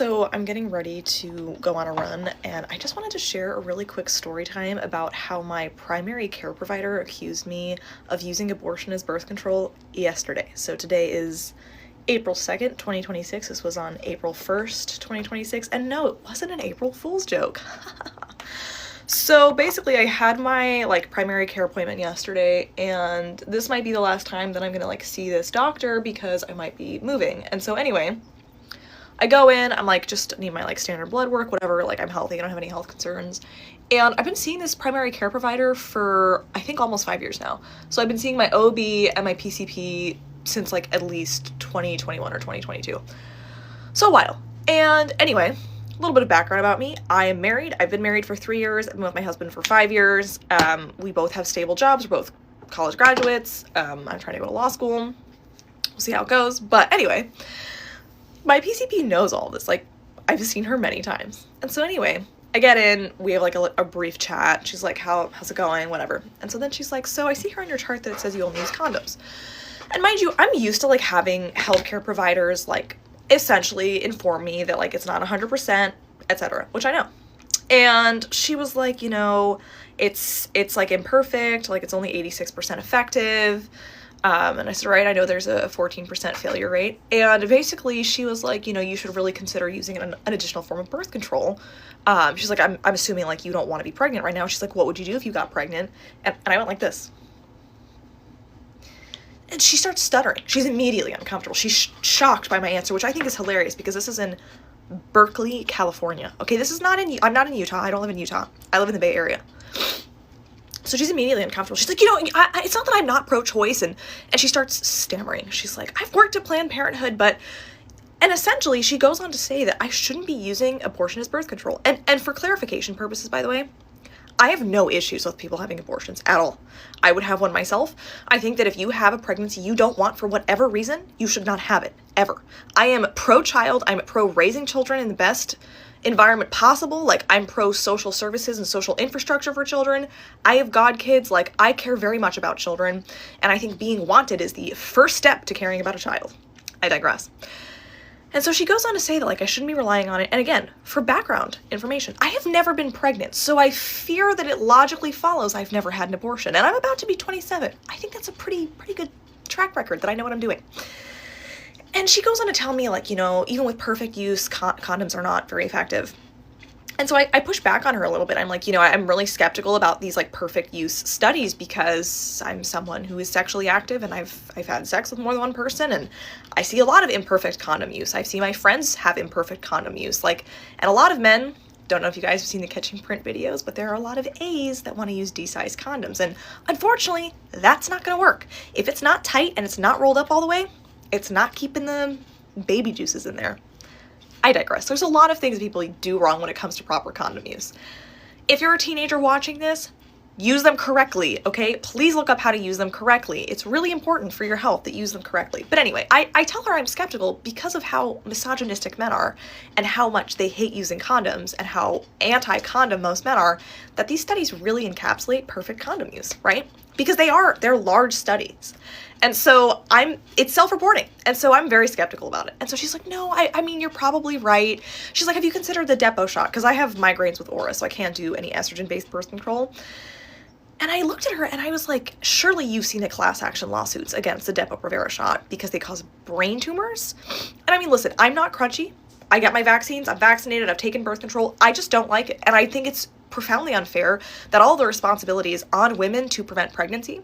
So I'm getting ready to go on a run, and I just wanted to share a really quick story time about how my primary care provider accused me of using abortion as birth control yesterday. So today is April 2nd, 2026. This was on April 1st, 2026. And no, it wasn't an April Fool's joke. So basically I had my primary care appointment yesterday, and this might be the last time that I'm gonna see this doctor because I might be moving. And so anyway, I go in, I'm just need my standard blood work, whatever, I'm healthy, I don't have any health concerns. And I've been seeing this primary care provider for, I think, almost 5 years now. So I've been seeing my OB and my PCP since at least 2021 or 2022. So a while. And anyway, a little bit of background about me. I am married. I've been married for 3 years. I've been with my husband for 5 years. We both have stable jobs. We're both college graduates. I'm trying to go to law school. We'll see how it goes. But anyway, my PCP knows all this. I've seen her many times. And so anyway, I get in, we have a brief chat. She's like, how's it going? Whatever. And so then she's like, so I see here on your chart that it says you only use condoms. And mind you, I'm used to having healthcare providers essentially inform me that it's not 100%, etc., which I know. And she was like, it's imperfect, it's only 86% effective. And I said, right, I know there's a 14% failure rate. And basically she was like, you should really consider using an additional form of birth control. She's like, I'm assuming you don't want to be pregnant right now. She's like, what would you do if you got pregnant? And I went like this. And she starts stuttering. She's immediately uncomfortable. She's shocked by my answer, which I think is hilarious because this is in Berkeley, California. Okay, this is not I'm not in Utah. I don't live in Utah. I live in the Bay Area. So she's immediately uncomfortable. She's like, it's not that I'm not pro-choice. And she starts stammering. She's like, I've worked at Planned Parenthood, but... And essentially, she goes on to say that I shouldn't be using abortion as birth control. And for clarification purposes, by the way, I have no issues with people having abortions at all. I would have one myself. I think that if you have a pregnancy you don't want for whatever reason, you should not have it, ever. I am pro-child. I'm pro-raising children in the best environment possible. I'm pro-social services and social infrastructure for children. I have godkids. I care very much about children. And I think being wanted is the first step to caring about a child. I digress. And so she goes on to say that I shouldn't be relying on it. And again, for background information, I have never been pregnant, so I fear that it logically follows I've never had an abortion. And I'm about to be 27. I think that's a pretty good track record that I know what I'm doing. And she goes on to tell me even with perfect use, condoms are not very effective. And so I push back on her a little bit. I'm like, I'm really skeptical about these perfect use studies because I'm someone who is sexually active and I've had sex with more than one person, and I see a lot of imperfect condom use. I've seen my friends have imperfect condom use. And a lot of men, don't know if you guys have seen the Catching Print videos, but there are a lot of A's that want to use D-size condoms. And unfortunately, that's not going to work. If it's not tight and it's not rolled up all the way, it's not keeping the baby juices in there. I digress. There's a lot of things people do wrong when it comes to proper condom use. If you're a teenager watching this, use them correctly, okay? Please look up how to use them correctly. It's really important for your health that you use them correctly. But anyway, I tell her I'm skeptical because of how misogynistic men are and how much they hate using condoms and how anti-condom most men are, that these studies really encapsulate perfect condom use, right? Because they're large studies. And so it's self-reporting. And so I'm very skeptical about it. And so she's like, no, I mean, you're probably right. She's like, have you considered the Depo shot? Because I have migraines with aura, so I can't do any estrogen-based birth control. And I looked at her and I was like, surely you've seen the class action lawsuits against the Depo-Provera shot because they cause brain tumors. And I mean, listen, I'm not crunchy. I get my vaccines. I'm vaccinated. I've taken birth control. I just don't like it. And I think it's profoundly unfair that all the responsibility is on women to prevent pregnancy.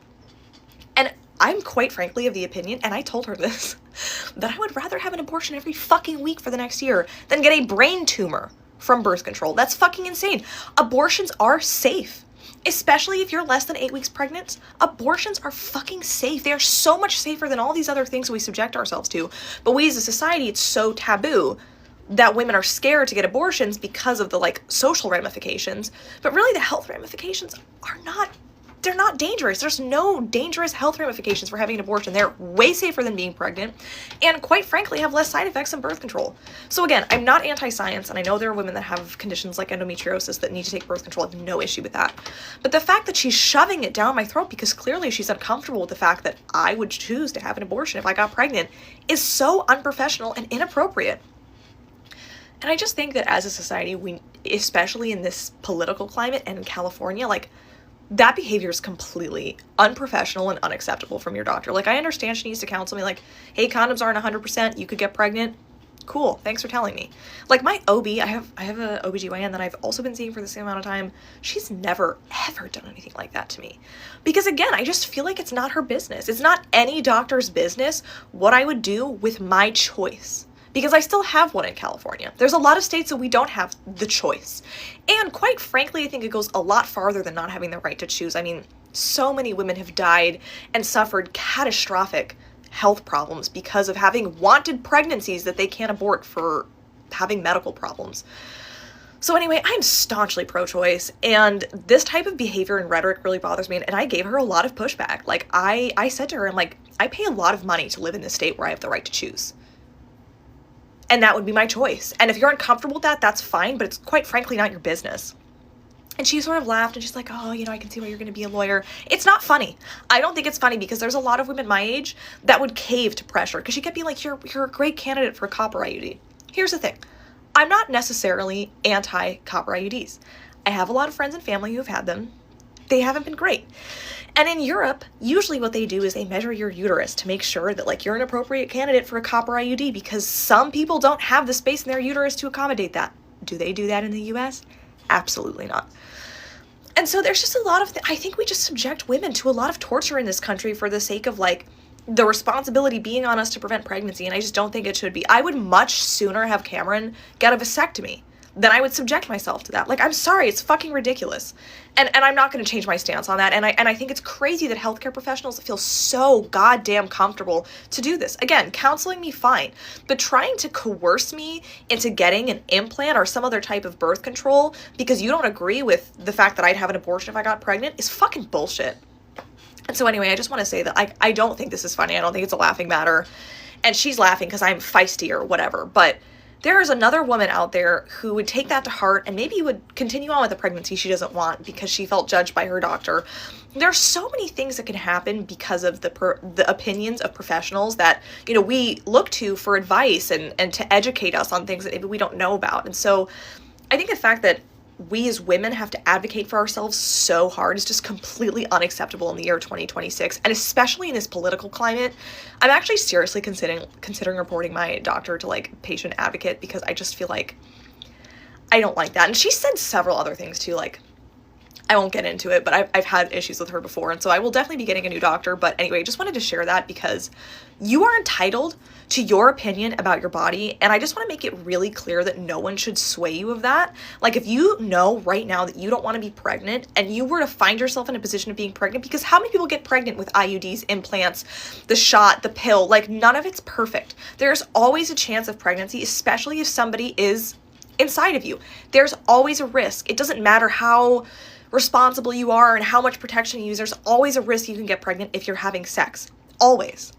And I'm quite frankly of the opinion, and I told her this, that I would rather have an abortion every fucking week for the next year than get a brain tumor from birth control. That's fucking insane. Abortions are safe. Especially if you're less than 8 weeks pregnant, abortions are fucking safe. They are so much safer than all these other things we subject ourselves to. But we as a society, it's so taboo that women are scared to get abortions because of the social ramifications. But really the health ramifications are they're not dangerous. There's no dangerous health ramifications for having an abortion. They're way safer than being pregnant and quite frankly have less side effects than birth control. So again, I'm not anti-science, and I know there are women that have conditions like endometriosis that need to take birth control. I have no issue with that. But the fact that she's shoving it down my throat because clearly she's uncomfortable with the fact that I would choose to have an abortion if I got pregnant is so unprofessional and inappropriate. And I just think that as a society, we, especially in this political climate and in California, like, that behavior is completely unprofessional and unacceptable from your doctor. Like, I understand she needs to counsel me, like, hey, condoms aren't 100%, you could get pregnant. Cool, thanks for telling me. Like, my OB, I have a OBGYN that I've also been seeing for the same amount of time. She's never, ever done anything like that to me. Because again, I just feel like it's not her business. It's not any doctor's business what I would do with my choice. Because I still have one in California. There's a lot of states that we don't have the choice. And quite frankly, I think it goes a lot farther than not having the right to choose. I mean, so many women have died and suffered catastrophic health problems because of having wanted pregnancies that they can't abort for having medical problems. So anyway, I'm staunchly pro-choice, and this type of behavior and rhetoric really bothers me, and I gave her a lot of pushback. Like, I said to her, I'm like, I pay a lot of money to live in this state where I have the right to choose. And that would be my choice. And if you're uncomfortable with that, that's fine, but it's quite frankly not your business. And she sort of laughed and she's like, oh, I can see why you're going to be a lawyer. It's not funny. I don't think it's funny because there's a lot of women my age that would cave to pressure because she kept being like, you're a great candidate for a copper IUD. Here's the thing. I'm not necessarily anti-copper IUDs. I have a lot of friends and family who've had them. They haven't been great. And in Europe, usually what they do is they measure your uterus to make sure that like you're an appropriate candidate for a copper IUD because some people don't have the space in their uterus to accommodate that. Do they do that in the US? Absolutely not. And so there's just a lot of, I think we just subject women to a lot of torture in this country for the sake of like the responsibility being on us to prevent pregnancy. And I just don't think it should be. I would much sooner have Cameron get a vasectomy than I would subject myself to that. Like, I'm sorry, it's fucking ridiculous. And I'm not going to change my stance on that. And I think it's crazy that healthcare professionals feel so goddamn comfortable to do this. Again, counseling me, fine. But trying to coerce me into getting an implant or some other type of birth control because you don't agree with the fact that I'd have an abortion if I got pregnant is fucking bullshit. And so anyway, I just want to say that I don't think this is funny. I don't think it's a laughing matter. And she's laughing because I'm feisty or whatever. But there is another woman out there who would take that to heart and maybe would continue on with a pregnancy she doesn't want because she felt judged by her doctor. There are so many things that can happen because of the opinions of professionals that, we look to for advice and to educate us on things that maybe we don't know about. And so I think the fact that we as women have to advocate for ourselves so hard is just completely unacceptable in the year 2026, and especially in this political climate. I'm actually seriously considering reporting my doctor to like patient advocate because I just feel like I don't like that. And she said several other things too, like I won't get into it, but I've had issues with her before, and so I will definitely be getting a new doctor. But anyway, I just wanted to share that because you are entitled to your opinion about your body, and I just want to make it really clear that no one should sway you of that. Like, if you know right now that you don't want to be pregnant, and you were to find yourself in a position of being pregnant, because how many people get pregnant with IUDs, implants, the shot, the pill? Like, none of it's perfect. There's always a chance of pregnancy, especially if somebody is inside of you. There's always a risk. It doesn't matter how responsible you are and how much protection you use. There's always a risk you can get pregnant if you're having sex. Always.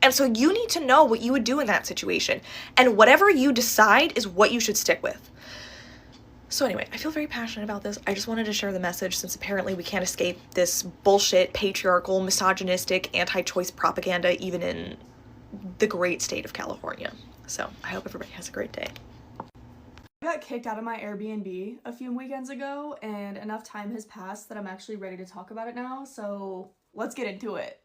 And so you need to know what you would do in that situation. And whatever you decide is what you should stick with. So anyway, I feel very passionate about this. I just wanted to share the message since apparently we can't escape this bullshit, patriarchal, misogynistic, anti-choice propaganda even in the great state of California. So I hope everybody has a great day. I got kicked out of my Airbnb a few weekends ago, and enough time has passed that I'm actually ready to talk about it now, so let's get into it.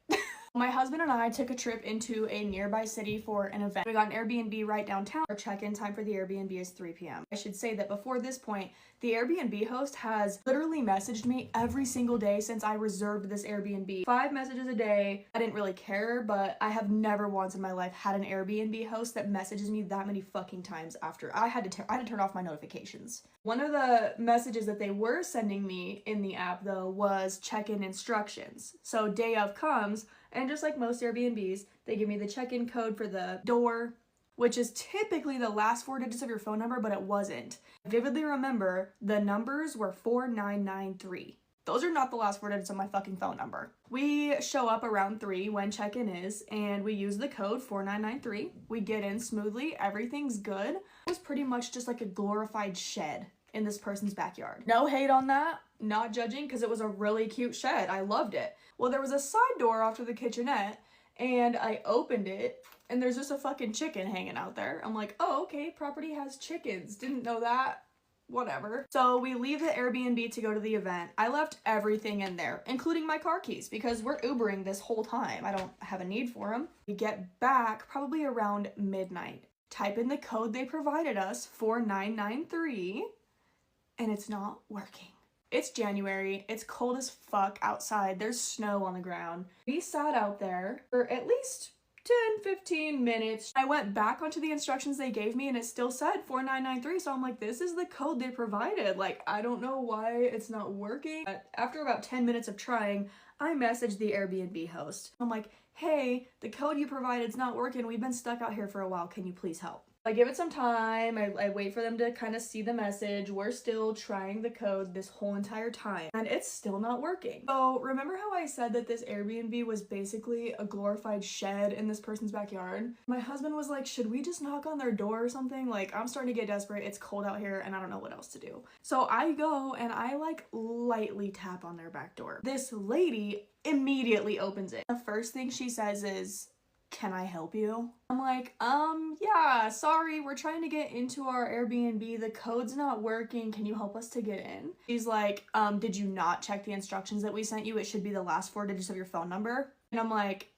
My husband and I took a trip into a nearby city for an event. We got an Airbnb right downtown. Our check-in time for the Airbnb is 3 p.m. I should say that before this point, the Airbnb host has literally messaged me every single day since I reserved this Airbnb. 5 messages a day. I didn't really care, but I have never once in my life had an Airbnb host that messages me that many fucking times after. I had to turn off my notifications. One of the messages that they were sending me in the app though was check-in instructions. So day of comes, and just like most Airbnbs, they give me the check-in code for the door, which is typically the last 4 digits of your phone number, but it wasn't. I vividly remember the numbers were 4993. Those are not the last 4 digits of my fucking phone number. We show up around 3 when check-in is, and we use the code 4993. We get in smoothly, everything's good. It was pretty much just like a glorified shed in this person's backyard. No hate on that, not judging, because it was a really cute shed. I loved it. Well, there was a side door off to the kitchenette, and I opened it and there's just a fucking chicken hanging out there. I'm like, oh, okay, property has chickens. Didn't know that. Whatever. So we leave the Airbnb to go to the event. I left everything in there, including my car keys, because we're Ubering this whole time. I don't have a need for them. We get back probably around midnight. Type in the code they provided us, 4993, and it's not working. It's January. It's cold as fuck outside. There's snow on the ground. We sat out there for at least 10-15 minutes. I went back onto the instructions they gave me and it still said 4993, so I'm like, this is the code they provided. Like, I don't know why it's not working. But after about 10 minutes of trying, I messaged the Airbnb host. I'm like, hey, the code you provided is not working. We've been stuck out here for a while. Can you please help? I give it some time. I wait for them to kind of see the message. We're still trying the code this whole entire time and it's still not working. So remember how I said that this Airbnb was basically a glorified shed in this person's backyard? My husband was like, should we just knock on their door or something? Like, I'm starting to get desperate. It's cold out here and I don't know what else to do. So I go and I like lightly tap on their back door. This lady immediately opens it. The first thing she says is, can I help you? I'm like, yeah, sorry, we're trying to get into our Airbnb. The code's not working. Can you help us to get in? She's like, did you not check the instructions that we sent you? It should be the last 4 digits of your phone number. And I'm like,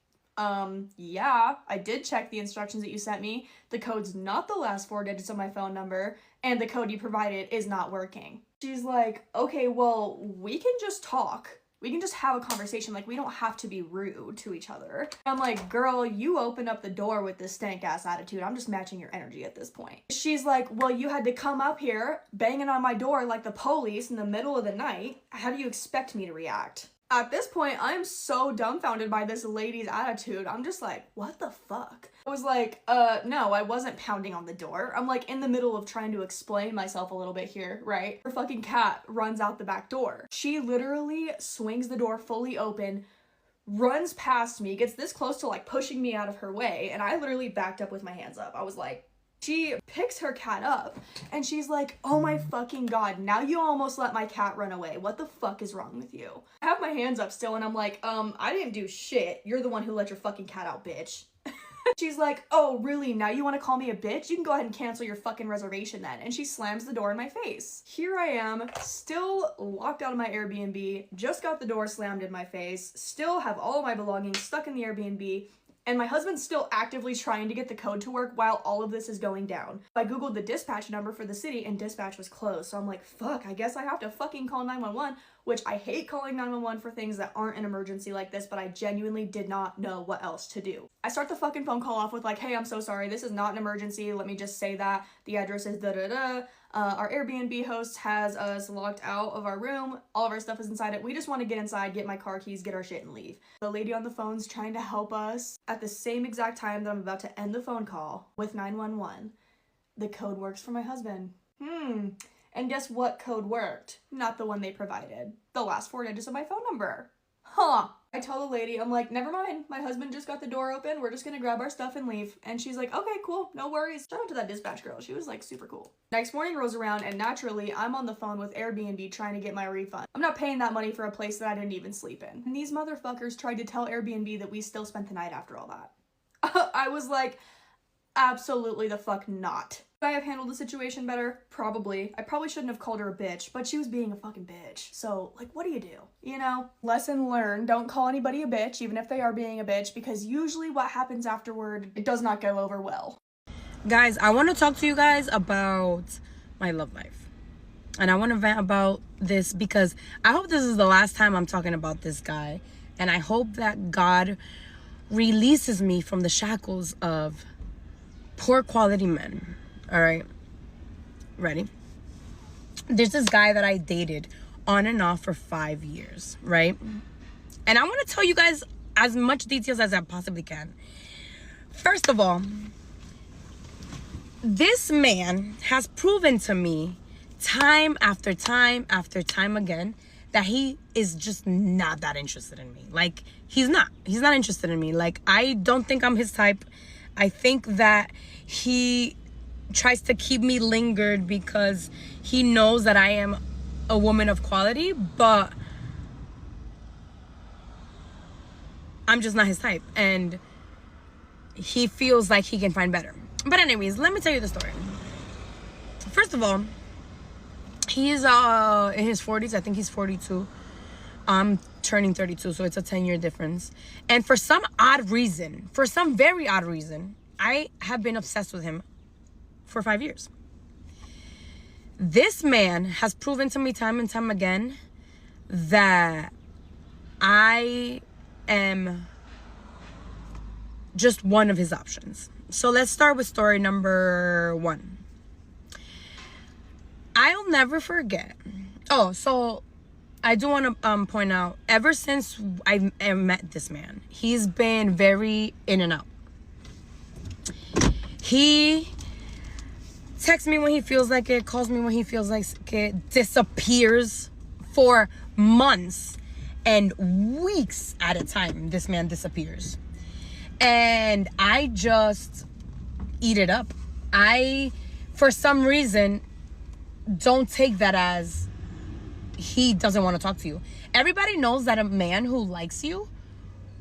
yeah, I did check the instructions that you sent me. The code's not the last 4 digits of my phone number, and the code you provided is not working. She's like, okay, well, we can just talk. We can just have a conversation. Like, we don't have to be rude to each other. I'm like, girl, you opened up the door with this stank ass attitude. I'm just matching your energy at this point. She's like, well, you had to come up here banging on my door like the police in the middle of the night. How do you expect me to react? At this point, I'm so dumbfounded by this lady's attitude. I'm just like, what the fuck? I was like, no, I wasn't pounding on the door. I'm like in the middle of trying to explain myself a little bit here, right? Her fucking cat runs out the back door. She literally swings the door fully open, runs past me, gets this close to like pushing me out of her way, and I literally backed up with my hands up. I was like, she picks her cat up and she's like, oh my fucking god, now you almost let my cat run away. What the fuck is wrong with you? I have my hands up still and I'm like, I didn't do shit. You're the one who let your fucking cat out, bitch. She's like, oh really, now you want to call me a bitch? You can go ahead and cancel your fucking reservation then. And she slams the door in my face. Here I am, still locked out of my Airbnb, just got the door slammed in my face, still have all of my belongings stuck in the Airbnb, and my husband's still actively trying to get the code to work while all of this is going down. I googled the dispatch number for the city and dispatch was closed. So I'm like, fuck, I guess I have to fucking call 911, which I hate calling 911 for things that aren't an emergency like this, but I genuinely did not know what else to do. I start the fucking phone call off with like, hey, I'm so sorry. This is not an emergency. Let me just say that. The address is da-da-da. Our Airbnb host has us locked out of our room. All of our stuff is inside it. We just want to get inside, get my car keys, get our shit, and leave. The lady on the phone's trying to help us. At the same exact time that I'm about to end the phone call with 911, the code works for my husband. And guess what code worked? Not the one they provided. The last 4 digits of my phone number. Huh. I tell the lady, I'm like, never mind. My husband just got the door open. We're just gonna grab our stuff and leave. And she's like, okay, cool. No worries. Shout out to that dispatch girl. She was like super cool. Next morning rolls around and naturally I'm on the phone with Airbnb trying to get my refund. I'm not paying that money for a place that I didn't even sleep in. And these motherfuckers tried to tell Airbnb that we still spent the night after all that. I was like, absolutely the fuck not. Could I have handled the situation better? Probably. I probably shouldn't have called her a bitch, but she was being a fucking bitch. So, like, what do you do? You know? Lesson learned, don't call anybody a bitch, even if they are being a bitch, because usually what happens afterward, it does not go over well. Guys, I want to talk to you guys about my love life. And I want to vent about this because I hope this is the last time I'm talking about this guy. And I hope that God releases me from the shackles of poor quality men. All right, ready? There's this guy that I dated on and off for 5 years, right? And I want to tell you guys as much details as I possibly can. First of all, this man has proven to me time after time after time again that he is just not that interested in me. Like, he's not interested in me. Like, I don't think I'm his type. I think that he tries to keep me lingered because he knows that I am a woman of quality, but I'm just not his type. And he feels like he can find better. But anyways, let me tell you the story. First of all, he's in his 40s. I think he's 42. I'm turning 32, so it's a 10-year difference. And for some very odd reason, I have been obsessed with him for 5 years. This man has proven to me time and time again that I am just one of his options. So let's start with story number 1. I'll never forget. Oh, so I do want to point out, ever since I met this man, he's been very in and out. He texts me when he feels like it, calls me when he feels like it, disappears for months and weeks at a time. This man disappears. And I just eat it up. I, for some reason, don't take that as he doesn't want to talk to you. Everybody knows that a man who likes you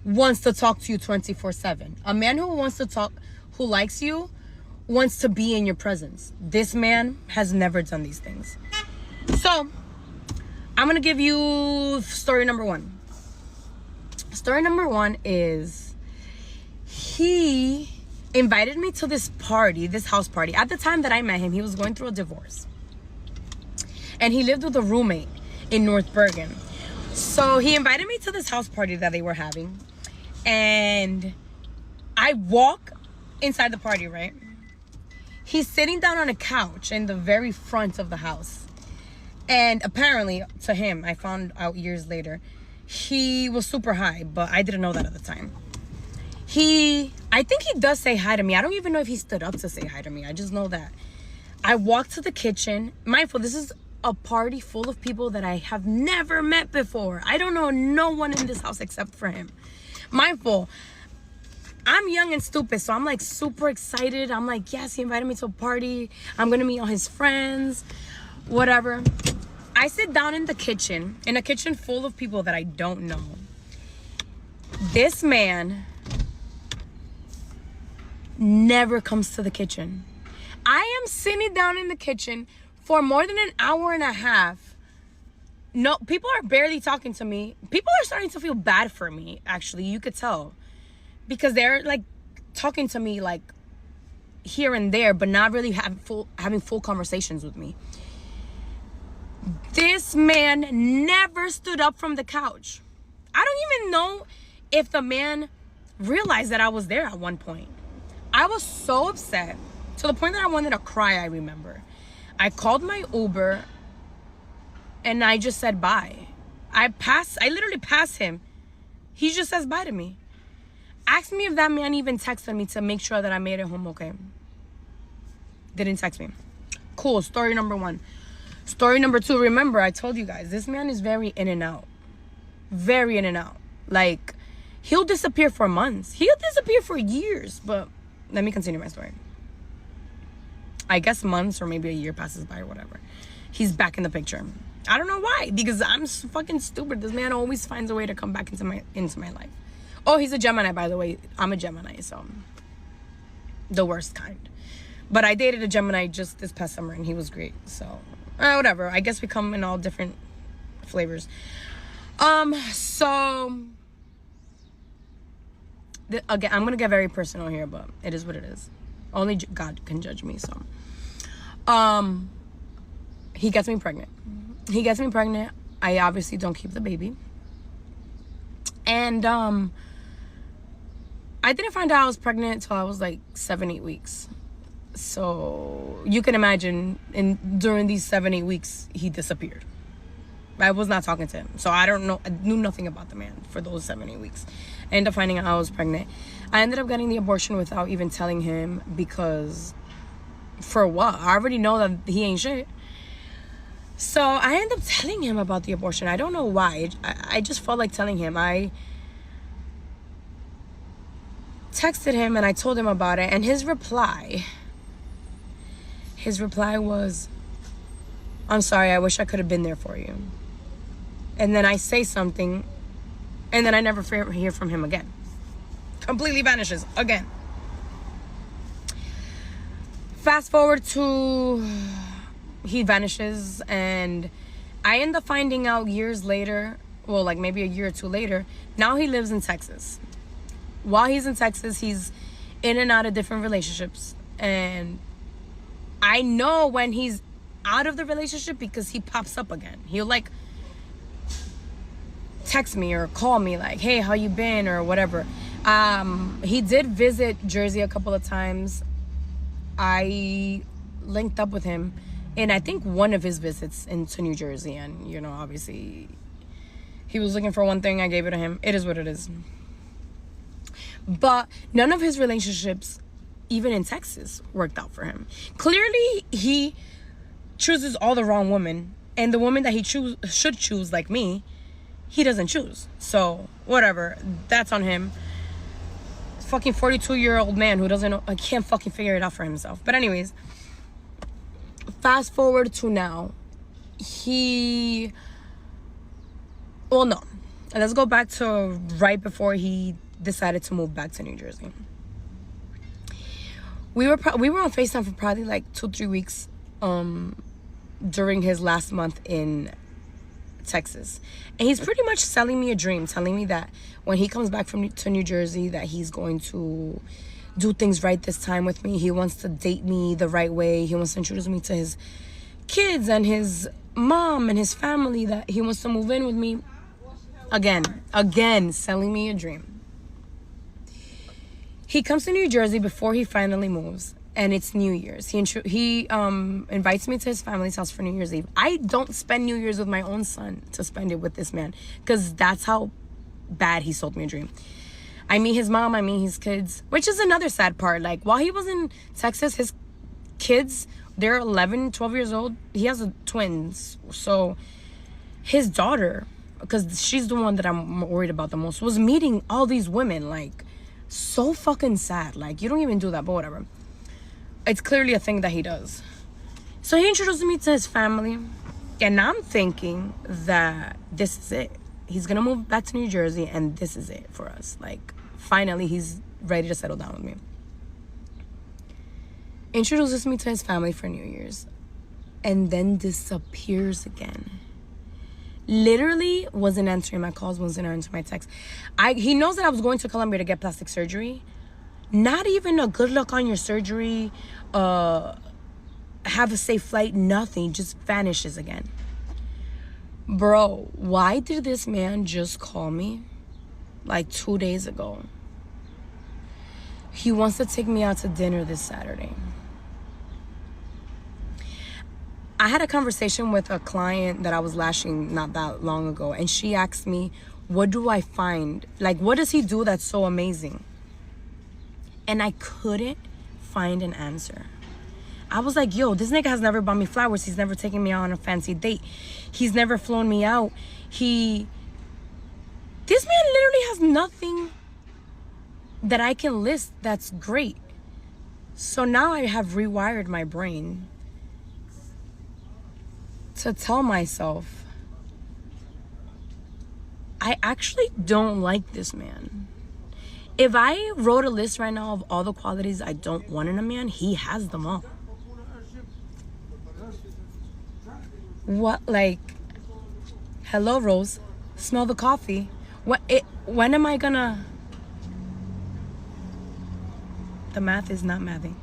wants to talk to you 24/7. A man who likes you wants to be in your presence. This man has never done these things. So I'm gonna give you story number 1. Story number 1 is he invited me to this house party. At the time that I met him, he was going through a divorce. And he lived with a roommate in North Bergen. So he invited me to this house party that they were having. And I walk inside the party, right? He's sitting down on a couch in the very front of the house. And apparently, to him, I found out years later, he was super high, but I didn't know that at the time. I think he does say hi to me. I don't even know if he stood up to say hi to me. I just know that. I walked to the kitchen. Mindful, this is a party full of people that I have never met before. I don't know no one in this house except for him. Mindful, I'm young and stupid, so I'm like super excited. I'm like, yes, he invited me to a party. I'm gonna meet all his friends, whatever. I sit down in a kitchen full of people that I don't know. This man never comes to the kitchen. I am sitting down in the kitchen for more than an hour and a half. No, people are barely talking to me. People are starting to feel bad for me, actually. You could tell. Because they're like talking to me like here and there, but not really having full conversations with me. This man never stood up from the couch. I don't even know if the man realized that I was there at one point. I was so upset to the point that I wanted to cry, I remember. I called my Uber and I just said bye. I literally passed him. He just says bye to me. Asked me if that man even texted me to make sure that I made it home okay. Didn't text me. Cool, story number 1. Story number 2, remember I told you guys, this man is very in and out. Very in and out. Like, he'll disappear for months. He'll disappear for years, but let me continue my story. I guess months or maybe a year passes by or whatever. He's back in the picture. I don't know why, because I'm fucking stupid. This man always finds a way to come back into my life. Oh, he's a Gemini, by the way. I'm a Gemini, so the worst kind. But I dated a Gemini just this past summer and he was great. So whatever. I guess we come in all different flavors. Again, I'm gonna get very personal here, but it is what it is. Only God can judge me. So he gets me pregnant. I obviously don't keep the baby, and I didn't find out I was pregnant until I was like 7-8 weeks. So you can imagine, during these 7-8 weeks he disappeared. I was not talking to him, so I don't know. I knew nothing about the man for those 7-8 weeks. I ended up finding out I was pregnant. I ended up getting the abortion without even telling him, because for what? I already know that he ain't shit. So I ended up telling him about the abortion. I don't know why. I just felt like telling him. I texted him and I told him about it, and his reply was, "I'm sorry, I wish I could have been there for you." And then I say something, and then I never hear from him again. Completely vanishes again. Fast forward to he vanishes, and I end up finding out years later, well, like maybe a year or two later, now he lives in Texas. While he's in Texas, he's in and out of different relationships, and I know when he's out of the relationship because he pops up again. He'll like text me or call me like, hey, how you been, or whatever. He did visit Jersey a couple of times. I linked up with him in I think one of his visits into New Jersey, and you know, obviously he was looking for one thing, I gave it to him. It is what it is. But none of his relationships, even in Texas, worked out for him. Clearly he chooses all the wrong women, and the woman that he should choose, like me, he doesn't choose. So whatever, that's on him. Fucking 42-year-old man who doesn't know, can't fucking figure it out for himself. But anyways, fast forward to now. Let's go back to right before he decided to move back to New Jersey. We were on FaceTime for probably like 2-3 weeks during his last month in Texas, and he's pretty much selling me a dream, telling me that when he comes back to New Jersey, that he's going to do things right this time with me. He wants to date me the right way. He wants to introduce me to his kids and his mom and his family, that he wants to move in with me. Again, selling me a dream. He comes to New Jersey before he finally moves, and it's New Year's. He invites me to his family's house for New Year's Eve. I don't spend New Year's with my own son to spend it with this man, because that's how bad he sold me a dream. I meet his mom, I meet his kids, which is another sad part. Like, while he was in Texas, his kids, they're 11, 12 years old. He has twins. So his daughter, because she's the one that I'm worried about the most, was meeting all these women. Like, so fucking sad. Like, you don't even do that, but whatever. It's clearly a thing that he does. So he introduced me to his family, and I'm thinking that this is it. He's gonna move back to New Jersey, and this is it for us. Like, finally, he's ready to settle down with me. Introduces me to his family for New Year's, and then disappears again. Literally wasn't answering my calls, wasn't answering my texts. He knows that I was going to Colombia to get plastic surgery. Not even a good luck on your surgery, have a safe flight, nothing. Just vanishes again. Bro, why did this man just call me like 2 days ago? He wants to take me out to dinner this Saturday. I had a conversation with a client that I was lashing not that long ago, and she asked me, what do I find? Like, what does he do that's so amazing? And I couldn't find an answer. I was like, yo, this nigga has never bought me flowers. He's never taken me out on a fancy date. He's never flown me out. This man literally has nothing that I can list that's great. So now I have rewired my brain to tell myself, I actually don't like this man. If I wrote a list right now of all the qualities I don't want in a man, he has them all. What, like, hello, Rose, smell the coffee. When am I gonna? The math is not mathing.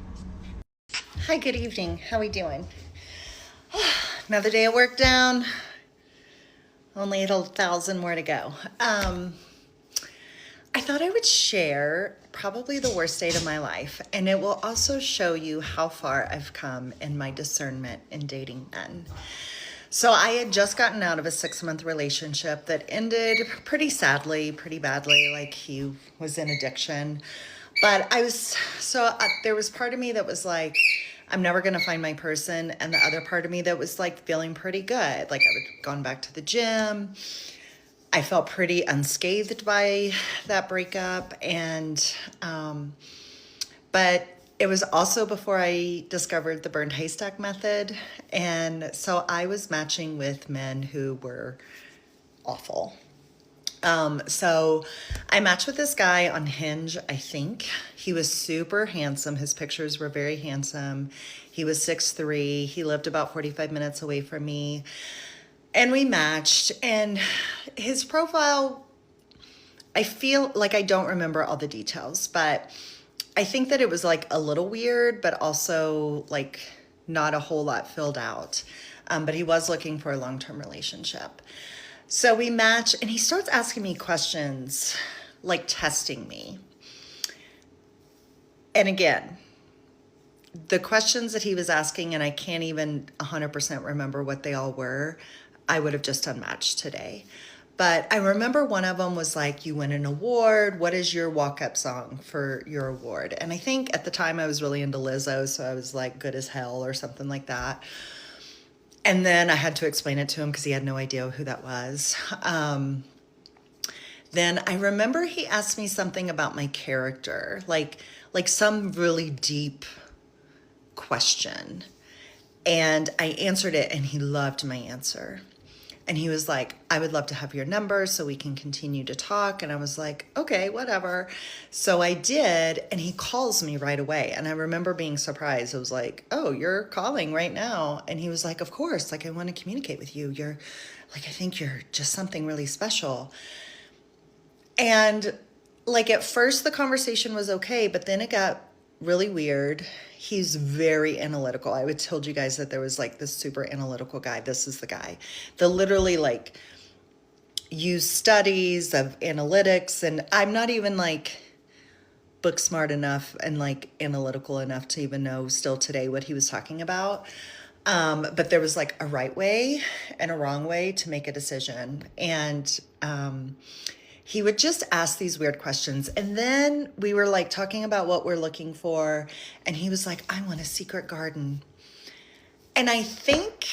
Hi, good evening. How we doing? Another day of work down. Only 1,000 more to go. I thought I would share probably the worst date of my life, and it will also show you how far I've come in my discernment in dating men. So I had just gotten out of a 6-month relationship that ended pretty sadly, pretty badly. Like, he was in addiction. But there was part of me that was like, I'm never going to find my person. And the other part of me that was like feeling pretty good. Like, I would gone back to the gym. I felt pretty unscathed by that breakup. But it was also before I discovered the burned haystack method. And so I was matching with men who were awful. So I matched with this guy on Hinge, I think. He was super handsome. His pictures were very handsome. He was 6'3". He lived about 45 minutes away from me. And we matched. And his profile, I feel like I don't remember all the details, but I think that it was like a little weird, but also like not a whole lot filled out. But he was looking for a long-term relationship. So we match and he starts asking me questions, like testing me. And again, the questions that he was asking, and I can't even 100% remember what they all were, I would have just unmatched today. But I remember one of them was like, you win an award. What is your walk-up song for your award? And I think at the time I was really into Lizzo, so I was like Good as Hell or something like that. And then I had to explain it to him because he had no idea who that was. Then I remember he asked me something about my character, like some really deep question. And I answered it and he loved my answer. And he was like, I would love to have your number so we can continue to talk. And I was like, okay, whatever. So I did, and he calls me right away. And I remember being surprised. I was like, oh, you're calling right now. And he was like, of course, like I want to communicate with you. You're like, I think you're just something really special. And like at first the conversation was okay, but then it got really weird. He's very analytical. I would told you guys that there was like this super analytical guy. This is the guy that literally like use studies of analytics. And I'm not even like book smart enough and like analytical enough to even know still today what he was talking about. But there was like a right way and a wrong way to make a decision. And, he would just ask these weird questions. And then we were like talking about what we're looking for. And he was like, I want a secret garden. And I think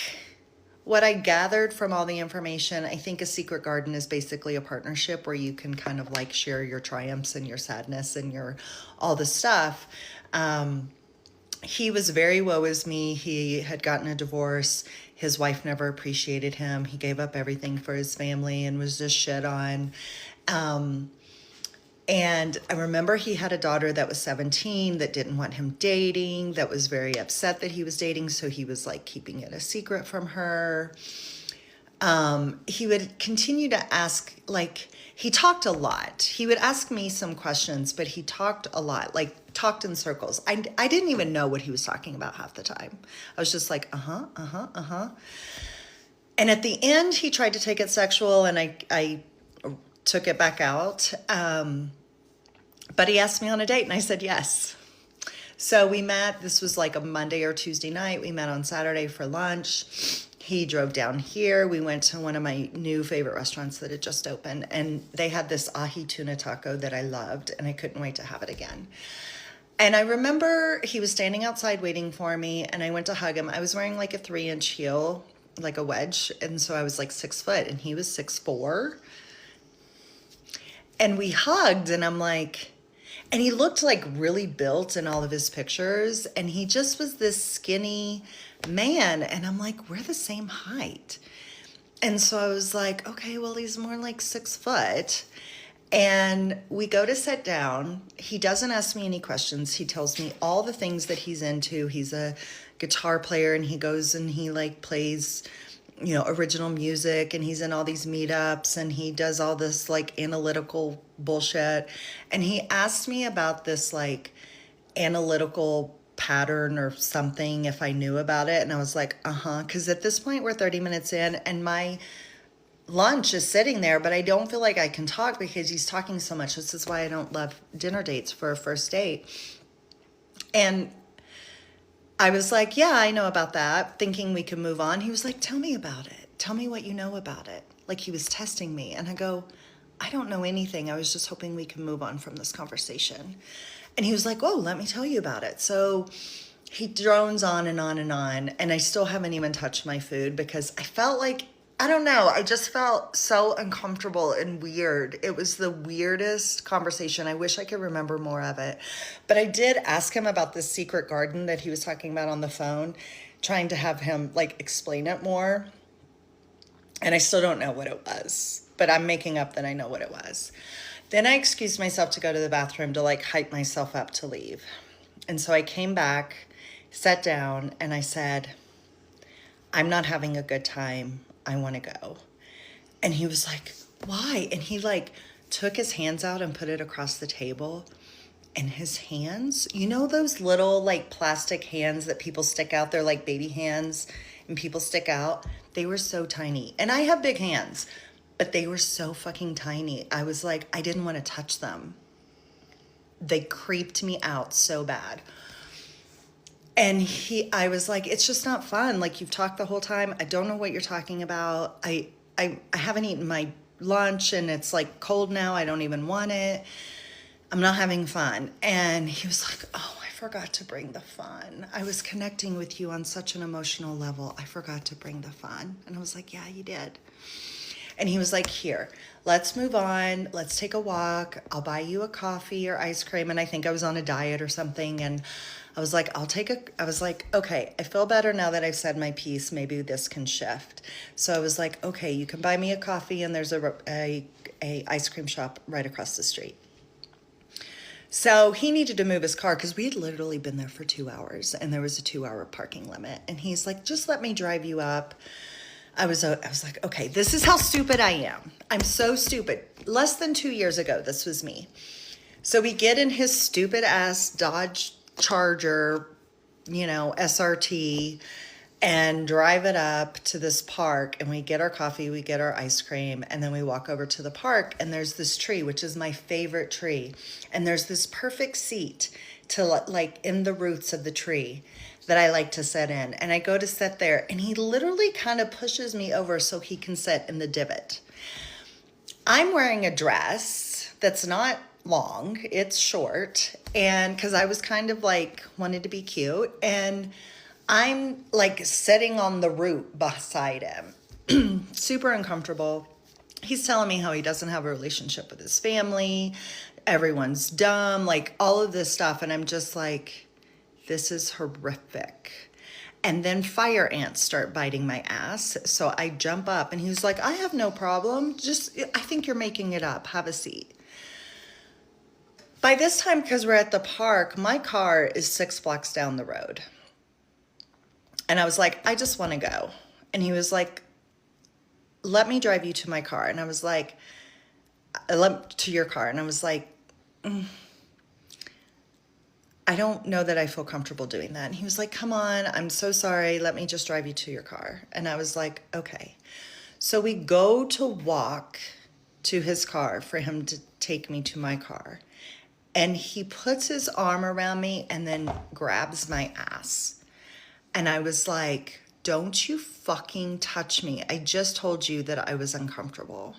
what I gathered from all the information, I think a secret garden is basically a partnership where you can kind of like share your triumphs and your sadness and your all the stuff. He was very woe is me. He had gotten a divorce. His wife never appreciated him. He gave up everything for his family and was just shit on. And I remember he had a daughter that was 17 that didn't want him dating, that was very upset that he was dating. So he was like keeping it a secret from her. He would continue to ask, like, he talked a lot. He would ask me some questions, but he talked a lot, like talked in circles. I didn't even know what he was talking about half the time. I was just like, And at the end, he tried to take it sexual, and I took it back out. But he asked me on a date, and I said yes. So we met. This was like a Monday or Tuesday night. We met on Saturday for lunch. He drove down here. We went to one of my new favorite restaurants that had just opened, and they had this ahi tuna taco that I loved, and I couldn't wait to have it again. And I remember he was standing outside waiting for me, and I went to hug him. I was wearing like a 3-inch heel, like a wedge, and so I was like 6 foot, and he was 6'4". And we hugged, and I'm like, and he looked like really built in all of his pictures, and he just was this skinny man, and I'm like, we're the same height. And so I was like, okay, well, he's more like 6 foot. And we go to sit down. He doesn't ask me any questions. He tells me all the things that he's into. He's a guitar player, and he goes and he like plays, you know, original music, and he's in all these meetups, and he does all this like analytical bullshit. And he asked me about this like analytical pattern or something, if I knew about it. And I was like, because at this point we're 30 minutes in, and my lunch is sitting there, but I don't feel like I can talk because he's talking so much. This is why I don't love dinner dates for a first date. And I was like, yeah, I know about that, thinking we could move on. He was like, tell me about it. Tell me what you know about it. Like he was testing me. And I go, I don't know anything. I was just hoping we can move on from this conversation. And he was like, oh, let me tell you about it. So he drones on and on and on. And I still haven't even touched my food because I felt like, I don't know, I just felt so uncomfortable and weird. It was the weirdest conversation. I wish I could remember more of it. But I did ask him about this secret garden that he was talking about on the phone, trying to have him like explain it more. And I still don't know what it was, but I'm making up that I know what it was. Then I excused myself to go to the bathroom to like hype myself up to leave. And so I came back, sat down, and I said, I'm not having a good time. I want to go. And he was like, why? And he like took his hands out and put it across the table. And his hands, you know those little like plastic hands that people stick out? They're like baby hands and people stick out. They were so tiny. And I have big hands, but they were so fucking tiny. I was like, I didn't want to touch them. They creeped me out so bad. And I was like, it's just not fun. Like, you've talked the whole time. I don't know what you're talking about. I haven't eaten my lunch and it's like cold now. I don't even want it. I'm not having fun. And he was like, oh, I forgot to bring the fun. I was connecting with you on such an emotional level. I forgot to bring the fun. And I was like, yeah, you did. And he was like, here, let's move on. Let's take a walk. I'll buy you a coffee or ice cream. And I think I was on a diet or something. And I was like, I was like, okay, I feel better now that I've said my piece. Maybe this can shift. So I was like, okay, you can buy me a coffee and there's a ice cream shop right across the street. So he needed to move his car because we had literally been there for 2 hours and there was a 2-hour parking limit. And he's like, just let me drive you up. I was like, okay, this is how stupid I am. I'm so stupid. Less than 2 years ago, this was me. So we get in his stupid ass Dodge Charger, SRT, and drive it up to this park, and we get our coffee, we get our ice cream, and then we walk over to the park, and there's this tree, which is my favorite tree, and there's this perfect seat to like in the roots of the tree that I like to sit in, and I go to sit there, and he literally kind of pushes me over so he can sit in the divot. I'm wearing a dress that's not long, it's short, and because I was kind of like wanted to be cute, and I'm like sitting on the root beside him, super uncomfortable. He's telling me how he doesn't have a relationship with his family, everyone's dumb, like all of this stuff, and I'm just like, this is horrific. And then fire ants start biting my ass. So I jump up and he's like, I have no problem. I think you're making it up. Have a seat. By this time, because we're at the park, my car is 6 blocks down the road. And I was like, I just want to go. And he was like, let me drive you to my car. And I was like, to your car. And I was like, I don't know that I feel comfortable doing that. And he was like, come on, I'm so sorry. Let me just drive you to your car. And I was like, okay. So we go to walk to his car for him to take me to my car. And he puts his arm around me and then grabs my ass. And I was like, don't you fucking touch me. I just told you that I was uncomfortable.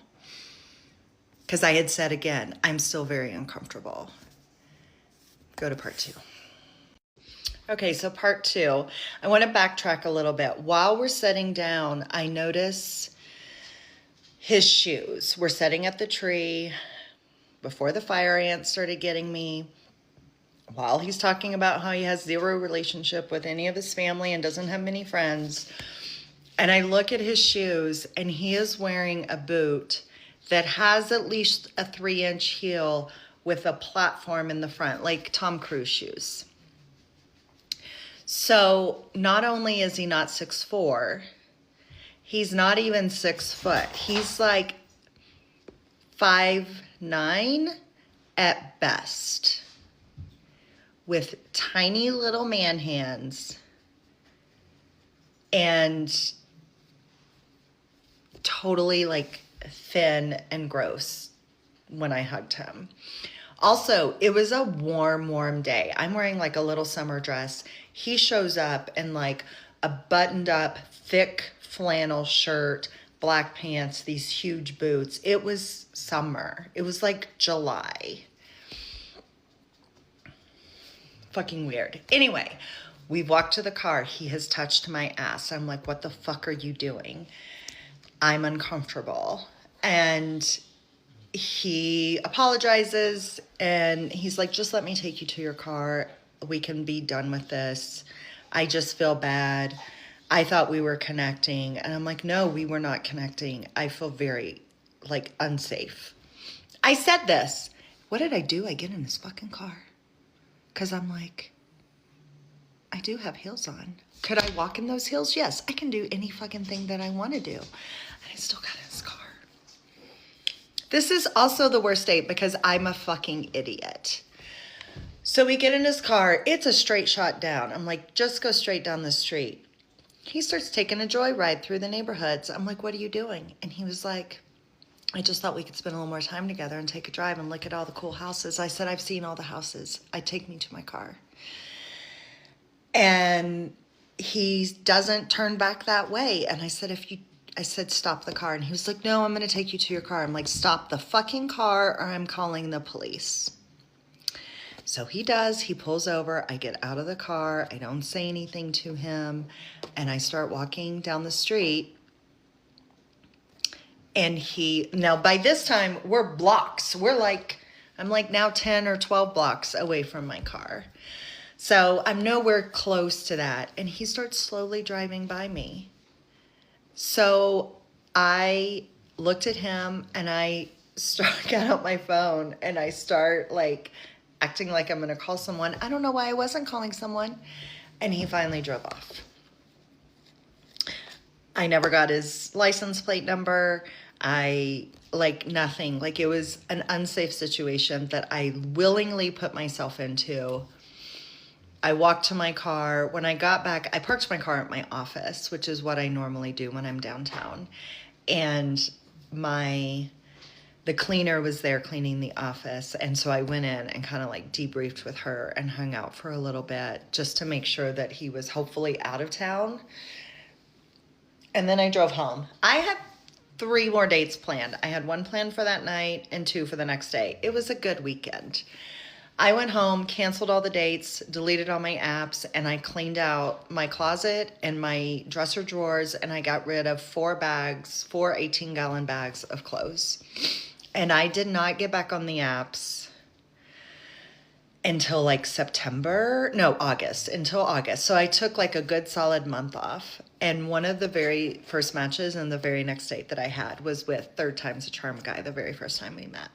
Because I had said again, I'm still very uncomfortable. Go to part 2. Okay, so part 2, I want to backtrack a little bit. While we're sitting down, I notice his shoes. We're sitting at the tree before the fire ants started getting me. While he's talking about how he has zero relationship with any of his family and doesn't have many friends. And I look at his shoes and he is wearing a boot that has at least a 3-inch heel with a platform in the front, like Tom Cruise shoes. So not only is he not 6'4", he's not even 6 foot. He's like 5'9" at best, with tiny little man hands and totally like thin and gross when I hugged him. Also, it was a warm day. I'm wearing like a little summer dress. He shows up in like a buttoned up, thick flannel shirt, black pants, these huge boots. It was summer. It was like July. Fucking weird. Anyway, we walked to the car. He has touched my ass. I'm like, what the fuck are you doing? I'm uncomfortable. And he apologizes and he's like, just let me take you to your car. We can be done with this. I just feel bad. I thought we were connecting. And I'm like, no, we were not connecting. I feel very, like, unsafe. I said this. What did I do? I get in his fucking car. Because I'm like, I do have heels on. Could I walk in those heels? Yes, I can do any fucking thing that I want to do. And I still got in his car. This is also the worst date because I'm a fucking idiot. So we get in his car. It's a straight shot down. I'm like, just go straight down the street. He starts taking a joyride through the neighborhoods. I'm like, what are you doing? And he was like, I just thought we could spend a little more time together and take a drive and look at all the cool houses. I said, I've seen all the houses. Take me to my car. And he doesn't turn back that way. And I said, stop the car. And he was like, no, I'm going to take you to your car. I'm like, stop the fucking car or I'm calling the police. So he does. He pulls over. I get out of the car. I don't say anything to him. And I start walking down the street. And now by this time, we're blocks. I'm like now 10 or 12 blocks away from my car. So I'm nowhere close to that. And he starts slowly driving by me. So I looked at him and I got out my phone and I start like acting like I'm going to call someone. I don't know why I wasn't calling someone. And he finally drove off. I never got his license plate number. Nothing. Like it was an unsafe situation that I willingly put myself into. I walked to my car. When I got back, I parked my car at my office, which is what I normally do when I'm downtown. And the cleaner was there cleaning the office. And so I went in and kind of like debriefed with her and hung out for a little bit just to make sure that he was hopefully out of town. And then I drove home. I had 3 more dates planned. I had 1 planned for that night and 2 for the next day. It was a good weekend. I went home, canceled all the dates, deleted all my apps, and I cleaned out my closet and my dresser drawers, and I got rid of 4 18-gallon bags of clothes. And I did not get back on the apps until like August, until August. So I took like a good solid month off. And one of the very first matches and the very next date that I had was with Third Time's a Charm guy, the very first time we met.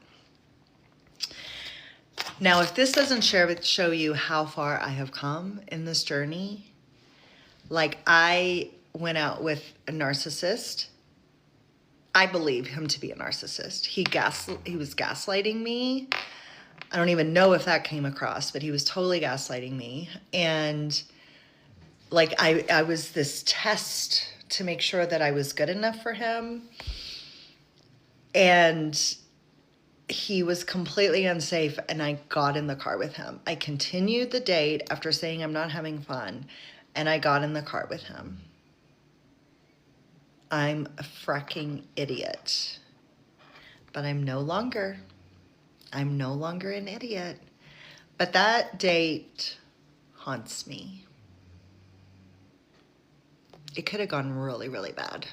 Now, if this doesn't show you how far I have come in this journey, like I went out with a narcissist. I believe him to be a narcissist. He was gaslighting me. I don't even know if that came across, but he was totally gaslighting me. And like I was this test to make sure that I was good enough for him. And he was completely unsafe, and I got in the car with him. I continued the date after saying I'm not having fun, and I got in the car with him. I'm a fracking idiot. But I'm no longer an idiot. But that date haunts me. It could have gone really, really bad.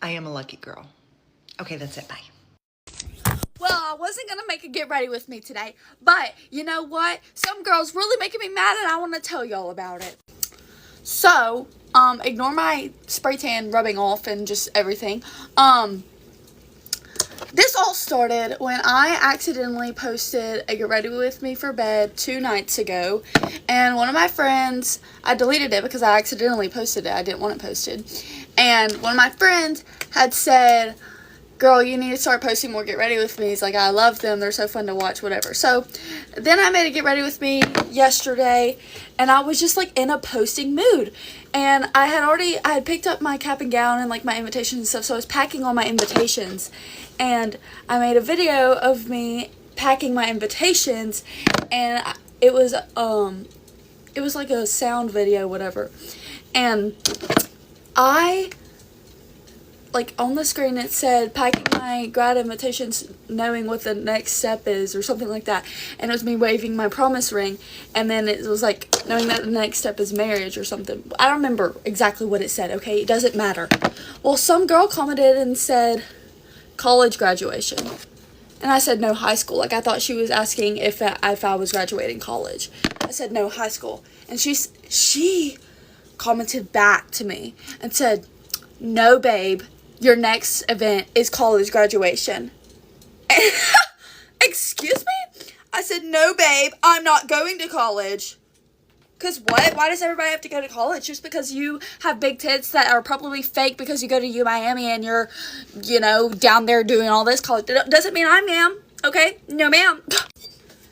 I am a lucky girl. Okay, that's it. Bye. Well, I wasn't going to make a get ready with me today, but you know what? Some girl's really making me mad and I want to tell y'all about it. So, ignore my spray tan rubbing off and just everything. This all started when I accidentally posted a get ready with me for bed 2 nights ago, and one of my friends, I deleted it because I accidentally posted it. I didn't want it posted. And one of my friends had said, girl, you need to start posting more get ready with me's. Like, I love them. They're so fun to watch, whatever. So then I made a get ready with me yesterday, and I was just like in a posting mood. And I had picked up my cap and gown and like my invitations and stuff. So I was packing all my invitations, and I made a video of me packing my invitations, and it was like a sound video, whatever. And like on the screen it said packing my grad invitations knowing what the next step is or something like that, and it was me waving my promise ring, and then it was like knowing that the next step is marriage or something. I don't remember exactly what it said, okay? It doesn't matter. Well, some girl commented and said college graduation, and I said no, high school. Like, I thought she was asking if I was graduating college. I said no, high school. And she commented back to me and said, "No, babe, your next event is college graduation." Excuse me? I said, "No, babe, I'm not going to college." Because what? Why does everybody have to go to college? Just because you have big tits that are probably fake because you go to UMiami and you're, down there doing all this college. Doesn't mean I am, okay? No, ma'am.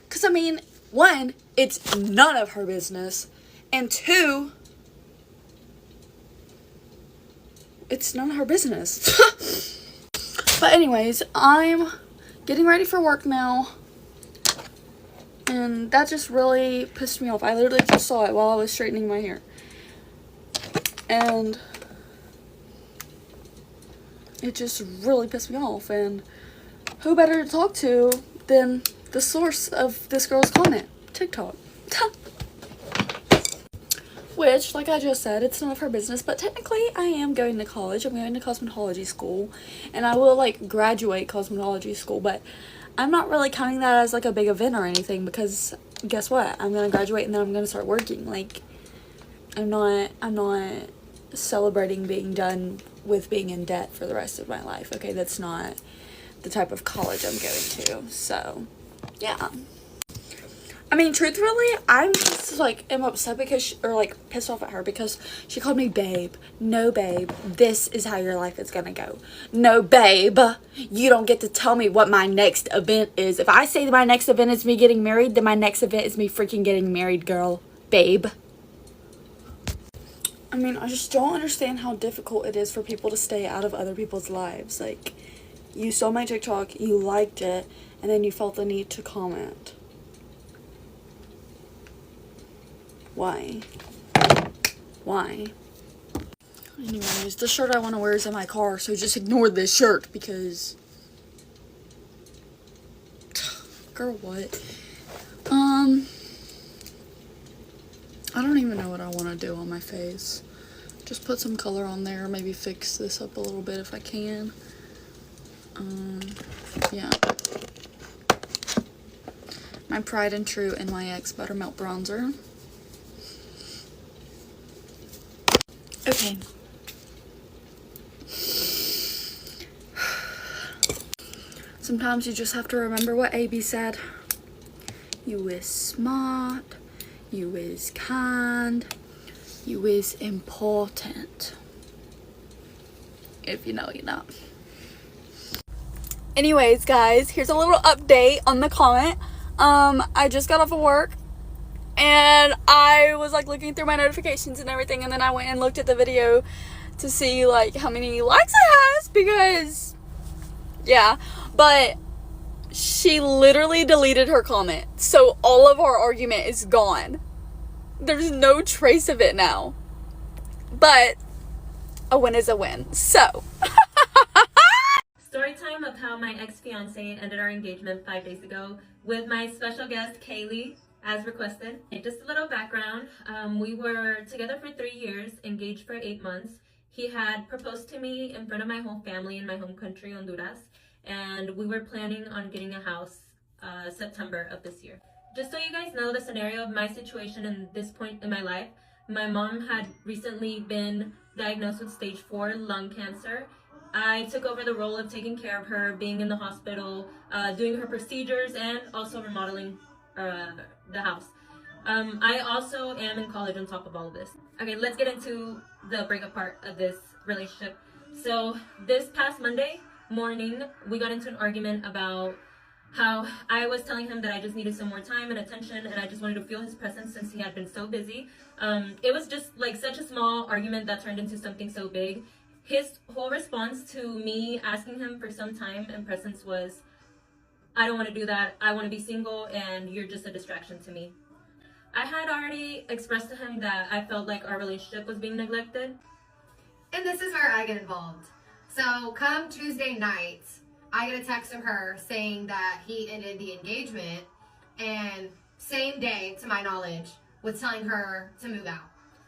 Because, I mean, one, it's none of her business. And two, it's none of her business. But anyways, I'm getting ready for work now. And that just really pissed me off. I literally just saw it while I was straightening my hair. And it just really pissed me off. And who better to talk to than the source of this girl's comment? TikTok. Which, like I just said, it's none of her business. But technically, I am going to college. I'm going to cosmetology school. And I will, graduate cosmetology school. But I'm not really counting that as, a big event or anything. Because, guess what? I'm going to graduate and then I'm going to start working. I'm not celebrating being done with being in debt for the rest of my life. Okay, that's not the type of college I'm going to. So, yeah. I mean, truthfully, I'm just, am upset because, pissed off at her because she called me babe. No, babe, this is how your life is gonna go. No, babe, you don't get to tell me what my next event is. If I say that my next event is me getting married, then my next event is me freaking getting married, girl. Babe. I mean, I just don't understand how difficult it is for people to stay out of other people's lives. You saw my TikTok, you liked it, and then you felt the need to comment. Why? Anyways, the shirt I want to wear is in my car, so just ignore this shirt because... Girl, what? I don't even know what I want to do on my face. Just put some color on there, maybe fix this up a little bit if I can. Yeah. My Pride and True NYX Buttermilk Bronzer. Okay. Sometimes you just have to remember what AB said. You is smart. You is kind. You is important. If you know, you know. Anyways, guys, here's a little update on the comment. I just got off of work. And I was looking through my notifications and everything, and then I went and looked at the video to see how many likes it has because yeah, but she literally deleted her comment. So all of our argument is gone. There's no trace of it now. But a win is a win. So Story time of how my ex-fiance ended our engagement 5 days ago with my special guest Kaylee, as requested. Just a little background. We were together for 3 years, engaged for 8 months. He had proposed to me in front of my whole family in my home country, Honduras, and we were planning on getting a house September of this year. Just so you guys know the scenario of my situation in this point in my life, my mom had recently been diagnosed with stage 4 lung cancer. I took over the role of taking care of her, being in the hospital, doing her procedures, and also remodeling the house. I also am in college on top of all of this. Okay, let's get into the breakup part of this relationship. So this past Monday morning, we got into an argument about how I was telling him that I just needed some more time and attention, and I just wanted to feel his presence since he had been so busy. It was just such a small argument that turned into something so big. His whole response to me asking him for some time and presence was, I don't want to do that. I want to be single and you're just a distraction to me. I had already expressed to him that I felt like our relationship was being neglected. And this is where I get involved. So come Tuesday night, I get a text from her saying that he ended the engagement, and same day, to my knowledge, was telling her to move out.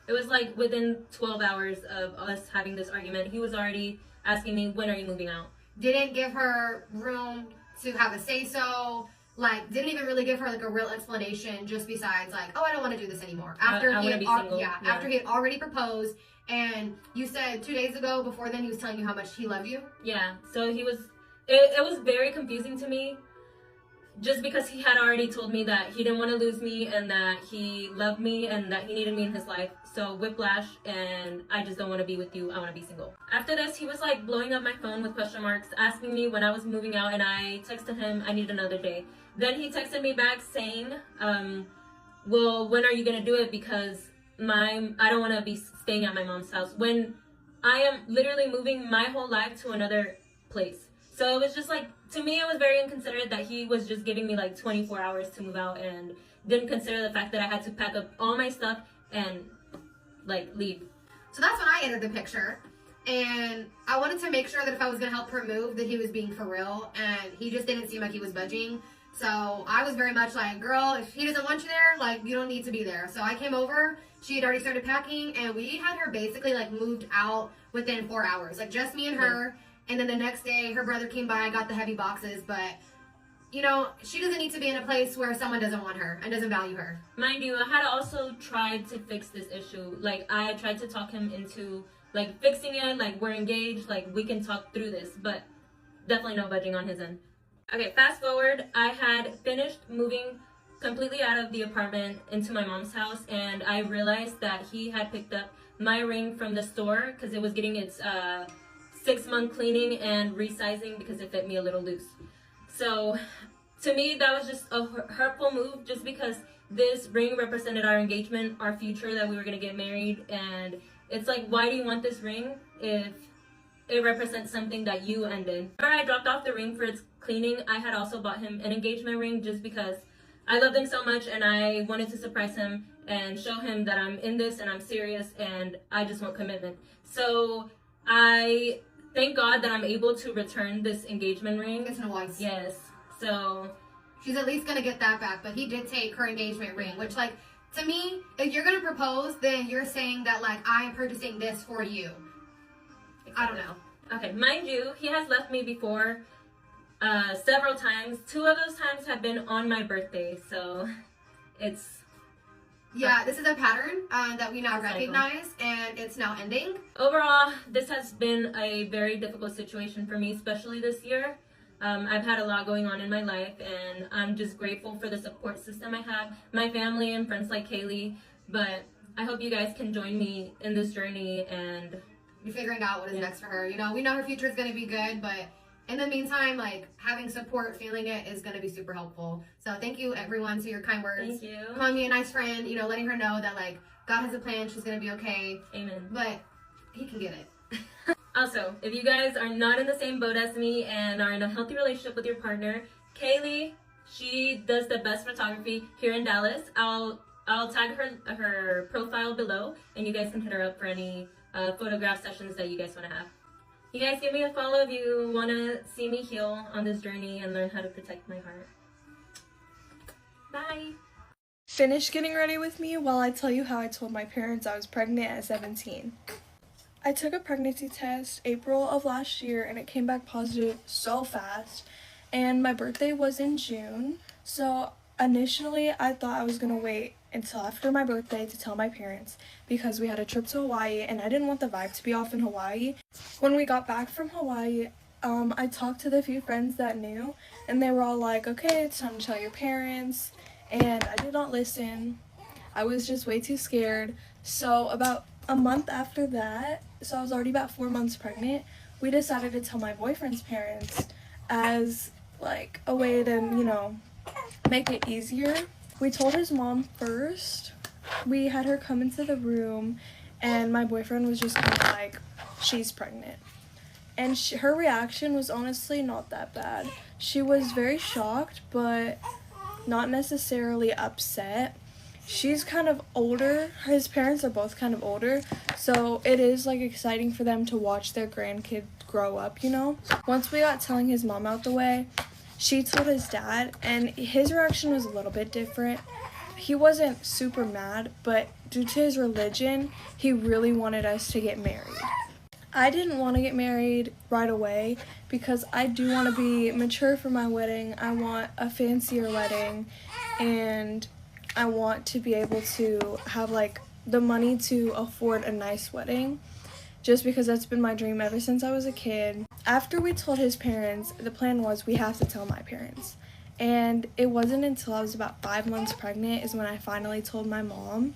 It was within 12 hours of us having this argument, he was already asking me, when are you moving out? Didn't give her room to have a say-so, like didn't even really give her like a real explanation, just besides like, oh, I don't want to do this anymore. After I he wanna had be single. after he had already proposed, and you said 2 days ago before then he was telling you how much he loved you. Yeah, so he was, it was very confusing to me, just because he had already told me that he didn't want to lose me and that he loved me and that he needed me in his life. So whiplash, and I just don't want to be with you, I want to be single. After this, he was like blowing up my phone with question marks, asking me when I was moving out, and I texted him, I need another day. Then he texted me back saying, well, when are you gonna do it, because I don't want to be staying at my mom's house when I am literally moving my whole life to another place. So it was just like, to me, it was very inconsiderate that he was just giving me like 24 hours to move out and didn't consider the fact that I had to pack up all my stuff and like leave. So that's when I entered the picture, and I wanted to make sure that if I was gonna help her move, that he was being for real, and he just didn't seem like he was budging. So I was very much like, girl, if he doesn't want you there, like, you don't need to be there. So I came over, she had already started packing, and we had her basically like moved out within 4 hours, like just me and her. And then the next day, her brother came by, got the heavy boxes, but you know, she doesn't need to be in a place where someone doesn't want her and doesn't value her. Mind you, I had also tried to fix this issue. Like, I tried to talk him into like fixing it, like we're engaged, like we can talk through this, but definitely no budging on his end. Okay, fast forward, I had finished moving completely out of the apartment into my mom's house, and I realized that he had picked up my ring from the store because it was getting its 6-month cleaning and resizing because it fit me a little loose. So to me, that was just a hurtful move, just because this ring represented our engagement, our future, that we were going to get married. And it's like, why do you want this ring if it represents something that you ended? Whenever I dropped off the ring for its cleaning, I had also bought him an engagement ring just because I loved him so much and I wanted to surprise him and show him that I'm in this and I'm serious and I just want commitment. So I thank God that I'm able to return this engagement ring. It's was. Yes. So she's at least gonna get that back, but he did take her engagement ring, which, like, to me, if you're gonna propose, then you're saying that, like, I am purchasing this for you. Exactly. I don't know. Okay, mind you, he has left me before several times. 2 of those times have been on my birthday, so it's... Yeah, this is a pattern that we now recognize, and it's now ending. Overall, this has been a very difficult situation for me, especially this year. I've had a lot going on in my life, and I'm just grateful for the support system I have, my family and friends like Kaylee. But I hope you guys can join me in this journey and be figuring out what is next for her. You know, we know her future is going to be good, but in the meantime, like, having support, feeling it is going to be super helpful. So thank you, everyone, to your kind words. Thank you. Calling me a nice friend, you know, letting her know that, like, God has a plan, she's going to be okay. Amen. But he can get it. Also, if you guys are not in the same boat as me and are in a healthy relationship with your partner, Kaylee, she does the best photography here in Dallas. I'll tag her profile below, and you guys can hit her up for any photograph sessions that you guys want to have. You guys give me a follow if you want to see me heal on this journey and learn how to protect my heart. Bye! Finish getting ready with me while I tell you how I told my parents I was pregnant at 17. I took a pregnancy test April of last year and it came back positive so fast, and my birthday was in June, so initially I thought I was gonna wait until after my birthday to tell my parents because we had a trip to Hawaii and I didn't want the vibe to be off in Hawaii. When we got back from Hawaii, I talked to the few friends that knew and they were all like, okay, it's time to tell your parents, and I did not listen. I was just way too scared. So about a month after that, so I was already about 4 months pregnant, we decided to tell my boyfriend's parents as like a way to, you know, make it easier. We told his mom first. We had her come into the room and my boyfriend was just kind of like, she's pregnant. And her reaction was honestly not that bad. She was very shocked, but not necessarily upset. She's kind of older. His parents are both kind of older, so it is like exciting for them to watch their grandkid grow up, you know? Once we got telling his mom out the way, she told his dad, and his reaction was a little bit different. He wasn't super mad, but due to his religion, he really wanted us to get married. I didn't want to get married right away because I do want to be mature for my wedding. I want a fancier wedding, and I want to be able to have like the money to afford a nice wedding, just because that's been my dream ever since I was a kid. After we told his parents, the plan was we have to tell my parents. And it wasn't until I was about 5 months pregnant is when I finally told my mom.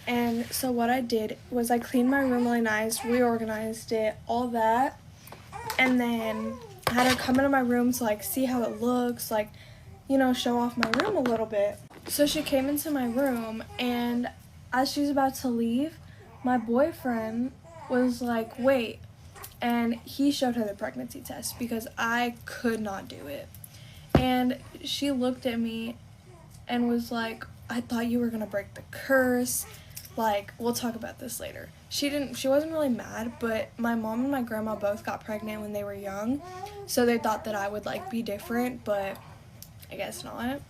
And so what I did was I cleaned my room really nice, reorganized it, all that. And then I had her come into my room to like see how it looks, like, you know, show off my room a little bit. So she came into my room, and as she was about to leave, my boyfriend was like, wait. And he showed her the pregnancy test because I could not do it. And she looked at me and was like, I thought you were gonna break the curse. Like, we'll talk about this later. She wasn't really mad, but my mom and my grandma both got pregnant when they were young, so they thought that I would like be different, but I guess not.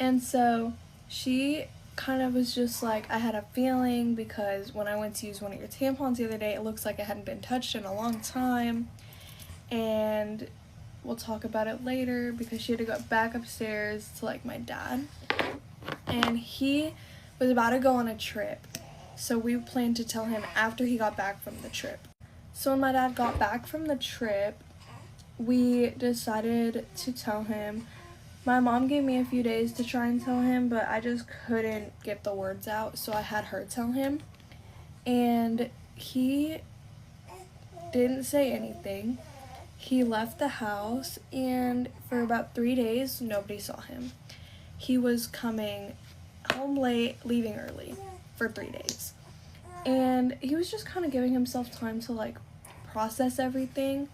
And so she kind of was just like, I had a feeling because when I went to use one of your tampons the other day, it looks like it hadn't been touched in a long time. And we'll talk about it later because she had to go back upstairs to like my dad. And he was about to go on a trip. So we planned to tell him after he got back from the trip. So when my dad got back from the trip, we decided to tell him. My mom gave me a few days to try and tell him, but I just couldn't get the words out, so I had her tell him. And he didn't say anything. He left the house, and for about 3 days, nobody saw him. He was coming home late, leaving early for 3 days. And he was just kind of giving himself time to, like, process everything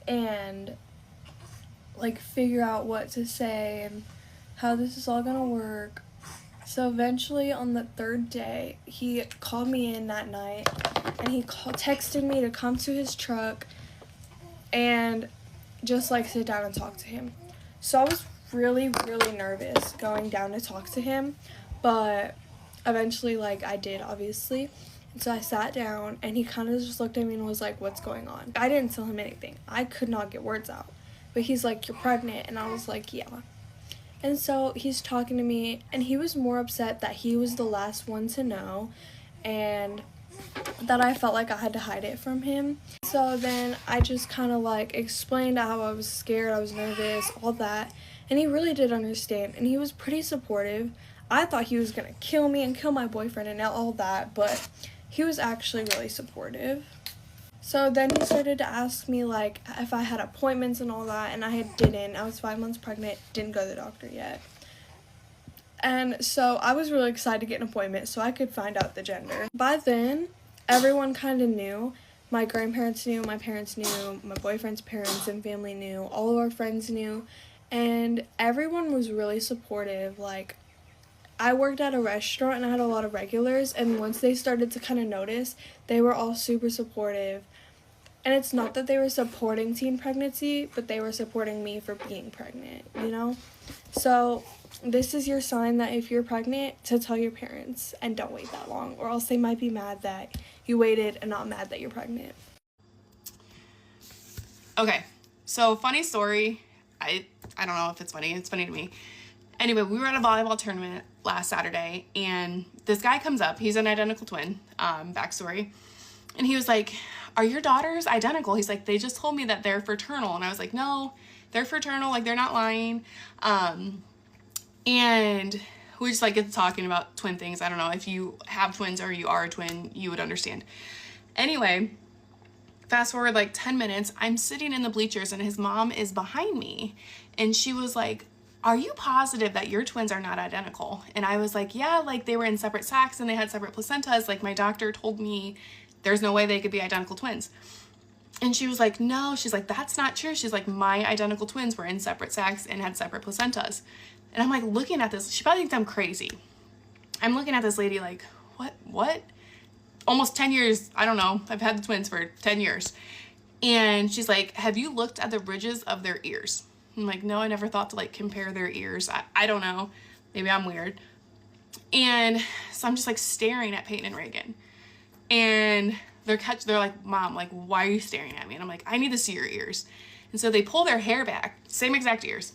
and, like, figure out what to say and how this is all gonna work. So eventually, on the 3rd day, he called me in that night, and he texted me to come to his truck and just, like, sit down and talk to him. So I was really, really nervous going down to talk to him, but eventually, like, I did, obviously. And so I sat down, and he kind of just looked at me and was like, what's going on? I didn't tell him anything. I could not get words out. But he's like, you're pregnant. And I was like, yeah. And so he's talking to me, and he was more upset that he was the last one to know, and that I felt like I had to hide it from him. So then I just kind of like explained how I was scared, I was nervous, all that. And he really did understand, and he was pretty supportive. I thought he was gonna kill me and kill my boyfriend and all that, but he was actually really supportive. So then he started to ask me like if I had appointments and all that, and I didn't. I was 5 months pregnant, didn't go to the doctor yet. And so I was really excited to get an appointment so I could find out the gender. By then, everyone kind of knew. My grandparents knew, my parents knew, my boyfriend's parents and family knew, all of our friends knew, and everyone was really supportive. Like, I worked at a restaurant and I had a lot of regulars, and once they started to kind of notice, they were all super supportive. And it's not that they were supporting teen pregnancy, but they were supporting me for being pregnant, you know? So this is your sign that if you're pregnant, to tell your parents, and don't wait that long, or else they might be mad that you waited and not mad that you're pregnant. Okay, so funny story. I don't know if it's funny to me. Anyway, we were at a volleyball tournament last Saturday, and this guy comes up. He's an identical twin, backstory. And he was like, are your daughters identical? He's like, they just told me that they're fraternal. And I was like, no, they're fraternal. Like, they're not lying. And we just like get to talking about twin things. I don't know if you have twins or you are a twin, you would understand. Anyway, fast forward like 10 minutes, I'm sitting in the bleachers and his mom is behind me. And she was like, are you positive that your twins are not identical? And I was like, yeah, like they were in separate sacs and they had separate placentas. Like my doctor told me there's no way they could be identical twins. And she was like, no, she's like, that's not true. She's like, my identical twins were in separate sacs and had separate placentas. And I'm like looking at this, she probably thinks I'm crazy. I'm looking at this lady like, what? Almost 10 years, I don't know, I've had the twins for 10 years. And she's like, have you looked at the ridges of their ears? I'm like, no, I never thought to like compare their ears. I don't know, maybe I'm weird. And so I'm just like staring at Peyton and Reagan. And they're like, Mom, like, why are you staring at me? And I'm like, I need to see your ears. And so they pull their hair back, same exact ears.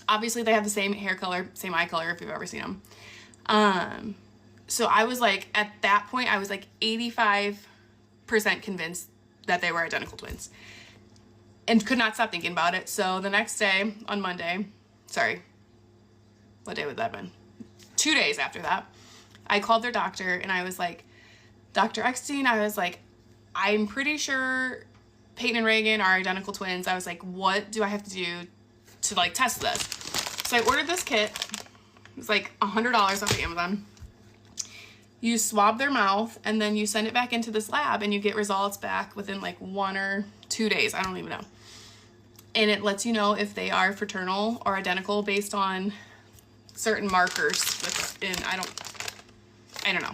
Obviously they have the same hair color, same eye color if you've ever seen them. So I was like, at that point, I was like 85% convinced that they were identical twins and could not stop thinking about it. So the next day on Monday, what day would that have been? 2 days after that, I called their doctor and I was like, Dr. Eckstein, I was like, I'm pretty sure Peyton and Reagan are identical twins. I was like, what do I have to do to like test this? So I ordered this kit. It was like $100 off of Amazon. You swab their mouth and then you send it back into this lab and you get results back within like 1 or 2 days. I don't even know. And it lets you know if they are fraternal or identical based on certain markers within, I don't know.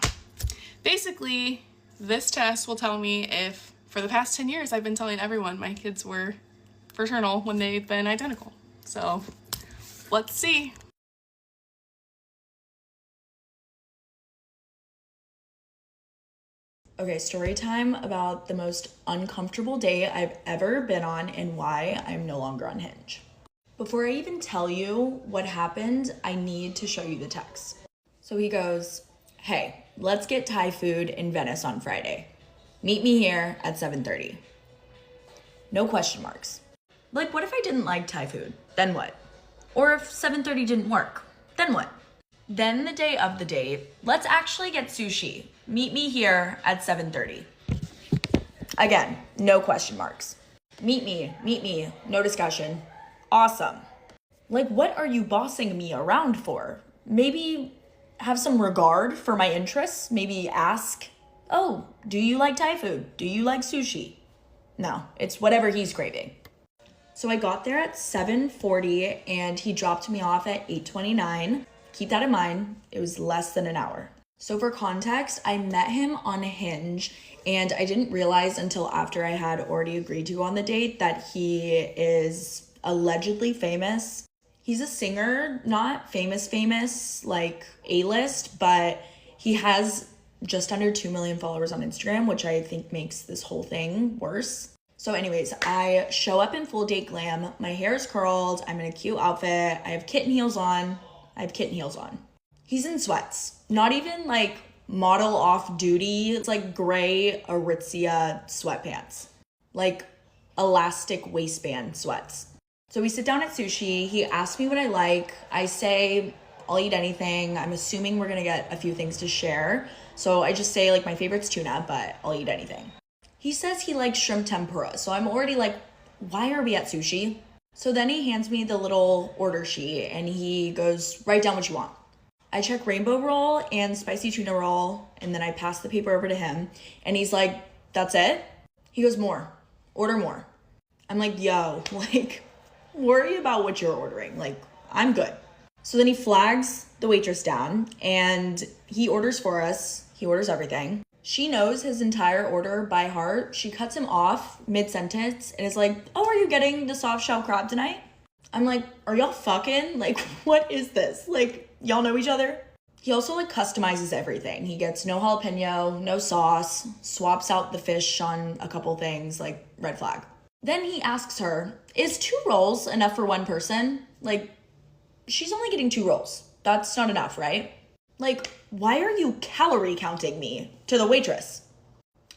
Basically, this test will tell me if, for the past 10 years, I've been telling everyone my kids were fraternal when they've been identical. So, let's see. Okay, story time about the most uncomfortable date I've ever been on and why I'm no longer on Hinge. Before I even tell you what happened, I need to show you the text. So he goes, hey, let's get Thai food in Venice on Friday. Meet me here at 7:30. No question marks. Like, what if I didn't like Thai food? Then what? Or if 7:30 didn't work? Then what? Then the day of the date, let's actually get sushi. Meet me here at 7:30. Again, no question marks. Meet me, no discussion. Awesome. Like, what are you bossing me around for? Maybe have some regard for my interests. Maybe ask, oh, do you like Thai food? Do you like sushi? No, it's whatever he's craving. So I got there at 7:40 and he dropped me off at 8:29. Keep that in mind, it was less than an hour. So for context, I met him on Hinge and I didn't realize until after I had already agreed to go on the date that he is allegedly famous. He's a singer, not famous, like A-list, but he has just under 2 million followers on Instagram, which I think makes this whole thing worse. So anyways, I show up in full date glam. My hair is curled. I'm in a cute outfit. I have kitten heels on. He's in sweats. Not even like model off duty. It's like gray Aritzia sweatpants. Like elastic waistband sweats. So we sit down at sushi. He asks me what I like. I say, I'll eat anything. I'm assuming we're gonna get a few things to share. So I just say like my favorite's tuna, but I'll eat anything. He says he likes shrimp tempura. So I'm already like, why are we at sushi? So then he hands me the little order sheet and he goes, write down what you want. I check rainbow roll and spicy tuna roll, and then I pass the paper over to him and he's like, that's it? He goes, more, order more. I'm like, yo, like, worry about what you're ordering. Like, I'm good. So then he flags the waitress down and he orders for us. He orders everything. She knows his entire order by heart. She cuts him off mid-sentence and is like, oh, are you getting the soft shell crab tonight? I'm like, are y'all fucking? Like, what is this? Like, y'all know each other? He also like customizes everything. He gets no jalapeno, no sauce, swaps out the fish on a couple things, like red flag. Then he asks her, is 2 rolls enough for one person? Like, she's only getting 2 rolls. That's not enough, right? Like, why are you calorie counting me to the waitress?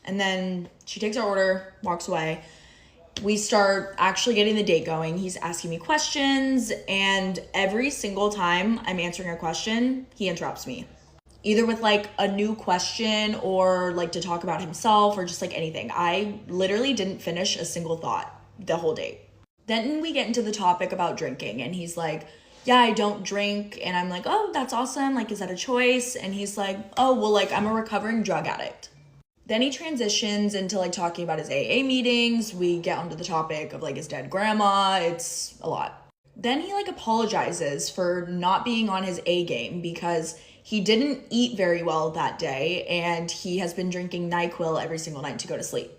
And then she takes our order, walks away. We start actually getting the date going. He's asking me questions, and every single time I'm answering a question, he interrupts me. Either with like a new question or like to talk about himself or just like anything. I literally didn't finish a single thought the whole date. Then we get into the topic about drinking, and he's like, yeah, I don't drink. And I'm like, oh, that's awesome. Like, is that a choice? And he's like, oh, well, like, I'm a recovering drug addict. Then he transitions into like talking about his AA meetings. We get onto the topic of like his dead grandma. It's a lot. Then he like apologizes for not being on his A game because he didn't eat very well that day and he has been drinking NyQuil every single night to go to sleep.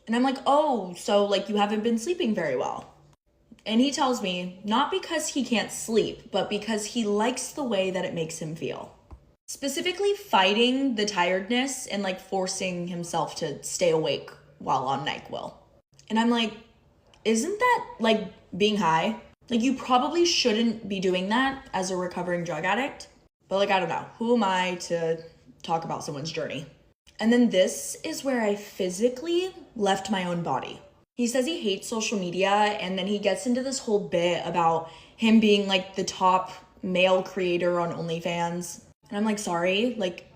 And I'm like, oh, so like you haven't been sleeping very well. And he tells me not because he can't sleep, but because he likes the way that it makes him feel. specifically fighting the tiredness and like forcing himself to stay awake while on NyQuil. And I'm like, isn't that like being high? Like, you probably shouldn't be doing that as a recovering drug addict. But like, I don't know, who am I to talk about someone's journey? And then this is where I physically left my own body. He says he hates social media, and then he gets into this whole bit about him being like the top male creator on OnlyFans. And I'm like, sorry, like,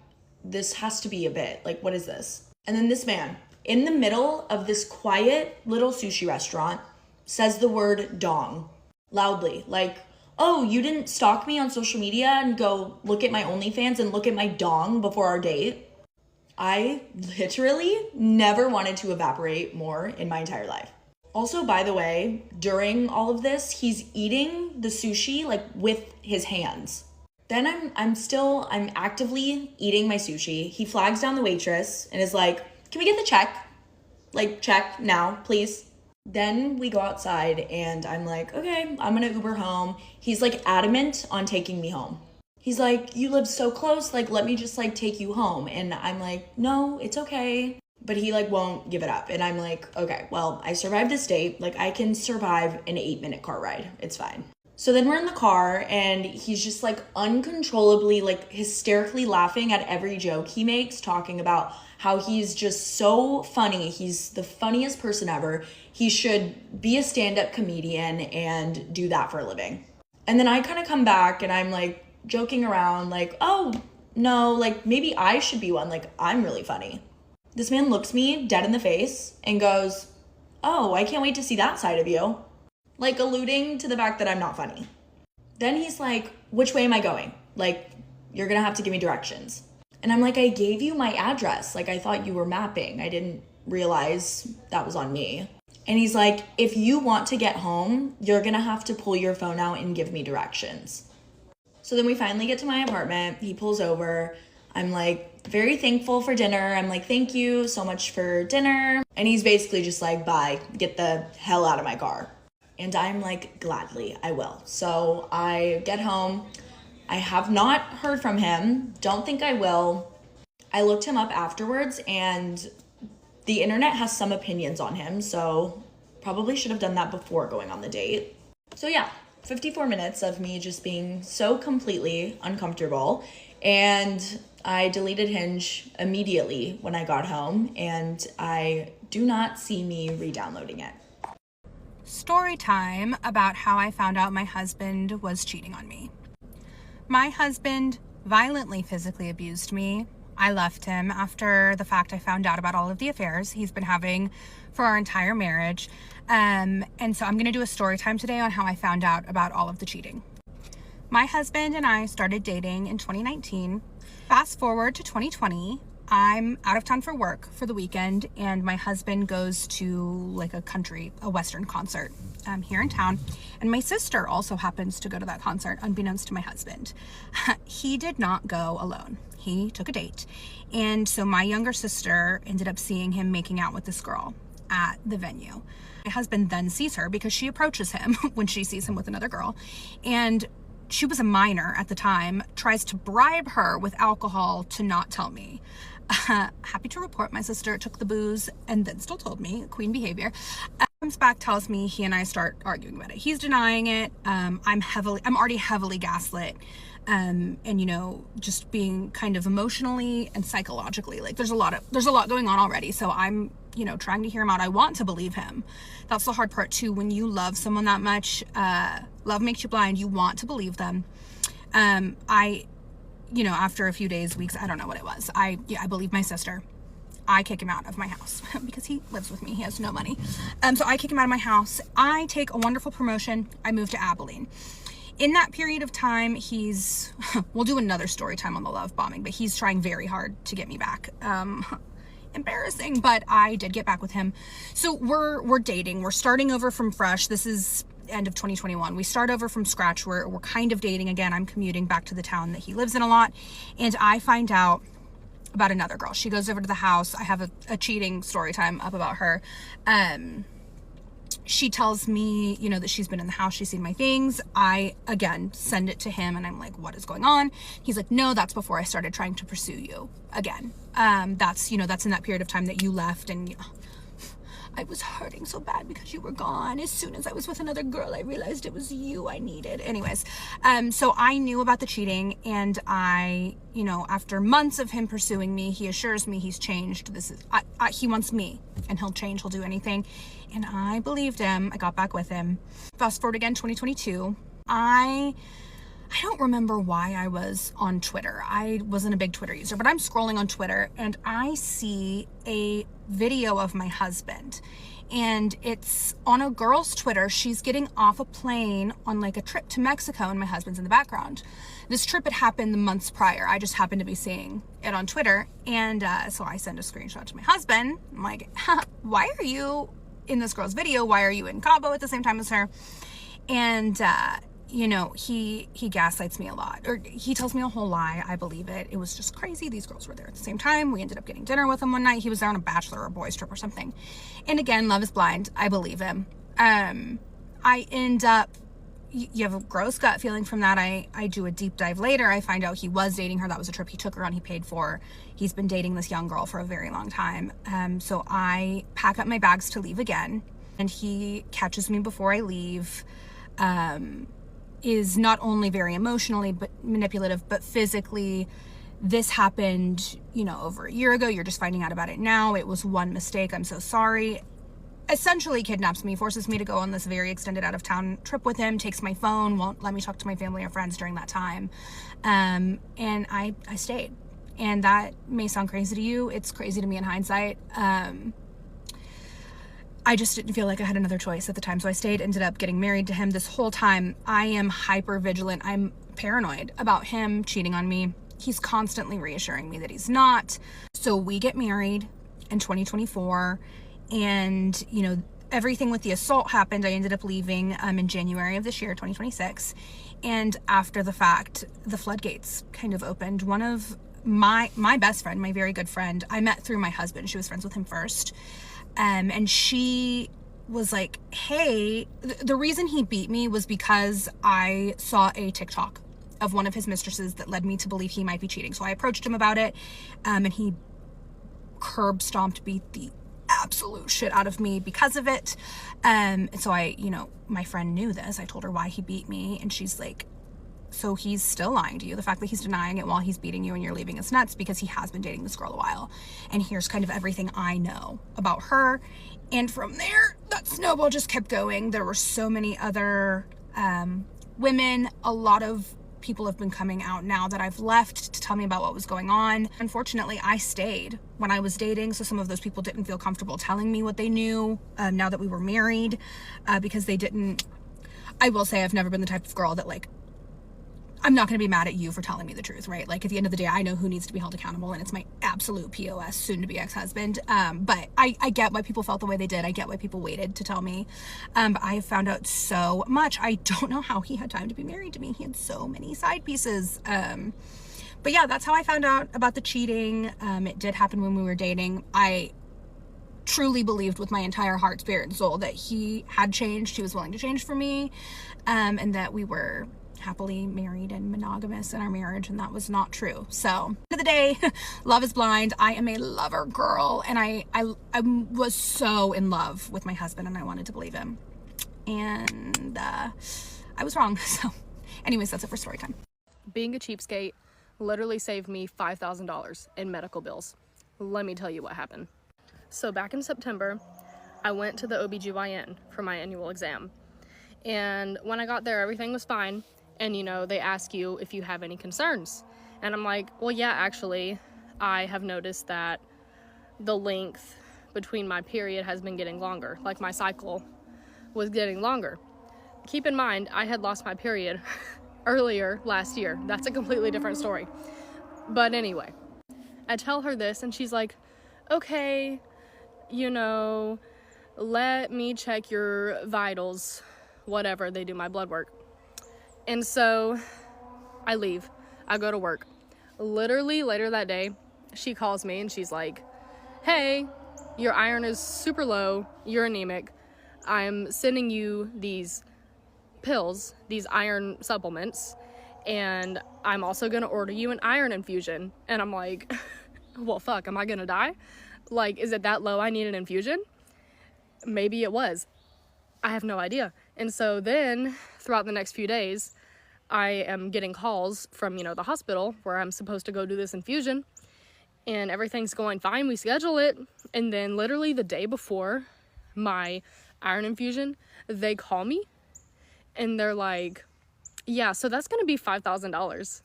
this has to be a bit. Like, what is this? And then this man, in the middle of this quiet little sushi restaurant, says the word dong loudly. Like, oh, you didn't stalk me on social media and go look at my OnlyFans and look at my dong before our date? I literally never wanted to evaporate more in my entire life. Also, by the way, during all of this, he's eating the sushi like with his hands. Then I'm actively eating my sushi. He flags down the waitress and is like, can we get the check? Like, check now, please. Then we go outside and I'm like, okay, I'm gonna Uber home. He's like adamant on taking me home. He's like, you live so close, like, let me just like take you home. And I'm like, no, it's okay. But he like won't give it up. And I'm like, okay, well, I survived this date. Like, I can survive an 8-minute car ride. It's fine. So then we're in the car and he's just like uncontrollably, like hysterically laughing at every joke he makes, talking about how he's just so funny. He's the funniest person ever. He should be a stand-up comedian and do that for a living. And then I kind of come back and I'm like, joking around like, oh no, like maybe I should be one, like I'm really funny. This man looks me dead in the face and goes, oh, I can't wait to see that side of you, like alluding to the fact that I'm not funny. Then he's like, which way am I going? Like, you're gonna have to give me directions. And I'm like, I gave you my address, like I thought you were mapping. I didn't realize that was on me. And he's like, if you want to get home, you're gonna have to pull your phone out and give me directions. So then we finally get to my apartment. He pulls over. I'm like very thankful for dinner. I'm like, thank you so much for dinner. And he's basically just like, bye, get the hell out of my car. And I'm like, gladly, I will. So I get home. I have not heard from him. Don't think I will. I looked him up afterwards and the internet has some opinions on him. So probably should have done that before going on the date. So yeah. 54 minutes of me just being so completely uncomfortable, and I deleted Hinge immediately when I got home, and I do not see me re-downloading it. Story time about how I found out my husband was cheating on me. My husband violently physically abused me. I left him after the fact I found out about all of the affairs he's been having for our entire marriage. And so I'm going to do a story time today on how I found out about all of the cheating. My husband and I started dating in 2019. Fast forward to 2020, I'm out of town for work for the weekend, and my husband goes to like a Western concert here in town. And my sister also happens to go to that concert, unbeknownst to my husband. He did not go alone. He took a date. And so my younger sister ended up seeing him making out with this girl at the venue. My husband then sees her because she approaches him when she sees him with another girl. And she was a minor at the time, tries to bribe her with alcohol to not tell me. Happy to report my sister took the booze and then still told me, queen behavior. Comes back, tells me, he and I start arguing about it. He's denying it. I'm already heavily gaslit. And you know, just being kind of emotionally and psychologically, like there's a lot going on already. So I'm, you know, trying to hear him out. I want to believe him. That's the hard part too. When you love someone that much, love makes you blind. You want to believe them. You know, after a few days, weeks, I don't know what it was. I believe my sister. I kick him out of my house because he lives with me. He has no money. So I kick him out of my house. I take a wonderful promotion. I move to Abilene. In that period of time, we'll do another story time on the love bombing, but he's trying very hard to get me back. Embarrassing, but I did get back with him. So we're dating. We're starting over from fresh. This is end of 2021. We start over from scratch. We're kind of dating again. I'm commuting back to the town that he lives in a lot. And I find out about another girl. She goes over to the house. I have a cheating story time up about her. she tells me, you know, that she's been in the house, she's seen my things. I, again, send it to him and I'm like, what is going on? He's like, no, that's before I started trying to pursue you again. That's, you know, that's in that period of time that you left, and, you know, I was hurting so bad because you were gone. As soon as I was with another girl, I realized it was you I needed. Anyways, so I knew about the cheating, and I, you know, after months of him pursuing me, he assures me he's changed. He wants me, and he'll change, he'll do anything. And I believed him. I got back with him. Fast forward again, 2022. I don't remember why I was on Twitter. I wasn't a big Twitter user, but I'm scrolling on Twitter and I see a video of my husband, and it's on a girl's Twitter. She's getting off a plane on like a trip to Mexico, and my husband's in the background. This trip had happened the months prior. I just happened to be seeing it on Twitter, and so I send a screenshot to my husband. I'm like, why are you in this girl's video? Why are you in Cabo at the same time as her? And you know, he gaslights me a lot, or he tells me a whole lie. I believe it. It was just crazy. These girls were there at the same time. We ended up getting dinner with him one night. He was there on a bachelor or boys trip or something. And again, love is blind. I believe him. I end up, you have a gross gut feeling from that. I do a deep dive later. I find out he was dating her. That was a trip he took her on. He paid for. He's been dating this young girl for a very long time. So I pack up my bags to leave again, and he catches me before I leave. Is not only very emotionally but manipulative, but physically. This happened, you know, over a year ago. You're just finding out about it now. It was one mistake. I'm so sorry. Essentially kidnaps me, forces me to go on this very extended out of town trip with him, takes my phone, won't let me talk to my family or friends during that time. And I stayed. And that may sound crazy to you. It's crazy to me in hindsight. I just didn't feel like I had another choice at the time. So I stayed, ended up getting married to him. This whole time, I am hyper vigilant. I'm paranoid about him cheating on me. He's constantly reassuring me that he's not. So we get married in 2024, and, you know, everything with the assault happened. I ended up leaving in January of this year, 2026. And after the fact, the floodgates kind of opened. One of my best friend, my very good friend, I met through my husband. She was friends with him first. And she was like, hey, the reason he beat me was because I saw a TikTok of one of his mistresses that led me to believe he might be cheating. So I approached him about it, and he curb stomped, beat the absolute shit out of me because of it. And so I, you know, my friend knew this. I told her why he beat me, and she's like, so he's still lying to you. The fact that he's denying it while he's beating you and you're leaving is nuts, because he has been dating this girl a while. And here's kind of everything I know about her. And from there, that snowball just kept going. There were so many other women. A lot of people have been coming out now that I've left to tell me about what was going on. Unfortunately, I stayed when I was dating, so some of those people didn't feel comfortable telling me what they knew now that we were married, because they didn't. I will say I've never been the type of girl that, like, I'm not going to be mad at you for telling me the truth, right? Like, at the end of the day, I know who needs to be held accountable, and it's my absolute POS, soon-to-be ex-husband. But I get why people felt the way they did. I get why people waited to tell me. But I have found out so much. I don't know how he had time to be married to me. He had so many side pieces. But yeah, that's how I found out about the cheating. It did happen when we were dating. I truly believed with my entire heart, spirit, and soul that he had changed. He was willing to change for me, and that we were happily married and monogamous in our marriage, and that was not true. So, end of the day, love is blind. I am a lover girl, and I was so in love with my husband, and I wanted to believe him, and I was wrong. So anyways, that's it for story time. Being a cheapskate literally saved me $5,000 in medical bills. Let me tell you what happened. So back in September, I went to the OBGYN for my annual exam, and when I got there, everything was fine. And, you know, they ask you if you have any concerns. And I'm like, well, yeah, actually, I have noticed that the length between my period has been getting longer. Like, my cycle was getting longer. Keep in mind, I had lost my period earlier last year. That's a completely different story. But anyway, I tell her this, and she's like, okay, you know, let me check your vitals, whatever. They do my blood work. And so I leave. I go to work. Literally later that day, she calls me and she's like, hey, your iron is super low. You're anemic. I'm sending you these pills, these iron supplements, and I'm also gonna order you an iron infusion. And I'm like, well, fuck, am I gonna die? Like, is it that low I need an infusion? Maybe it was. I have no idea. And so then throughout the next few days, I am getting calls from, you know, the hospital where I'm supposed to go do this infusion, and everything's going fine. We schedule it. And then literally the day before my iron infusion, they call me and they're like, yeah, so that's going to be $5,000.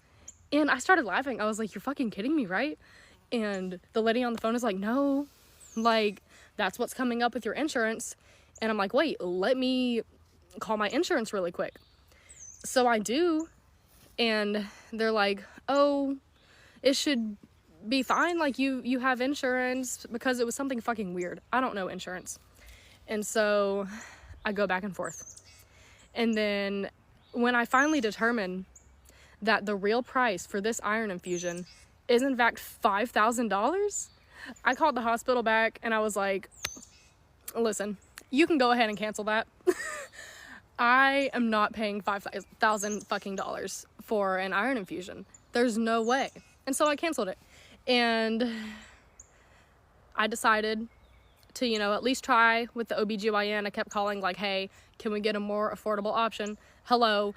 And I started laughing. I was like, you're fucking kidding me, right? And the lady on the phone is like, no, like, that's what's coming up with your insurance. And I'm like, wait, let me call my insurance really quick. So I do. And they're like, oh, it should be fine. Like, you have insurance, because it was something fucking weird. I don't know insurance. And so I go back and forth. And then when I finally determine that the real price for this iron infusion is in fact $5,000, I called the hospital back and I was like, listen, you can go ahead and cancel that. I am not paying $5,000 fucking dollars for an iron infusion. There's no way. And so I canceled it. And I decided to, you know, at least try with the OBGYN. I kept calling like, hey, can we get a more affordable option? Hello.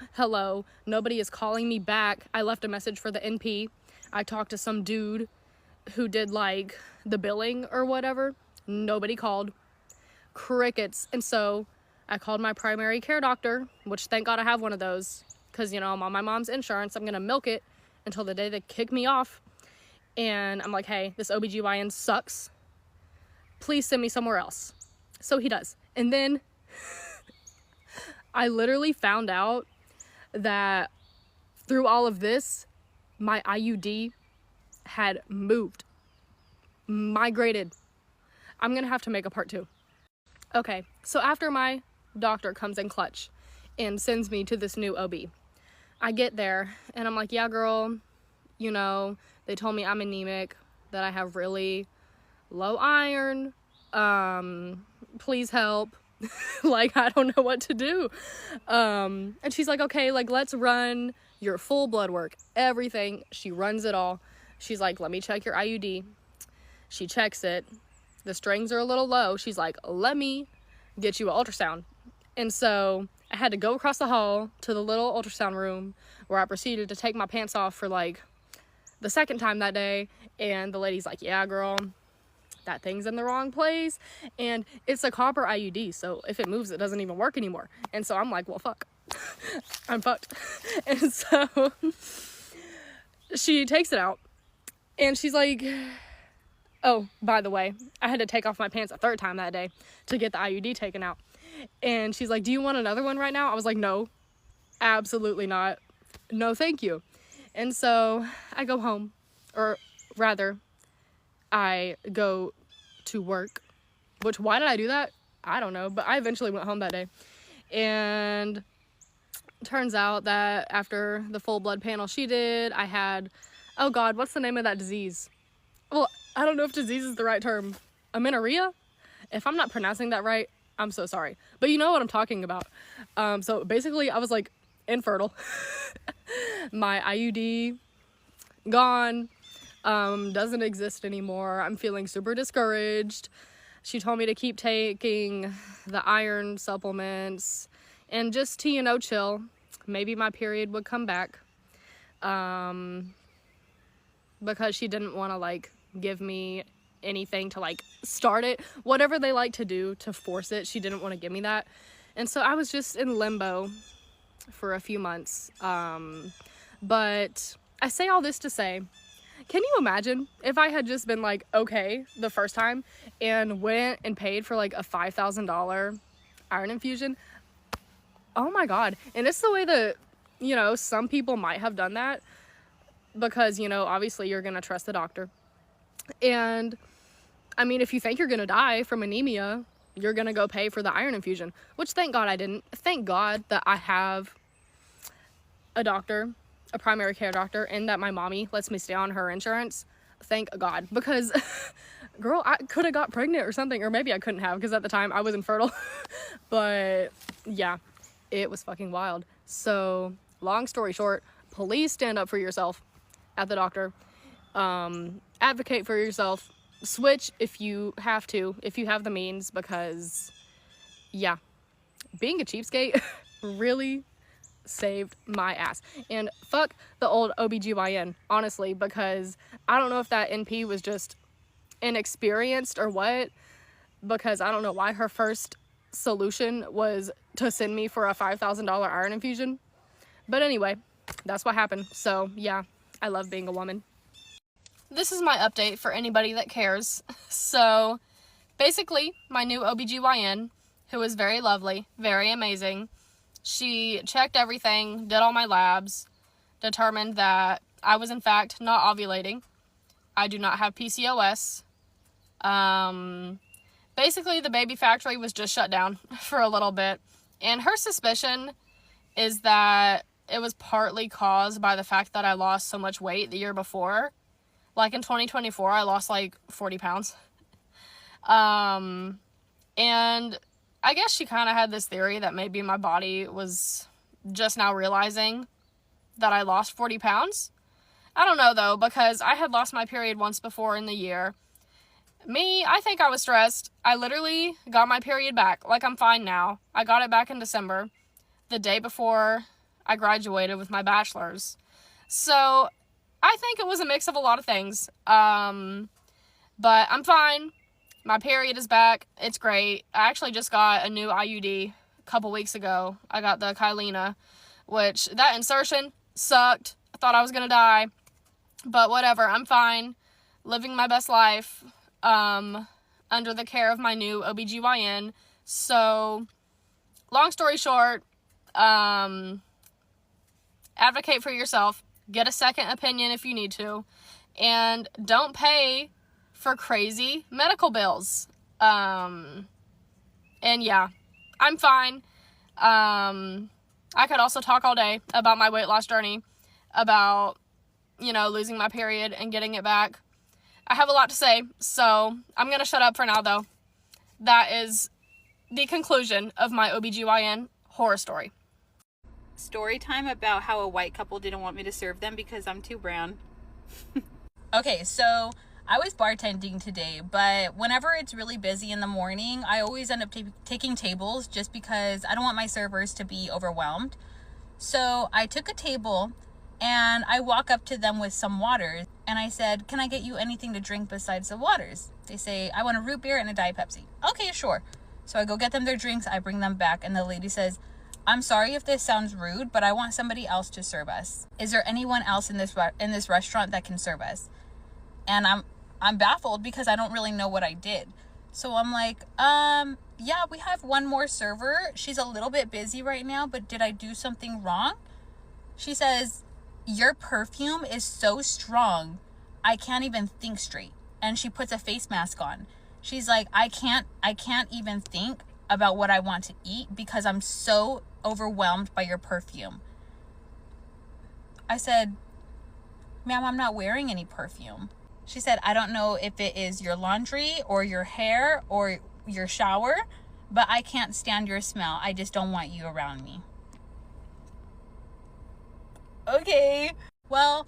Nobody is calling me back. I left a message for the NP. I talked to some dude who did like the billing or whatever. Nobody called. Crickets. And so I called my primary care doctor, which thank God I have one of those, because, you know, I'm on my mom's insurance. I'm going to milk it until the day they kick me off. And I'm like, hey, this OBGYN sucks. Please send me somewhere else. So he does. And then I literally found out that through all of this, my IUD had moved, migrated. I'm going to have to make a part 2. Okay, so after my doctor comes in clutch and sends me to this new OB, I get there and I'm like, yeah, girl, you know, they told me I'm anemic, that I have really low iron, please help. Like, I don't know what to do. And she's like, okay, like, let's run your full blood work, everything. She runs it all. She's like, let me check your IUD. She checks it. The strings are a little low. She's like, let me get you an ultrasound. And so I had to go across the hall to the little ultrasound room, where I proceeded to take my pants off for like the second time that day. And the lady's like, yeah, girl, that thing's in the wrong place. And it's a copper IUD, so if it moves, it doesn't even work anymore. And so I'm like, well, fuck. I'm fucked. And so she takes it out and she's like, oh, by the way, I had to take off my pants a third time that day to get the IUD taken out. And she's like, do you want another one right now? I was like, no, absolutely not. No, thank you. And so I go home, or rather, I go to work, which, why did I do that? I don't know, but I eventually went home that day. And turns out that after the full blood panel she did, I had, oh God, what's the name of that disease? Well, I don't know if disease is the right term. Amenorrhea? If I'm not pronouncing that right, I'm so sorry. But you know what I'm talking about. So basically I was like infertile. My IUD gone. Doesn't exist anymore. I'm feeling super discouraged. She told me to keep taking the iron supplements and just to, you know, chill. Maybe my period would come back. Because she didn't want to like give me anything to like start it. Whatever they like to do to force it, she didn't want to give me that. And so I was just in limbo for a few months. But I say all this to say, can you imagine if I had just been like, okay, the first time and went and paid for like a $5,000 iron infusion? Oh my God. And it's the way that, you know, some people might have done that because, you know, obviously you're going to trust the doctor. And I mean, if you think you're going to die from anemia, you're going to go pay for the iron infusion, which thank God I didn't. Thank God that I have a doctor, a primary care doctor, and that my mommy lets me stay on her insurance. Thank God, because girl, I could have got pregnant or something, or maybe I couldn't have because at the time I was infertile. But yeah, it was fucking wild. So long story short, please stand up for yourself at the doctor. Advocate for yourself. Switch if you have to, if you have the means, because yeah, being a cheapskate really saved my ass. And fuck the old OBGYN, honestly, because I don't know if that NP was just inexperienced or what, because I don't know why her first solution was to send me for a $5,000 iron infusion. But anyway, that's what happened. So yeah, I love being a woman. This is my update for anybody that cares. So basically, my new OBGYN, who is very lovely, very amazing, she checked everything, did all my labs, determined that I was in fact not ovulating. I do not have PCOS. Basically, the baby factory was just shut down for a little bit. And her suspicion is that it was partly caused by the fact that I lost so much weight the year before. Like in 2024, I lost like 40 pounds. And I guess she kind of had this theory that maybe my body was just now realizing that I lost 40 pounds. I don't know though, because I had lost my period once before in the year. I think I was stressed. I literally got my period back. Like, I'm fine now. I got it back in December, the day before I graduated with my bachelor's. So I think it was a mix of a lot of things. But I'm fine. My period is back. It's great. I actually just got a new IUD a couple weeks ago. I got the Kylena, which that insertion sucked. I thought I was gonna die. But whatever, I'm fine. Living my best life. Under the care of my new OBGYN. So, long story short, advocate for yourself. Get a second opinion if you need to. And don't pay for crazy medical bills. And yeah, I'm fine. I could also talk all day about my weight loss journey, about, losing my period and getting it back. I have a lot to say, so I'm going to shut up for now, though. That is the conclusion of my OBGYN horror story. Story time about how a white couple didn't want me to serve them because I'm too brown. Okay, so I was bartending today, but whenever it's really busy in the morning, I always end up taking tables just because I don't want my servers to be overwhelmed. So I took a table and I walk up to them with some water and I said, "Can I get you anything to drink besides the waters?" They say, "I want a root beer and a Diet Pepsi." Okay, sure. So I go get them their drinks, I bring them back, and the lady says, "I'm sorry if this sounds rude, but I want somebody else to serve us. Is there anyone else in this restaurant that can serve us?" And I'm baffled because I don't really know what I did. So I'm like, yeah, we have one more server. She's a little bit busy right now, but did I do something wrong? She says, "Your perfume is so strong, I can't even think straight." And she puts a face mask on. She's like, I can't even think about what I want to eat because I'm so overwhelmed by your perfume." I said, "Ma'am, I'm not wearing any perfume." She said, "I don't know if it is your laundry or your hair or your shower, but I can't stand your smell. I just don't want you around me." Okay. Well,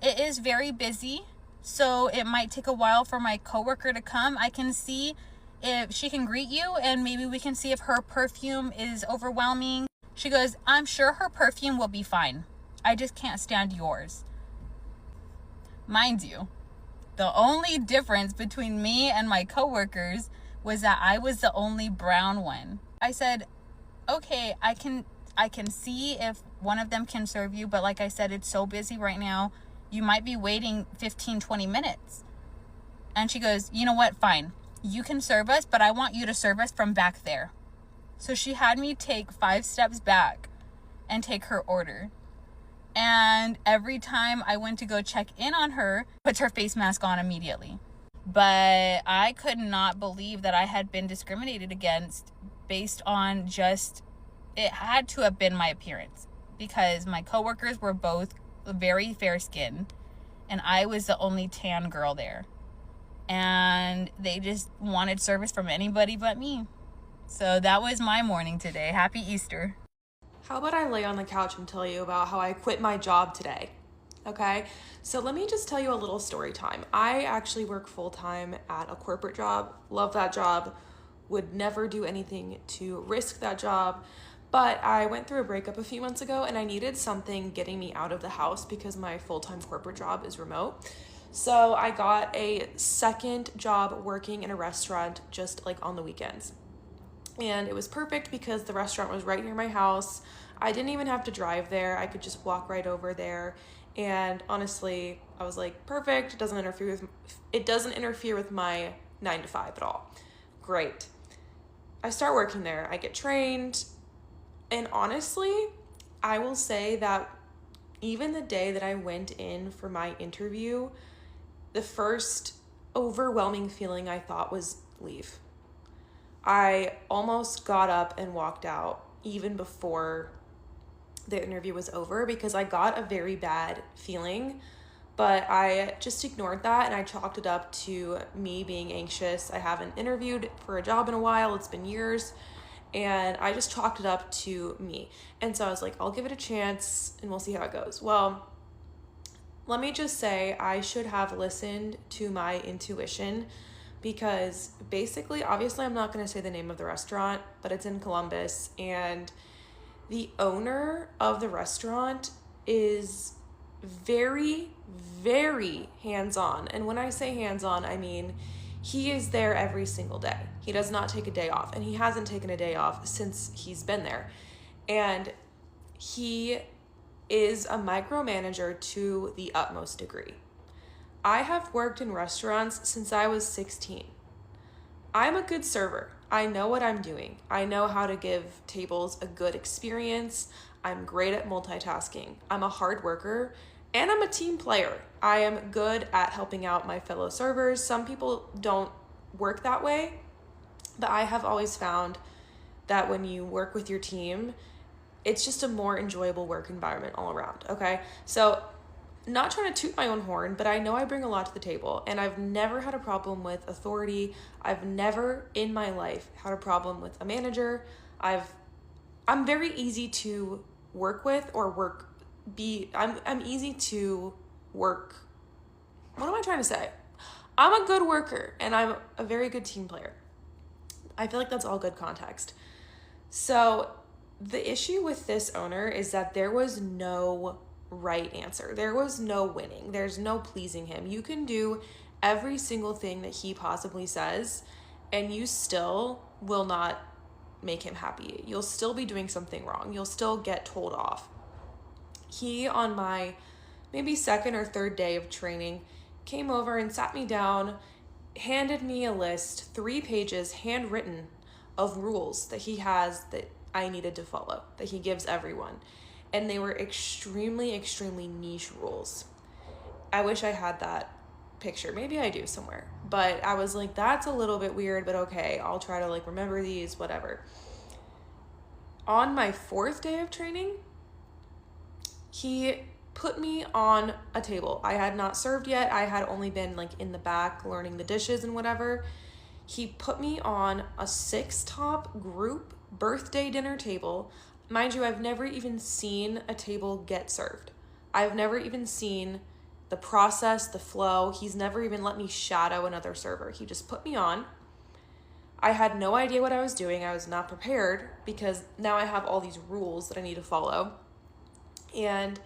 it is very busy, so it might take a while for my coworker to come. I can see if she can greet you and maybe we can see if her perfume is overwhelming. She goes, "I'm sure her perfume will be fine. I just can't stand yours." Mind you, the only difference between me and my coworkers was that I was the only brown one. I said, "Okay, I can see if one of them can serve you, but like I said, it's so busy right now. You might be waiting 15-20 minutes. And she goes, "You know what? Fine. You can serve us, but I want you to serve us from back there." So she had me take 5 steps back and take her order. And every time I went to go check in on her, puts her face mask on immediately. But I could not believe that I had been discriminated against based on just, it had to have been my appearance, because my coworkers were both very fair skinned and I was the only tan girl there. and they just wanted service from anybody but me. So that was my morning today. Happy Easter. How about I lay on the couch and tell you about how I quit my job today? Okay, so let me just tell you a little story time. I actually work full-time at a corporate job. Love that job. Would never do anything to risk that job. But I went through a breakup a few months ago and I needed something getting me out of the house because my full-time corporate job is remote. So I got a second job working in a restaurant just like on the weekends. And it was perfect because the restaurant was right near my house. I didn't even have to drive there. I could just walk right over there. And honestly, I was like, perfect. It doesn't interfere with my 9 to 5 at all. Great. I start working there. I get trained. And honestly, I will say that even the day that I went in for my interview, the first overwhelming feeling I thought was leave. I almost got up and walked out even before the interview was over because I got a very bad feeling, but I just ignored that and I chalked it up to me being anxious. I haven't interviewed for a job in a while. It's been years. And I just chalked it up to me. And so I was like, I'll give it a chance and we'll see how it goes. Well, let me just say I should have listened to my intuition because basically, obviously, I'm not going to say the name of the restaurant, but it's in Columbus. And the owner of the restaurant is very, very hands-on. And when I say hands-on, I mean he is there every single day. He does not take a day off, and he hasn't taken a day off since he's been there. And he is a micromanager to the utmost degree. I have worked in restaurants since I was 16. I'm a good server. I know what I'm doing. I know how to give tables a good experience. I'm great at multitasking. I'm a hard worker and I'm a team player. I am good at helping out my fellow servers. Some people don't work that way, but I have always found that when you work with your team, it's just a more enjoyable work environment all around, okay? So not trying to toot my own horn, but I know I bring a lot to the table and I've never had a problem with authority. I've never in my life had a problem with a manager. I'm very easy to work with or I'm easy to work. What am I trying to say? I'm a good worker and I'm a very good team player. I feel like that's all good context. So the issue with this owner is that there was no right answer. There was no winning. There's no pleasing him. You can do every single thing that he possibly says and you still will not make him happy. You'll still be doing something wrong. You'll still get told off. He, on my maybe second or third day of training, came over and sat me down, handed me a list, 3 pages handwritten of rules that he has that I needed to follow, that he gives everyone. And they were extremely, extremely niche rules. I wish I had that picture. Maybe I do somewhere. But I was like, that's a little bit weird, but okay, I'll try to like remember these, whatever. On my 4th day of training, he put me on a table. I had not served yet. I had only been like in the back learning the dishes and whatever. He put me on a 6-top group birthday dinner table. Mind you, I've never even seen a table get served. I've never even seen the process, the flow. He's never even let me shadow another server. He just put me on. I had no idea what I was doing. I was not prepared because now I have all these rules that I need to follow. And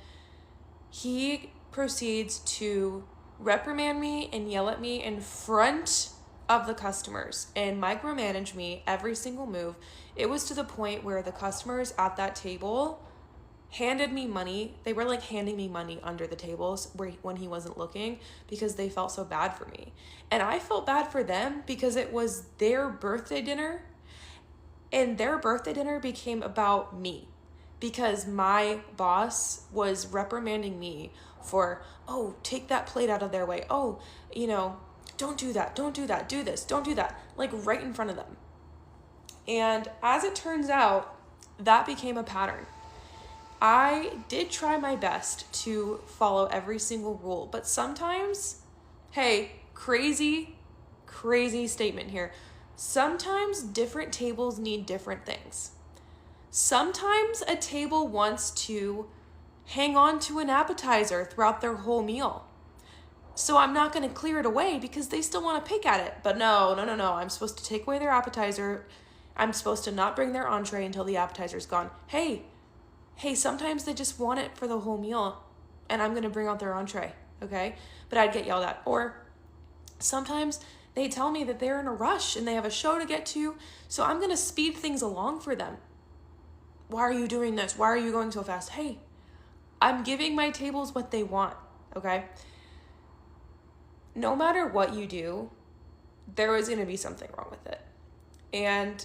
he proceeds to reprimand me and yell at me in front of the customers and micromanage me every single move. It was to the point where the customers at that table handed me money. They were like handing me money under the tables when he wasn't looking because they felt so bad for me. And I felt bad for them because it was their birthday dinner and their birthday dinner became about me because my boss was reprimanding me for, oh, take that plate out of their way. Oh, don't do that, do this, don't do that, like right in front of them. And as it turns out, that became a pattern. I did try my best to follow every single rule, but sometimes, hey, crazy crazy statement here. Sometimes different tables need different things. Sometimes a table wants to hang on to an appetizer throughout their whole meal. So I'm not going to clear it away because they still want to pick at it. But no. I'm supposed to take away their appetizer. I'm supposed to not bring their entree until the appetizer's gone. Hey, sometimes they just want it for the whole meal and I'm going to bring out their entree, okay? But I'd get yelled at. Or sometimes they tell me that they're in a rush and they have a show to get to, so I'm going to speed things along for them. Why are you doing this? Why are you going so fast? Hey, I'm giving my tables what they want, okay? No matter what you do, there is going to be something wrong with it. And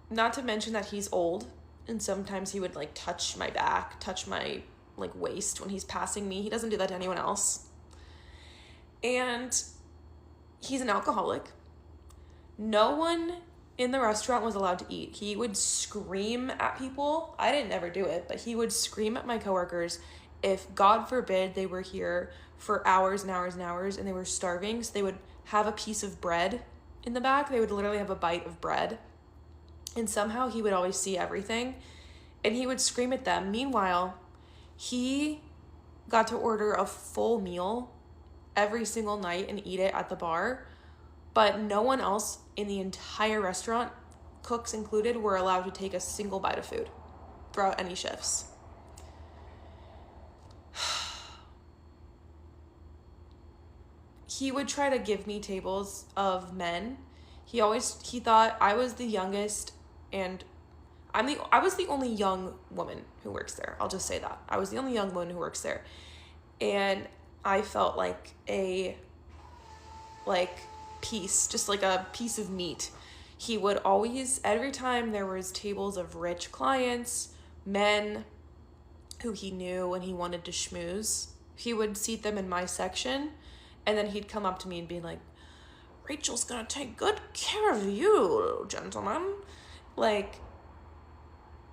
not to mention that he's old, and sometimes he would like touch my back, touch my like waist when he's passing me. He doesn't do that to anyone else. And he's an alcoholic. No one in the restaurant was allowed to eat. He would scream at people. I didn't ever do it, but he would scream at my coworkers if, God forbid, they were here for hours and hours and hours and they were starving. So they would have a piece of bread in the back. They would literally have a bite of bread. And somehow he would always see everything and he would scream at them. Meanwhile, he got to order a full meal every single night and eat it at the bar. But no one else in the entire restaurant, cooks included, were allowed to take a single bite of food throughout any shifts. He would try to give me tables of men. He thought I was the youngest, and I was the only young woman who works there. I'll just say that. I was the only young woman who works there. And I felt like a piece, just like a piece of meat. He would always, every time there was tables of rich clients, men who he knew and he wanted to schmooze, he would seat them in my section, and then he'd come up to me and be like, Rachel's gonna take good care of you, gentlemen. Like,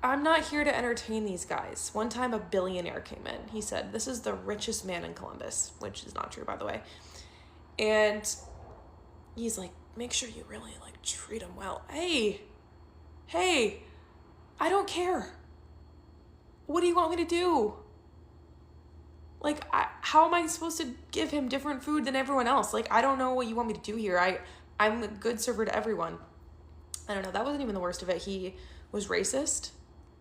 I'm not here to entertain these guys. One time a billionaire came in. He said, this is the richest man in Columbus, which is not true, by the way. And he's like, make sure you really like treat him well. Hey, I don't care. What do you want me to do? Like, how am I supposed to give him different food than everyone else? Like, I don't know what you want me to do here. I'm a good server to everyone. I don't know. That wasn't even the worst of it. He was racist.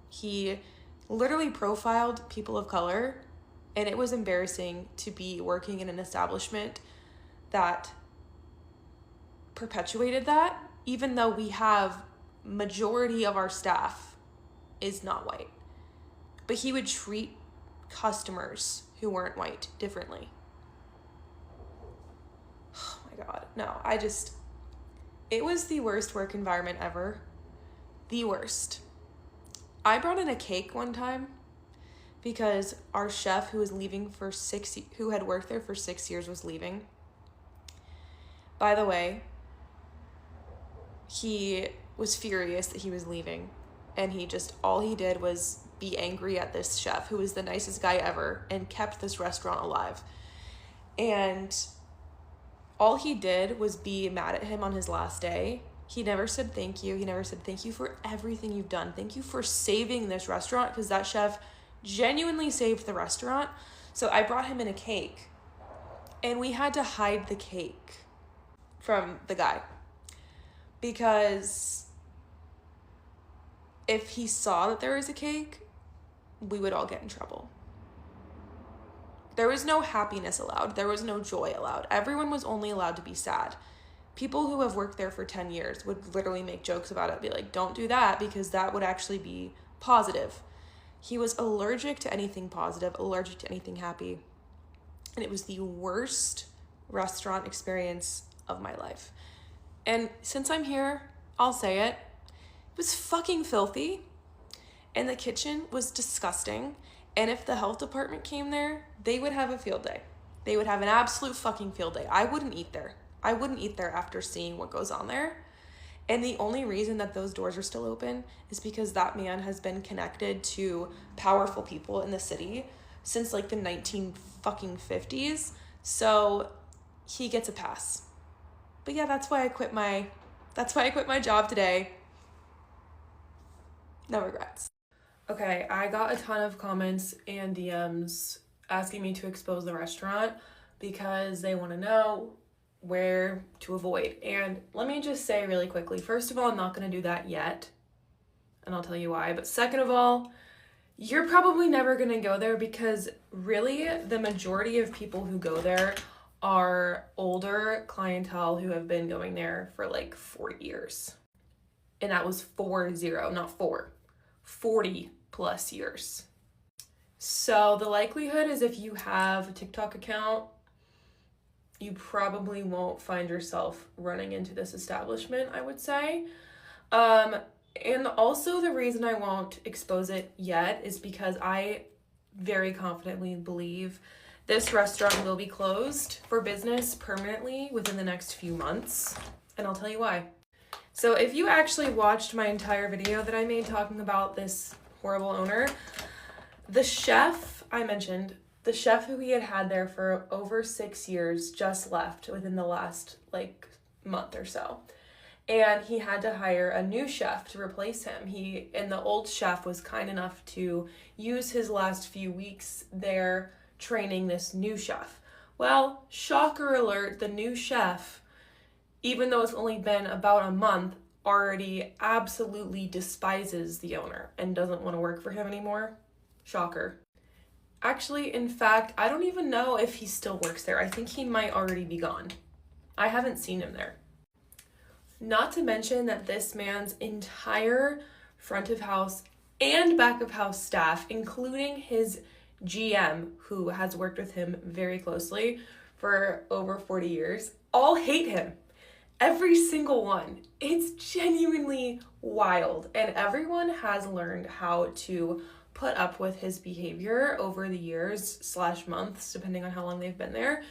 He literally profiled people of color, and it was embarrassing to be working in an establishment that perpetuated that, even though we have majority of our staff is not white. But he would treat customers who weren't white differently. Oh my God. No, it was the worst work environment ever. The worst. I brought in a cake one time because our chef who had worked there for 6 years was leaving. By the way, he was furious that he was leaving, and all he did was be angry at this chef who was the nicest guy ever and kept this restaurant alive. And all he did was be mad at him on his last day. He never said thank you. He never said thank you for everything you've done. Thank you for saving this restaurant, because that chef genuinely saved the restaurant. So I brought him in a cake, and we had to hide the cake from the guy, because if he saw that there was a cake, we would all get in trouble. There was no happiness allowed. There was no joy allowed. Everyone was only allowed to be sad. People who have worked there for 10 years would literally make jokes about it, be like, don't do that, because that would actually be positive. He was allergic to anything positive, allergic to anything happy. And it was the worst restaurant experience of my life. And since I'm here, I'll say it. It was fucking filthy. And the kitchen was disgusting. And if the health department came there, they would have a field day. They would have an absolute fucking field day. I wouldn't eat there. I wouldn't eat there after seeing what goes on there. And the only reason that those doors are still open is because that man has been connected to powerful people in the city since like the 1950s. So he gets a pass. But yeah, that's why I quit my job today. No regrets. Okay, I got a ton of comments and DMs asking me to expose the restaurant because they want to know where to avoid. And let me just say really quickly, first of all, I'm not going to do that yet, and I'll tell you why. But second of all, you're probably never going to go there because really the majority of people who go there are older clientele who have been going there for like 40 years. And that was 40, not 40 plus years. So the likelihood is if you have a TikTok account, you probably won't find yourself running into this establishment, I would say. And also the reason I won't expose it yet is because I very confidently believe this restaurant will be closed for business permanently within the next few months, and I'll tell you why. So if you actually watched my entire video that I made talking about this horrible owner, the chef I mentioned, the chef who he had there for over 6 years just left within the last month or so. And he had to hire a new chef to replace him. And the old chef was kind enough to use his last few weeks there training this new chef. Well, shocker alert, the new chef, even though it's only been about a month, already absolutely despises the owner and doesn't want to work for him anymore. Shocker. Actually, in fact, I don't even know if he still works there. I think he might already be gone. I haven't seen him there. Not to mention that this man's entire front of house and back of house staff, including his GM, who has worked with him very closely for over 40 years, all hate him. Every single one. It's genuinely wild. And everyone has learned how to put up with his behavior over the years / months, depending on how long they've been there.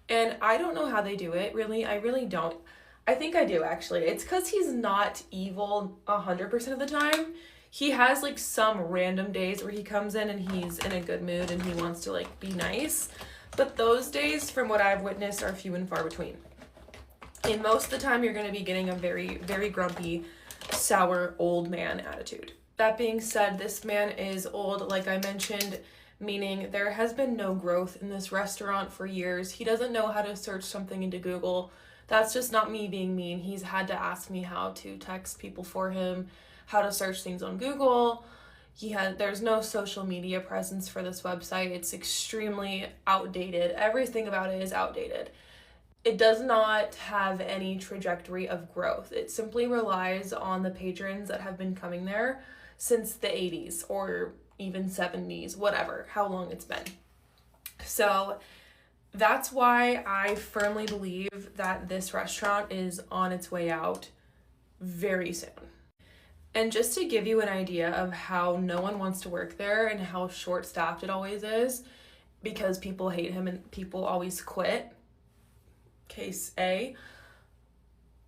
And I don't know how they do it, really. I really don't. I think I do, actually. It's because he's not evil 100% of the time. He has some random days where he comes in and he's in a good mood and he wants to be nice. But those days, from what I've witnessed, are few and far between. And most of the time, you're going to be getting a very, very grumpy, sour, old man attitude. That being said, this man is old, like I mentioned, meaning there has been no growth in this restaurant for years. He doesn't know how to search something into Google. That's just not me being mean. He's had to ask me how to text people for him, how to search things on Google. There's no social media presence for this website. It's extremely outdated. Everything about it is outdated. It does not have any trajectory of growth. It simply relies on the patrons that have been coming there since the 80s or even 70s, whatever, how long it's been. So that's why I firmly believe that this restaurant is on its way out very soon. And just to give you an idea of how no one wants to work there and how short-staffed it always is, because people hate him and people always quit, case A,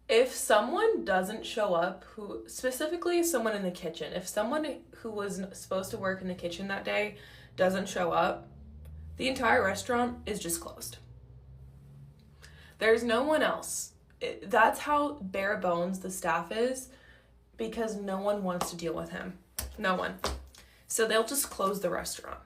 if someone doesn't show up, specifically someone in the kitchen, if someone who was supposed to work in the kitchen that day doesn't show up, the entire restaurant is just closed. There's no one else. That's how bare bones the staff is, because no one wants to deal with him. No one. So they'll just close the restaurant.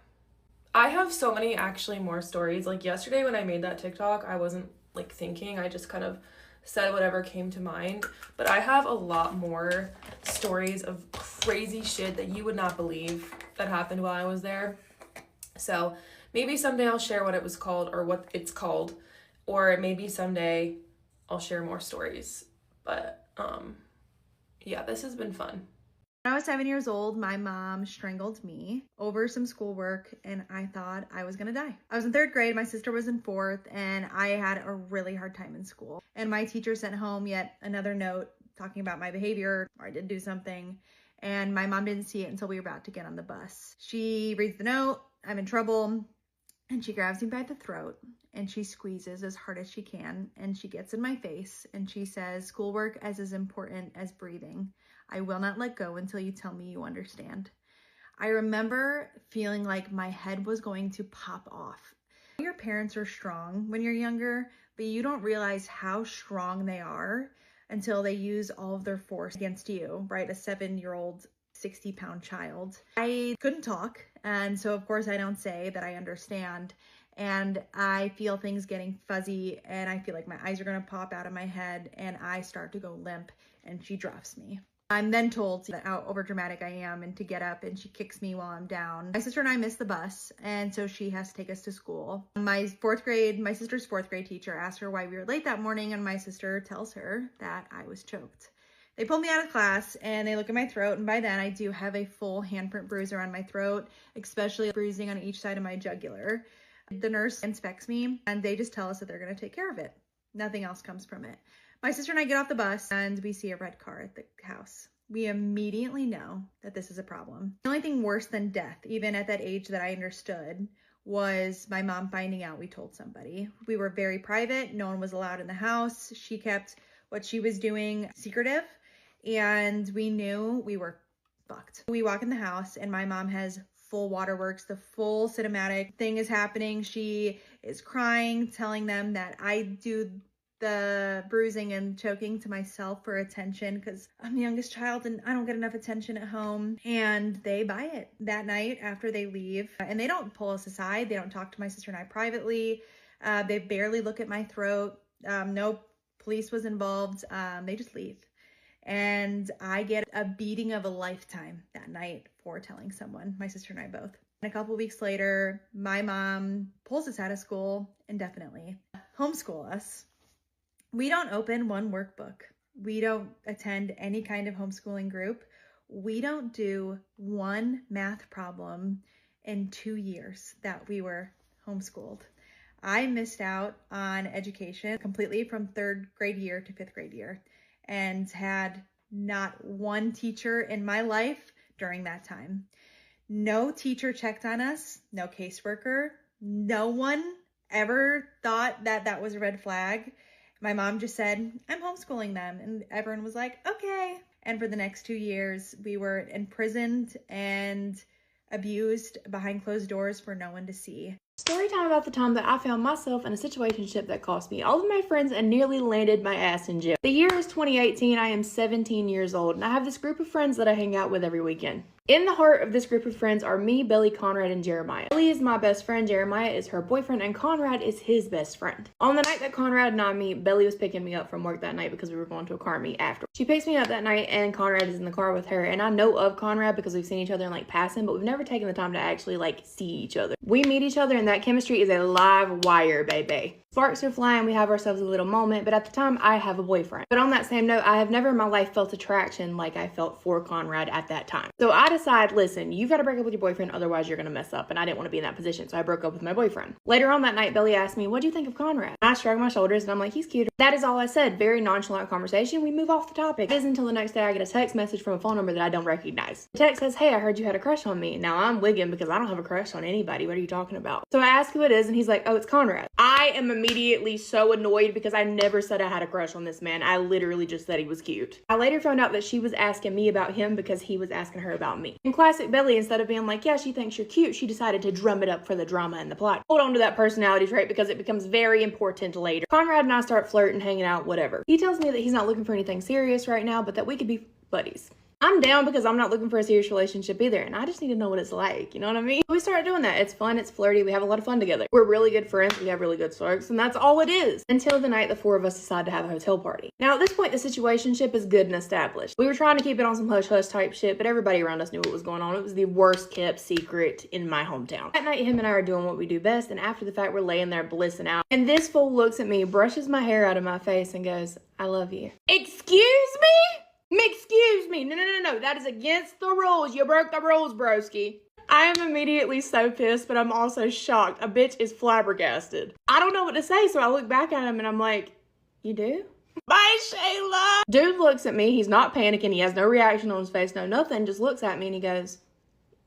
I have so many actually more stories. Yesterday when I made that TikTok, I wasn't thinking. I just kind of said whatever came to mind. But I have a lot more stories of crazy shit that you would not believe that happened while I was there. So maybe someday I'll share what it was called or what it's called. Or maybe someday I'll share more stories. But yeah, this has been fun. When I was 7 years old, my mom strangled me over some schoolwork and I thought I was gonna die. I was in 3rd grade, my sister was in 4th, and I had a really hard time in school. And my teacher sent home yet another note talking about my behavior, or I did do something, and my mom didn't see it until we were about to get on the bus. She reads the note, I'm in trouble, and she grabs me by the throat and she squeezes as hard as she can and she gets in my face and she says, "Schoolwork is as important as breathing. I will not let go until you tell me you understand." I remember feeling like my head was going to pop off. Your parents are strong when you're younger, but you don't realize how strong they are until they use all of their force against you, right? A 7-year-old, 60-pound child. I couldn't talk, and so of course I don't say that I understand, and I feel things getting fuzzy, and I feel like my eyes are gonna pop out of my head, and I start to go limp, and she drops me. I'm then told how overdramatic I am and to get up, and she kicks me while I'm down. My sister and I missed the bus, and so she has to take us to school. My sister's fourth grade teacher asked her why we were late that morning, and my sister tells her that I was choked. They pulled me out of class and they look at my throat, and by then I do have a full handprint bruise around my throat, especially bruising on each side of my jugular. The nurse inspects me and they just tell us that they're going to take care of it. Nothing else comes from it. My sister and I get off the bus and we see a red car at the house. We immediately know that this is a problem. The only thing worse than death, even at that age that I understood, was my mom finding out we told somebody. We were very private. No one was allowed in the house. She kept what she was doing secretive, and we knew we were fucked. We walk in the house and my mom has full waterworks. The full cinematic thing is happening. She is crying, telling them that I do the bruising and choking to myself for attention because I'm the youngest child and I don't get enough attention at home. And they buy it that night after they leave. And they don't pull us aside. They don't talk to my sister and I privately. They barely look at my throat. No police was involved. They just leave. And I get a beating of a lifetime that night for telling someone, my sister and I both. And a couple weeks later, my mom pulls us out of school indefinitely. Homeschool us. We don't open one workbook. We don't attend any kind of homeschooling group. We don't do one math problem in 2 years that we were homeschooled. I missed out on education completely from 3rd grade year to 5th grade year and had not one teacher in my life during that time. No teacher checked on us, no caseworker. No one ever thought that that was a red flag. My mom just said, I'm homeschooling them. And everyone was like, okay. And for the next 2 years, we were imprisoned and abused behind closed doors for no one to see. Story time about the time that I found myself in a situationship that cost me all of my friends and nearly landed my ass in jail. The year is 2018. I am 17 years old and I have this group of friends that I hang out with every weekend. In the heart of this group of friends are me, Billy, Conrad, and Jeremiah. Billy is my best friend, Jeremiah is her boyfriend, and Conrad is his best friend. On the night that Conrad and I meet, Billy was picking me up from work that night because we were going to a car meet after. She picks me up that night and Conrad is in the car with her, and I know of Conrad because we've seen each other in like passing, but we've never taken the time to actually like see each other. We meet each other and that chemistry is a live wire, baby. Sparks are flying, we have ourselves a little moment, but at the time I have a boyfriend. But on that same note, I have never in my life felt attraction like I felt for Conrad at that time. So I decide, listen, you've got to break up with your boyfriend, otherwise you're gonna mess up, and I didn't want to be in that position, so I broke up with my boyfriend. Later on that night, Billy asked me, what do you think of Conrad? I shrugged my shoulders and I'm like, he's cute. That is all I said. Very nonchalant conversation. We move off the topic. It is until the next day I get a text message from a phone number that I don't recognize. The text says, hey, I heard you had a crush on me. Now I'm wigging because I don't have a crush on anybody. What are you talking about? So I ask who it is and he's like, oh, it's Conrad. I am immediately so annoyed because I never said I had a crush on this man. I literally just said he was cute. I later found out that she was asking me about him because he was asking her about me. In classic Billy, instead of being like, yeah, she thinks you're cute, she decided to drum it up for the drama and the plot. Hold on to that personality trait because it becomes very important later. Conrad and I start flirting, hanging out, whatever. He tells me that he's not looking for anything serious right now, but that we could be buddies. I'm down because I'm not looking for a serious relationship either, and I just need to know what it's like, you know what I mean? We started doing that. It's fun, it's flirty, we have a lot of fun together. We're really good friends, we have really good sparks, and that's all it is. Until the night the four of us decide to have a hotel party. Now at this point, the situationship is good and established. We were trying to keep it on some hush-hush type shit, but everybody around us knew what was going on. It was the worst kept secret in my hometown. That night, him and I are doing what we do best, and after the fact, we're laying there blissing out. And this fool looks at me, brushes my hair out of my face, and goes, I love you. Excuse me? Excuse me. No. That is against the rules. You broke the rules, broski. I am immediately so pissed, but I'm also shocked. A bitch is flabbergasted. I don't know what to say, so I look back at him and I'm like, you do? Bye, Shayla. Dude looks at me. He's not panicking. He has no reaction on his face, no nothing. Just looks at me and he goes,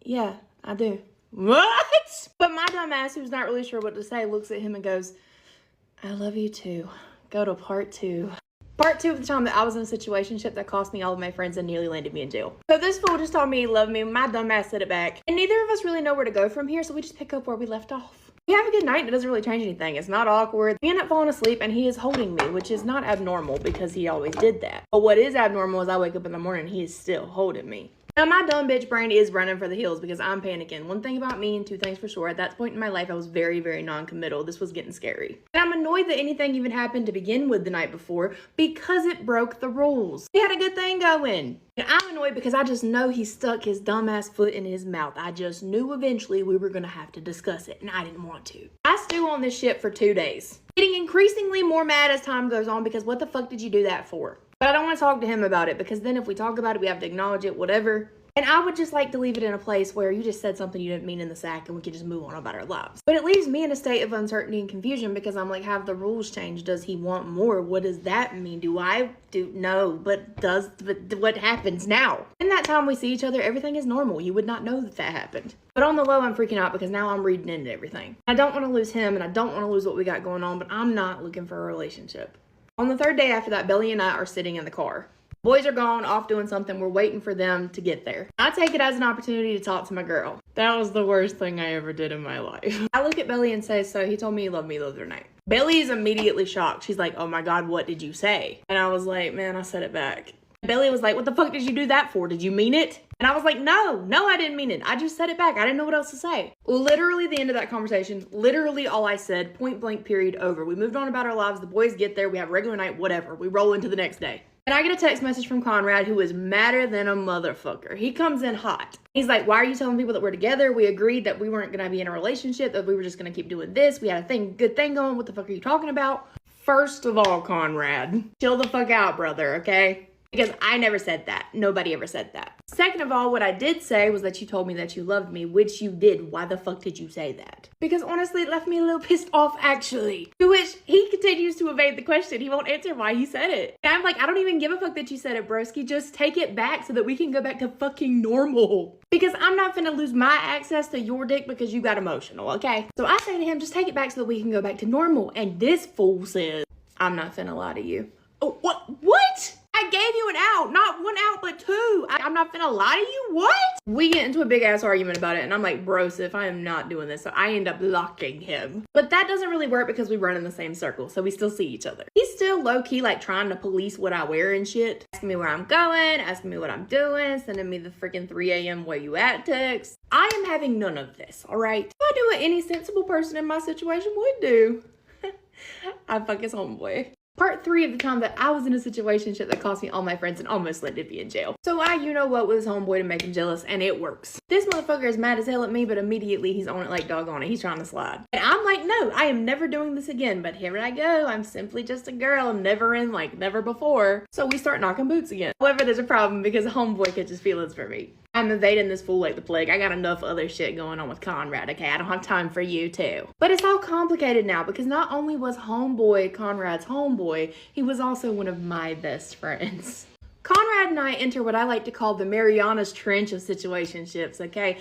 yeah, I do. What? But my dumb ass, who's not really sure what to say, looks at him and goes, I love you too. Go to part 2. Part 2 of the time that I was in a situationship that cost me all of my friends and nearly landed me in jail. So this fool just told me he loved me, my dumb ass said it back. And neither of us really know where to go from here, so we just pick up where we left off. We have a good night and it doesn't really change anything. It's not awkward. We end up falling asleep and he is holding me, which is not abnormal because he always did that. But what is abnormal is I wake up in the morning and he is still holding me. Now, my dumb bitch brain is running for the hills because I'm panicking. One thing about me and two things for sure. At that point in my life, I was very, very non-committal. This was getting scary. And I'm annoyed that anything even happened to begin with the night before because it broke the rules. We had a good thing going. And I'm annoyed because I just know he stuck his dumbass foot in his mouth. I just knew eventually we were going to have to discuss it, and I didn't want to. I stew on this shit for 2 days. Getting increasingly more mad as time goes on because what the fuck did you do that for? But I don't want to talk to him about it because then if we talk about it, we have to acknowledge it, whatever. And I would just like to leave it in a place where you just said something you didn't mean in the sack and we could just move on about our lives. But it leaves me in a state of uncertainty and confusion because I'm like, have the rules changed? Does he want more? What does that mean? No, but what happens now? In that time we see each other, everything is normal. You would not know that happened. But on the low, I'm freaking out because now I'm reading into everything. I don't want to lose him and I don't want to lose what we got going on, but I'm not looking for a relationship. On the third day after that, Belly and I are sitting in the car. Boys are gone, off doing something. We're waiting for them to get there. I take it as an opportunity to talk to my girl. That was the worst thing I ever did in my life. I look at Belly and say, so he told me he loved me the other night. Belly is immediately shocked. She's like, oh my God, what did you say? And I was like, man, I said it back. Belly was like, what the fuck did you do that for? Did you mean it? And I was like, no, I didn't mean it. I just said it back. I didn't know what else to say. Literally the end of that conversation, literally all I said, point blank, period, over. We moved on about our lives. The boys get there. We have a regular night, whatever. We roll into the next day. And I get a text message from Conrad who is madder than a motherfucker. He comes in hot. He's like, why are you telling people that we're together? We agreed that we weren't going to be in a relationship, that we were just going to keep doing this. We had a good thing going. What the fuck are you talking about? First of all, Conrad, chill the fuck out, brother, okay? Because I never said that. Nobody ever said that. Second of all, what I did say was that you told me that you loved me, which you did. Why the fuck did you say that? Because honestly, it left me a little pissed off, actually. To which he continues to evade the question. He won't answer why he said it. And I'm like, I don't even give a fuck that you said it, broski. Just take it back so that we can go back to fucking normal. Because I'm not finna lose my access to your dick because you got emotional, okay? So I say to him, just take it back so that we can go back to normal. And this fool says, I'm not finna lie to you. Oh, what? I gave you an out, not one out, but two. I'm not finna lie to you. What? We get into a big ass argument about it, and I'm like, brosif, I am not doing this. So I end up blocking him. But that doesn't really work because we run in the same circle, so we still see each other. He's still low key, like trying to police what I wear and shit. Asking me where I'm going, asking me what I'm doing, sending me the freaking 3 a.m. where you at text. I am having none of this, all right? I do what any sensible person in my situation would do. I fuck his homeboy. Part 3 of the time that I was in a situationship that cost me all my friends and almost landed me in jail. So you know what, with his homeboy to make him jealous, and it works. This motherfucker is mad as hell at me, but immediately he's on it like dog on it. He's trying to slide. And I'm like, no, I am never doing this again. But here I go. I'm simply just a girl. I'm never in like never before. So we start knocking boots again. However, there's a problem because the homeboy catches feelings for me. I'm evading this fool like the plague. I got enough other shit going on with Conrad, okay? I don't have time for you too. But it's all complicated now because not only was homeboy Conrad's homeboy, he was also one of my best friends. Conrad and I enter what I like to call the Mariana's Trench of situationships, okay?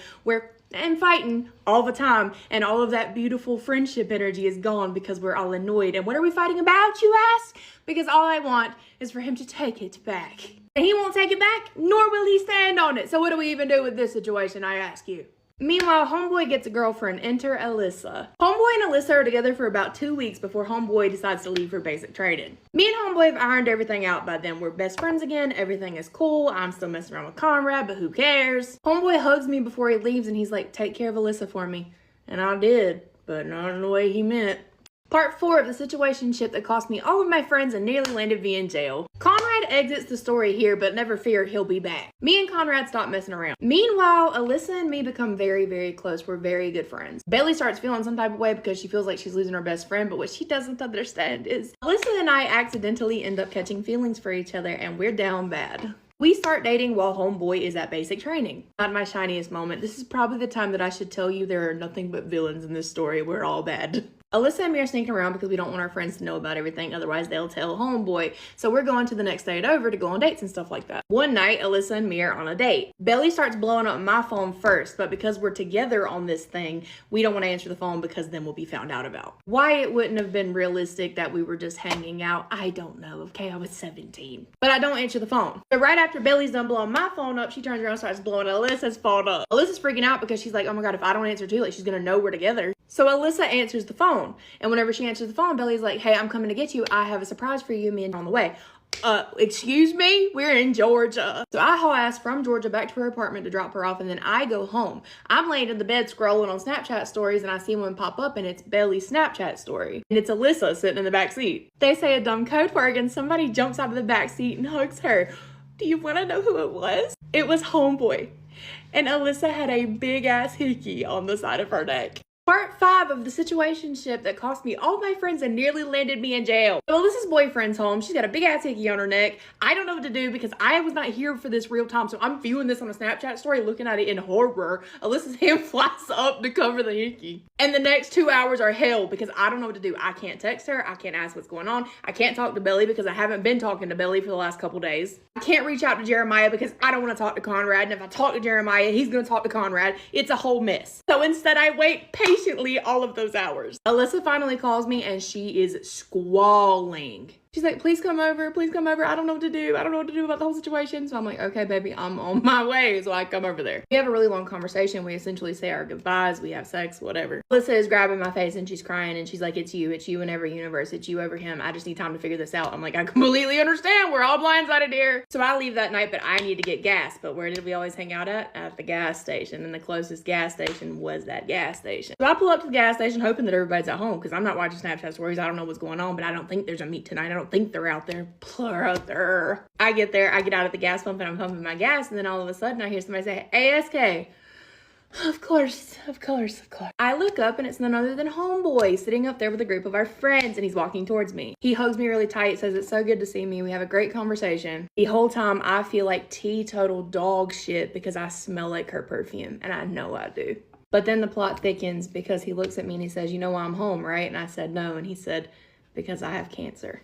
And fighting all the time, and all of that beautiful friendship energy is gone because we're all annoyed. And what are we fighting about, you ask? Because all I want is for him to take it back. And he won't take it back, nor will he stand on it. So what do we even do with this situation, I ask you? Meanwhile, homeboy gets a girlfriend. Enter Alyssa. Homeboy and Alyssa are together for about 2 weeks before homeboy decides to leave for basic training. Me and homeboy have ironed everything out by then. We're best friends again. Everything is cool. I'm still messing around with Conrad, but who cares? Homeboy hugs me before he leaves and he's like, take care of Alyssa for me. And I did, but not in the way he meant. Part 4 of the situationship that cost me all of my friends and nearly landed me in jail. Conrad exits the story here, but never fear, he'll be back. Me and Conrad stop messing around. Meanwhile, Alyssa and me become very, very close. We're very good friends. Belly starts feeling some type of way because she feels like she's losing her best friend, but what she doesn't understand is Alyssa and I accidentally end up catching feelings for each other and we're down bad. We start dating while homeboy is at basic training. Not my shiniest moment. This is probably the time that I should tell you there are nothing but villains in this story. We're all bad. Alyssa and me are sneaking around because we don't want our friends to know about everything, otherwise they'll tell homeboy. So we're going to the next state over to go on dates and stuff like that. One night, Alyssa and me are on a date. Belly starts blowing up my phone first, but because we're together on this thing, we don't want to answer the phone because then we'll be found out about. Why it wouldn't have been realistic that we were just hanging out, I don't know, okay? I was 17. But I don't answer the phone. So right after Belly's done blowing my phone up, she turns around and starts blowing Alyssa's phone up. Alyssa's freaking out because she's like, oh my God, if I don't answer too, like she's gonna know we're together. So Alyssa answers the phone. And whenever she answers the phone, Belly's like, hey, I'm coming to get you. I have a surprise for you. Me and on the way. Excuse me? We're in Georgia. So I haul ass from Georgia back to her apartment to drop her off, and then I go home. I'm laying in the bed scrolling on Snapchat stories, and I see one pop up, and it's Belly's Snapchat story. And it's Alyssa sitting in the back seat. They say a dumb code word, and somebody jumps out of the back seat and hugs her. Do you want to know who it was? It was Homeboy. And Alyssa had a big ass hickey on the side of her neck. Part 5 of the situationship that cost me all my friends and nearly landed me in jail. So Alyssa's boyfriend's home. She's got a big ass hickey on her neck. I don't know what to do because I was not here for this real time. So I'm viewing this on a Snapchat story, looking at it in horror. Alyssa's hand flies up to cover the hickey. And the next 2 hours are hell because I don't know what to do. I can't text her. I can't ask what's going on. I can't talk to Belly because I haven't been talking to Belly for the last couple days. I can't reach out to Jeremiah because I don't want to talk to Conrad. And if I talk to Jeremiah, he's going to talk to Conrad. It's a whole mess. So instead I wait patiently all of those hours. Alyssa finally calls me and she is squalling. She's like, please come over, please come over. I don't know what to do. I don't know what to do about the whole situation. So I'm like, okay, baby, I'm on my way. So I come over there. We have a really long conversation. We essentially say our goodbyes. We have sex, whatever. Alyssa is grabbing my face and she's crying and she's like, it's you in every universe. It's you over him. I just need time to figure this out. I'm like, I completely understand. We're all blindsided here. So I leave that night, but I need to get gas. But where did we always hang out at? At the gas station. And the closest gas station was that gas station. So I pull up to the gas station hoping that everybody's at home because I'm not watching Snapchat stories. I don't know what's going on, but I don't think there's a meet tonight. I don't think they're out there. I get there, I get out at the gas pump and I'm pumping my gas, and then all of a sudden I hear somebody say, ASK. Of course. I look up and it's none other than Homeboy sitting up there with a group of our friends, and he's walking towards me. He hugs me really tight, says it's so good to see me. We have a great conversation. The whole time I feel like teetotal dog shit because I smell like her perfume, and I know I do. But then the plot thickens because he looks at me and he says, you know why I'm home, right? And I said no, and he said, because I have cancer.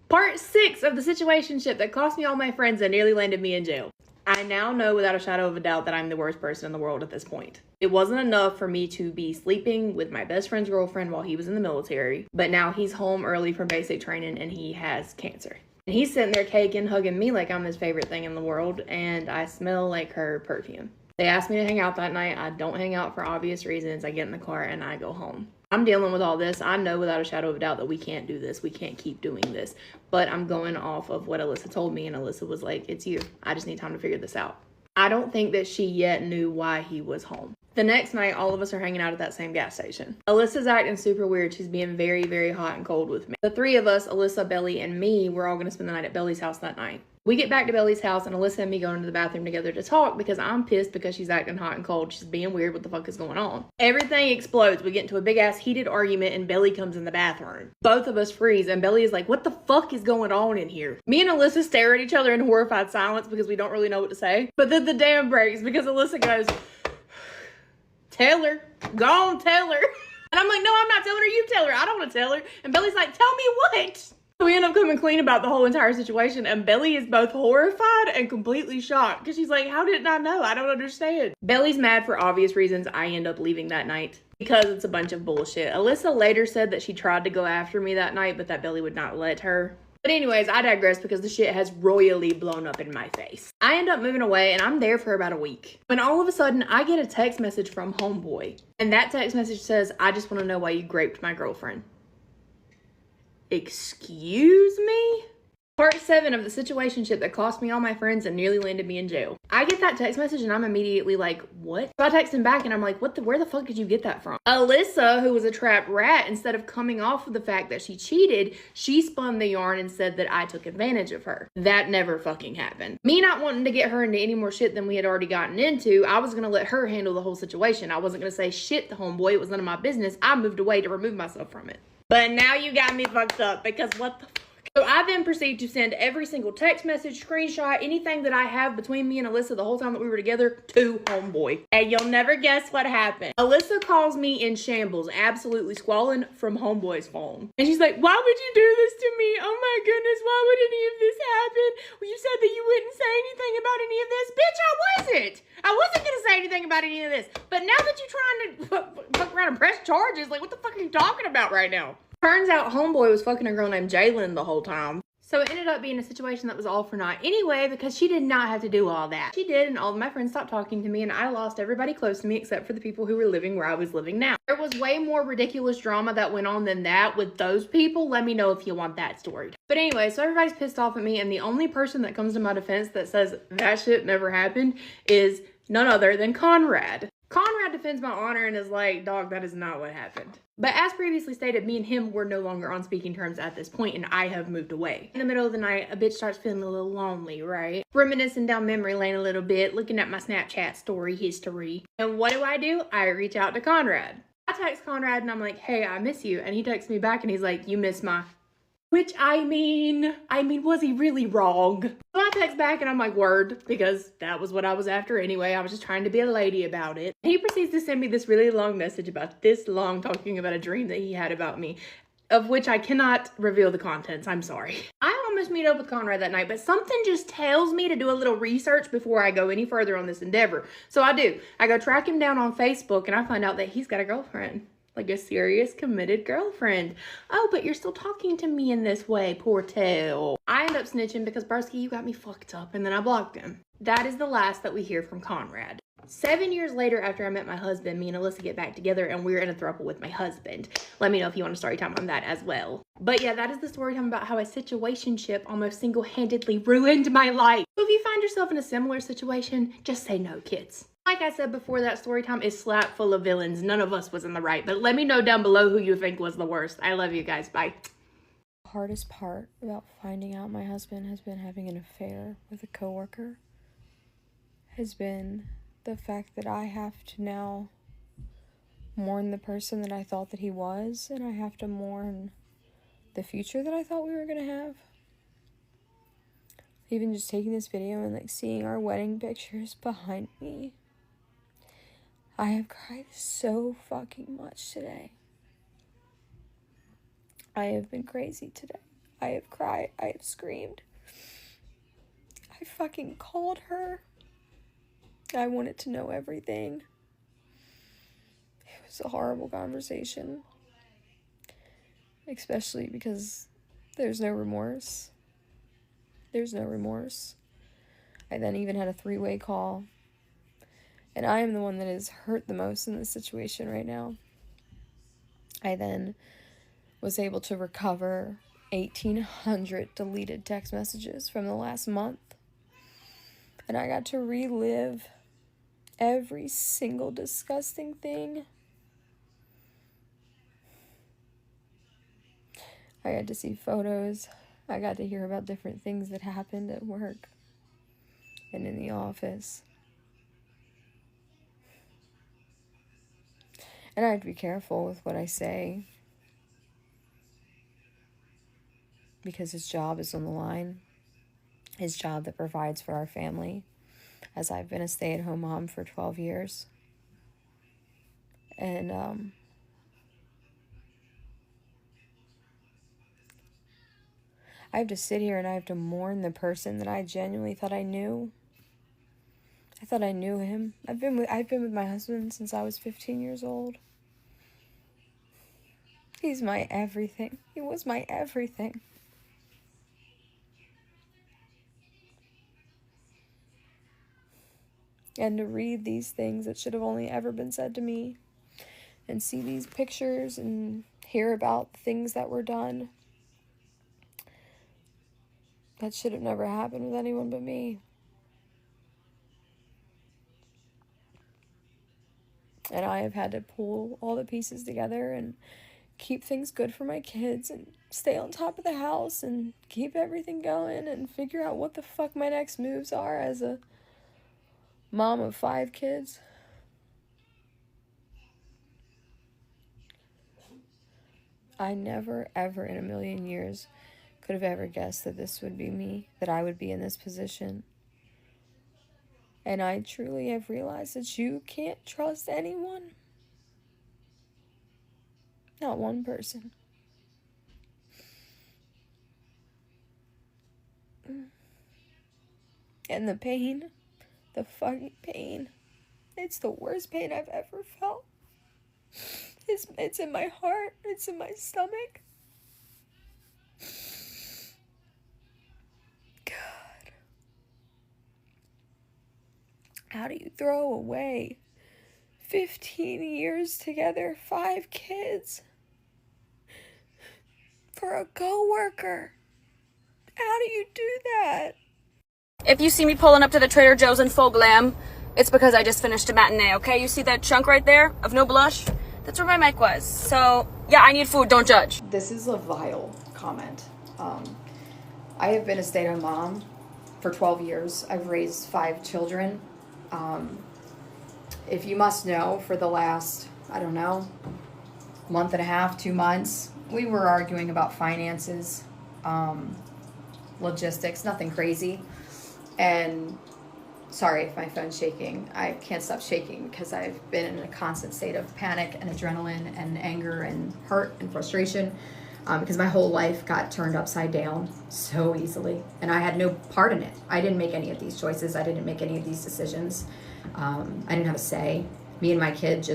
Part 6 of the situationship that cost me all my friends and nearly landed me in jail. I now know without a shadow of a doubt that I'm the worst person in the world at this point. It wasn't enough for me to be sleeping with my best friend's girlfriend while he was in the military, but now he's home early from basic training and he has cancer. And he's sitting there caking, hugging me like I'm his favorite thing in the world, and I smell like her perfume. They asked me to hang out that night. I don't hang out for obvious reasons. I get in the car and I go home. I'm dealing with all this. I know without a shadow of a doubt that we can't do this. We can't keep doing this. But I'm going off of what Alyssa told me, and Alyssa was like, it's you. I just need time to figure this out. I don't think that she yet knew why he was home. The next night, all of us are hanging out at that same gas station. Alyssa's acting super weird. She's being very, very hot and cold with me. The three of us, Alyssa, Belly, and me, we're all going to spend the night at Belly's house that night. We get back to Belly's house, and Alyssa and me go into the bathroom together to talk because I'm pissed because she's acting hot and cold. She's being weird. What the fuck is going on? Everything explodes. We get into a big ass heated argument, and Belly comes in the bathroom. Both of us freeze, and Belly is like, what the fuck is going on in here? Me and Alyssa stare at each other in horrified silence because we don't really know what to say. But then the dam breaks because Alyssa goes, tell her. Go on, tell her. And I'm like, no, I'm not telling her. You tell her. I don't want to tell her. And Belly's like, tell me what? So we end up coming clean about the whole entire situation, and Belly is both horrified and completely shocked because she's like, how didn't I know? I don't understand. Belly's mad for obvious reasons. I end up leaving that night because it's a bunch of bullshit. Alyssa later said that she tried to go after me that night, but that Belly would not let her. But anyways, I digress because the shit has royally blown up in my face. I end up moving away, and I'm there for about a week. When all of a sudden, I get a text message from Homeboy. And that text message says, I just want to know why you raped my girlfriend. Excuse me? Part 7 of the situationship that cost me all my friends and nearly landed me in jail. I get that text message and I'm immediately like, what? So I text him back and I'm like, where the fuck did you get that from? Alyssa, who was a trapped rat, instead of coming off of the fact that she cheated, she spun the yarn and said that I took advantage of her. That never fucking happened. Me not wanting to get her into any more shit than we had already gotten into, I was gonna let her handle the whole situation. I wasn't gonna say shit to Homeboy. It was none of my business. I moved away to remove myself from it. But now you got me fucked up because what the fuck? So I then proceed to send every single text message, screenshot, anything that I have between me and Alyssa the whole time that we were together to Homeboy. And you'll never guess what happened. Alyssa calls me in shambles, absolutely squalling from Homeboy's phone. And she's like, why would you do this to me? Oh my goodness, why would any of this happen? Well, you said that you wouldn't say anything about any of this. Bitch, I wasn't. I wasn't going to say anything about any of this. But now that you're trying to fuck around and press charges, like what the fuck are you talking about right now? Turns out Homeboy was fucking a girl named Jalen the whole time. So it ended up being a situation that was all for naught anyway, because she did not have to do all that. She did, and all of my friends stopped talking to me, and I lost everybody close to me except for the people who were living where I was living now. There was way more ridiculous drama that went on than that with those people. Let me know if you want that story. But anyway, so everybody's pissed off at me, and the only person that comes to my defense that says that shit never happened is none other than Conrad. Conrad defends my honor and is like, dog, that is not what happened. But as previously stated, me and him were no longer on speaking terms at this point, and I have moved away. In the middle of the night, a bitch starts feeling a little lonely, right? Reminiscing down memory lane a little bit, looking at my Snapchat story history. And what do? I reach out to Conrad. I text Conrad and I'm like, hey, I miss you. And he texts me back and he's like, you miss my... Which I mean, was he really wrong? So I text back and I'm like, word, because that was what I was after anyway. I was just trying to be a lady about it. He proceeds to send me this really long message about this long, talking about a dream that he had about me, of which I cannot reveal the contents. I'm sorry. I almost meet up with Conrad that night, but something just tells me to do a little research before I go any further on this endeavor. So I do. I go track him down on Facebook and I find out that he's got a girlfriend. Like a serious, committed girlfriend. Oh, but you're still talking to me in this way, poor tail. I end up snitching because, Barsky, you got me fucked up, and then I blocked him. That is the last that we hear from Conrad. 7 years later, after I met my husband, me and Alyssa get back together, and we're in a throuple with my husband. Let me know if you want a story time on that as well. But yeah, that is the story time about how a situationship almost single-handedly ruined my life. So if you find yourself in a similar situation, just say no, kids. Like I said before, that story time is slap full of villains. None of us was in the right, but let me know down below who you think was the worst. I love you guys. Bye. The hardest part about finding out my husband has been having an affair with a coworker has been the fact that I have to now mourn the person that I thought that he was, and I have to mourn the future that I thought we were gonna have. Even just taking this video and like seeing our wedding pictures behind me, I have cried so fucking much today. I have been crazy today. I have cried. I have screamed. I fucking called her. I wanted to know everything. It was a horrible conversation. Especially because there's no remorse. There's no remorse. I then even had a 3-way call. And I am the one that is hurt the most in this situation right now. I then was able to recover 1,800 deleted text messages from the last month. And I got to relive every single disgusting thing. I got to see photos. I got to hear about different things that happened at work and in the office. And I have to be careful with what I say, because his job is on the line. His job that provides for our family, as I've been a stay-at-home mom for 12 years. And I have to sit here and I have to mourn the person that I genuinely thought I knew. I thought I knew him. I've been with my husband since I was 15 years old. He's my everything. He was my everything. And to read these things that should have only ever been said to me, and see these pictures and hear about things that were done that should have never happened with anyone but me. And I have had to pull all the pieces together and keep things good for my kids and stay on top of the house and keep everything going and figure out what the fuck my next moves are as a mom of 5 kids. I never, ever in a million years could have ever guessed that this would be me, that I would be in this position. And I truly have realized that you can't trust anyone. Not one person. And the pain, the fucking pain, it's the worst pain I've ever felt. It's in my heart, it's in my stomach. How do you throw away 15 years together, 5 kids, for a coworker? How do you do that? If you see me pulling up to the Trader Joe's in full glam, it's because I just finished a matinee, okay? You see that chunk right there of no blush? That's where my mic was. So, yeah, I need food, don't judge. This is a vile comment. I have been a stay-at-home mom for 12 years. I've raised 5 children. If you must know, for the last, I don't know, month and a half, 2 months, we were arguing about finances, logistics, nothing crazy. And sorry if my phone's shaking. I can't stop shaking because I've been in a constant state of panic and adrenaline and anger and hurt and frustration, because my whole life got turned upside down so easily. And I had no part in it. I didn't make any of these choices. I didn't make any of these decisions. I didn't have a say. Me and my kids,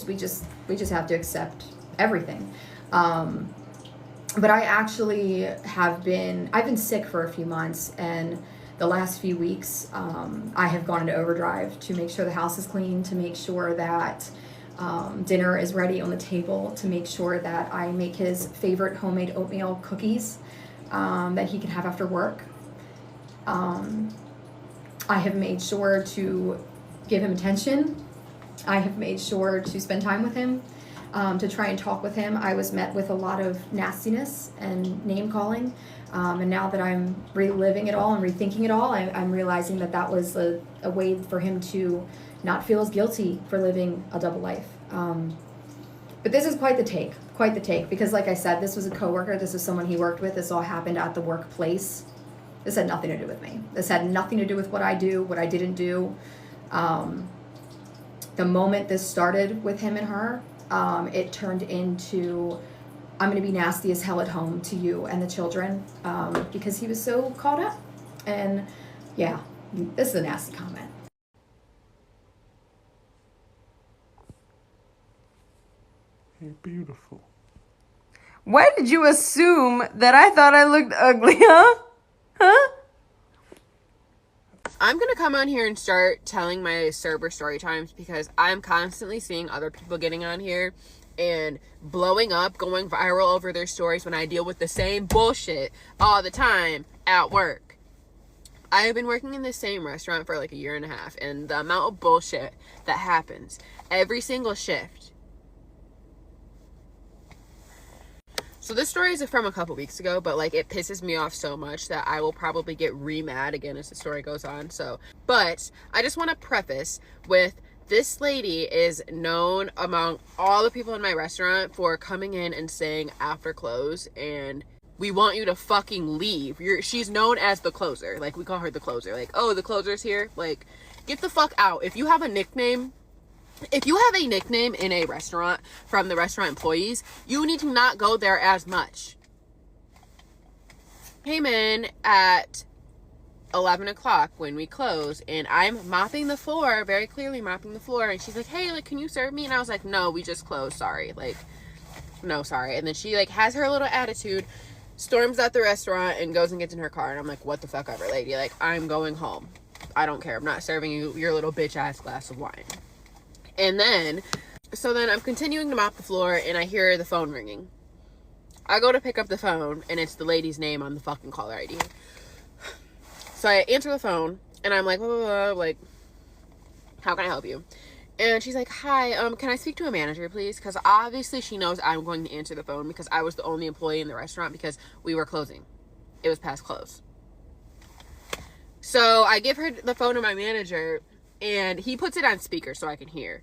we just have to accept everything. But I actually I've been sick for a few months, and the last few weeks, I have gone into overdrive to make sure the house is clean, to make sure that dinner is ready on the table, to make sure that I make his favorite homemade oatmeal cookies that he can have after work. I have made sure to give him attention. I have made sure to spend time with him, to try and talk with him. I was met with a lot of nastiness and name calling. And now that I'm reliving it all and rethinking it all, I'm realizing that was a way for him to not feel as guilty for living a double life. But this is quite the take, because like I said, this was a coworker. This is someone he worked with. This all happened at the workplace. This had nothing to do with me. This had nothing to do with what I do, what I didn't do. The moment this started with him and her, it turned into, I'm going to be nasty as hell at home to you and the children, because he was so caught up. And yeah, this is a nasty comment. You're beautiful. Why did you assume that I thought I looked ugly, huh? Huh? I'm gonna come on here and start telling my server story times, because I'm constantly seeing other people getting on here and blowing up, going viral over their stories when I deal with the same bullshit all the time at work. I have been working in the same restaurant for like a year and a half, and the amount of bullshit that happens every single shift. So this story is from a couple weeks ago, but like it pisses me off so much that I will probably get re-mad again as the story goes on. But I just want to preface with, this lady is known among all the people in my restaurant for coming in and saying after close, and we want you to fucking leave. She's known as the closer. Like, we call her the closer. Like, oh, the closer's here. Like, get the fuck out. If you have a nickname in a restaurant from the restaurant employees, you need to not go there as much. Came in at 11 o'clock when we closed, and I'm mopping the floor, very clearly mopping the floor, and she's like, hey, like, can you serve me? And I was like, no, we just closed, sorry. Like, no, sorry. And then she like has her little attitude, storms out the restaurant, and goes and gets in her car, and I'm like, what the fuck ever, lady. Like, I'm going home. I don't care. I'm not serving you your little bitch ass glass of wine. And then, so then I'm continuing to mop the floor, and I hear the phone ringing. I go to pick up the phone, and it's the lady's name on the fucking caller ID. So I answer the phone, and I'm like, blah, blah, blah, like, how can I help you? And she's like, hi, can I speak to a manager, please? Because obviously she knows I'm going to answer the phone, because I was the only employee in the restaurant, because we were closing. It was past close. So I give her the phone to my manager, and he puts it on speaker so I can hear.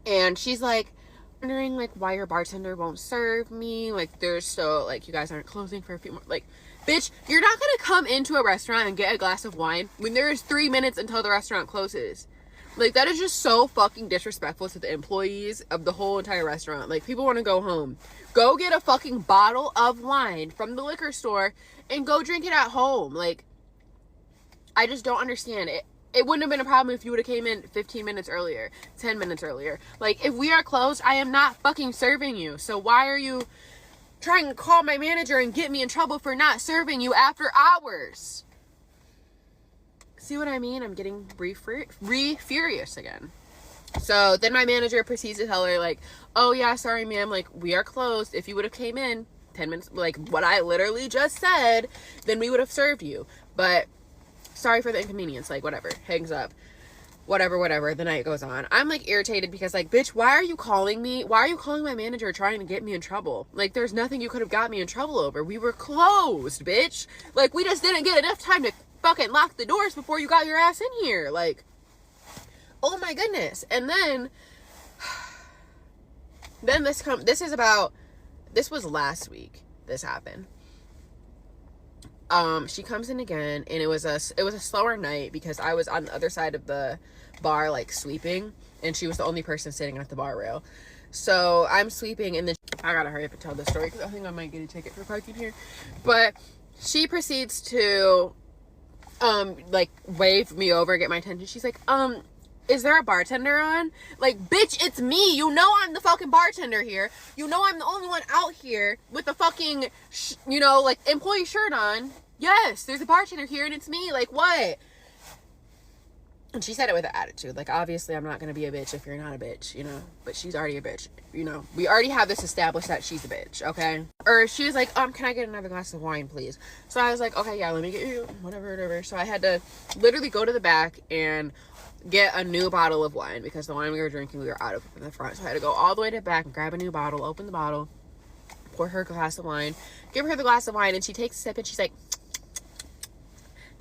And she's like, wondering like why your bartender won't serve me. Like, there's so, like, you guys aren't closing for a few more. Like, bitch, you're not gonna come into a restaurant and get a glass of wine when there's 3 minutes until the restaurant closes. Like, that is just so fucking disrespectful to the employees of the whole entire restaurant. Like, people want to go home. Go get a fucking bottle of wine from the liquor store and go drink it at home. Like, I just don't understand it. It wouldn't have been a problem if you would have came in 15 minutes earlier, 10 minutes earlier. Like, if we are closed, I am not fucking serving you. So why are you trying to call my manager and get me in trouble for not serving you after hours? See what I mean? I'm getting furious again. So then my manager proceeds to tell her, like, oh yeah, sorry ma'am, like, we are closed. If you would have came in 10 minutes, like what I literally just said, then we would have served you. But sorry for the inconvenience, like, whatever. Hangs up. Whatever. The night goes on. I'm, like, irritated because, like, bitch, why are you calling me? Why are you calling my manager trying to get me in trouble? Like, there's nothing you could have got me in trouble over. We were closed, bitch. Like, we just didn't get enough time to fucking lock the doors before you got your ass in here. Like, oh my goodness. And then this was last week this happened. She comes in again, and it was a slower night because I was on the other side of the bar, like, sweeping, and she was the only person sitting at the bar rail. So I'm sweeping, and then I gotta hurry up and tell this story because I think I might get a ticket for parking here. But she proceeds to like, wave me over, get my attention. She's like, is there a bartender on? Like, bitch, it's me. You know I'm the fucking bartender here. You know I'm the only one out here with the fucking, like, employee shirt on. Yes, there's a bartender here, and it's me. Like, what? And she said it with an attitude. Like, obviously, I'm not going to be a bitch if you're not a bitch, But she's already a bitch, We already have this established that she's a bitch, okay? Or she was like, can I get another glass of wine, please? So I was like, okay, yeah, let me get you whatever. So I had to literally go to the back and get a new bottle of wine because the wine we were drinking, we were out of in the front. So I had to go all the way to the back and grab a new bottle, open the bottle, pour her a glass of wine, give her the glass of wine, and she takes a sip and she's like,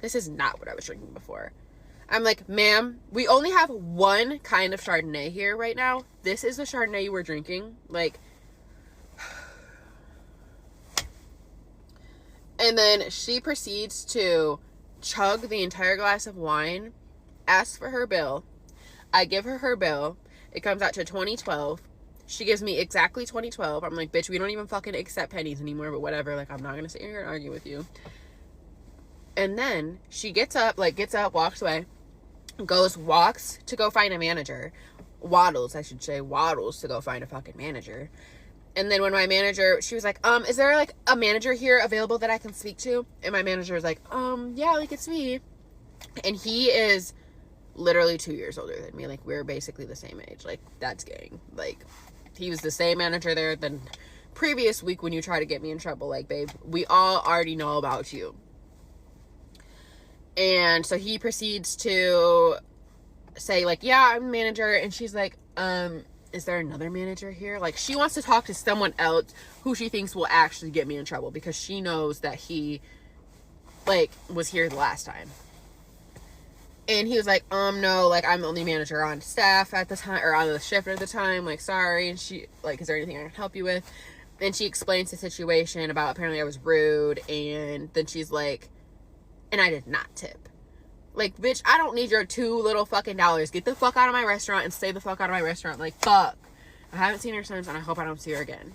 this is not what I was drinking before. I'm like, ma'am, we only have one kind of Chardonnay here right now. This is the Chardonnay you were drinking. Like, and then she proceeds to chug the entire glass of wine, asks for her bill. I give her her bill. It comes out to $20.12. She gives me exactly $20.12. I'm like, bitch, we don't even fucking accept pennies anymore, but whatever. Like, I'm not gonna sit here and argue with you. And then she gets up, walks away, walks to go find a manager. Waddles to go find a fucking manager. And then when my manager, she was like, is there, like, a manager here available that I can speak to? And my manager was like, yeah, like, it's me. And he is literally 2 years older than me. Like, we're basically the same age. Like, that's gang. Like, he was the same manager there than previous week when you try to get me in trouble. Like, babe, we all already know about you. And so he proceeds to say, like, yeah, I'm the manager. And she's like, is there another manager here? Like, she wants to talk to someone else who she thinks will actually get me in trouble because she knows that he, like, was here the last time. And he was like, no, like, I'm the only manager on staff at the time, or on the shift at the time. Like, sorry. And she, like, is there anything I can help you with? And she explains the situation about apparently I was rude. And then she's like, and I did not tip. Like, bitch, I don't need your $2 little fucking dollars. Get the fuck out of my restaurant and stay the fuck out of my restaurant. Like, fuck. I haven't seen her since, and I hope I don't see her again.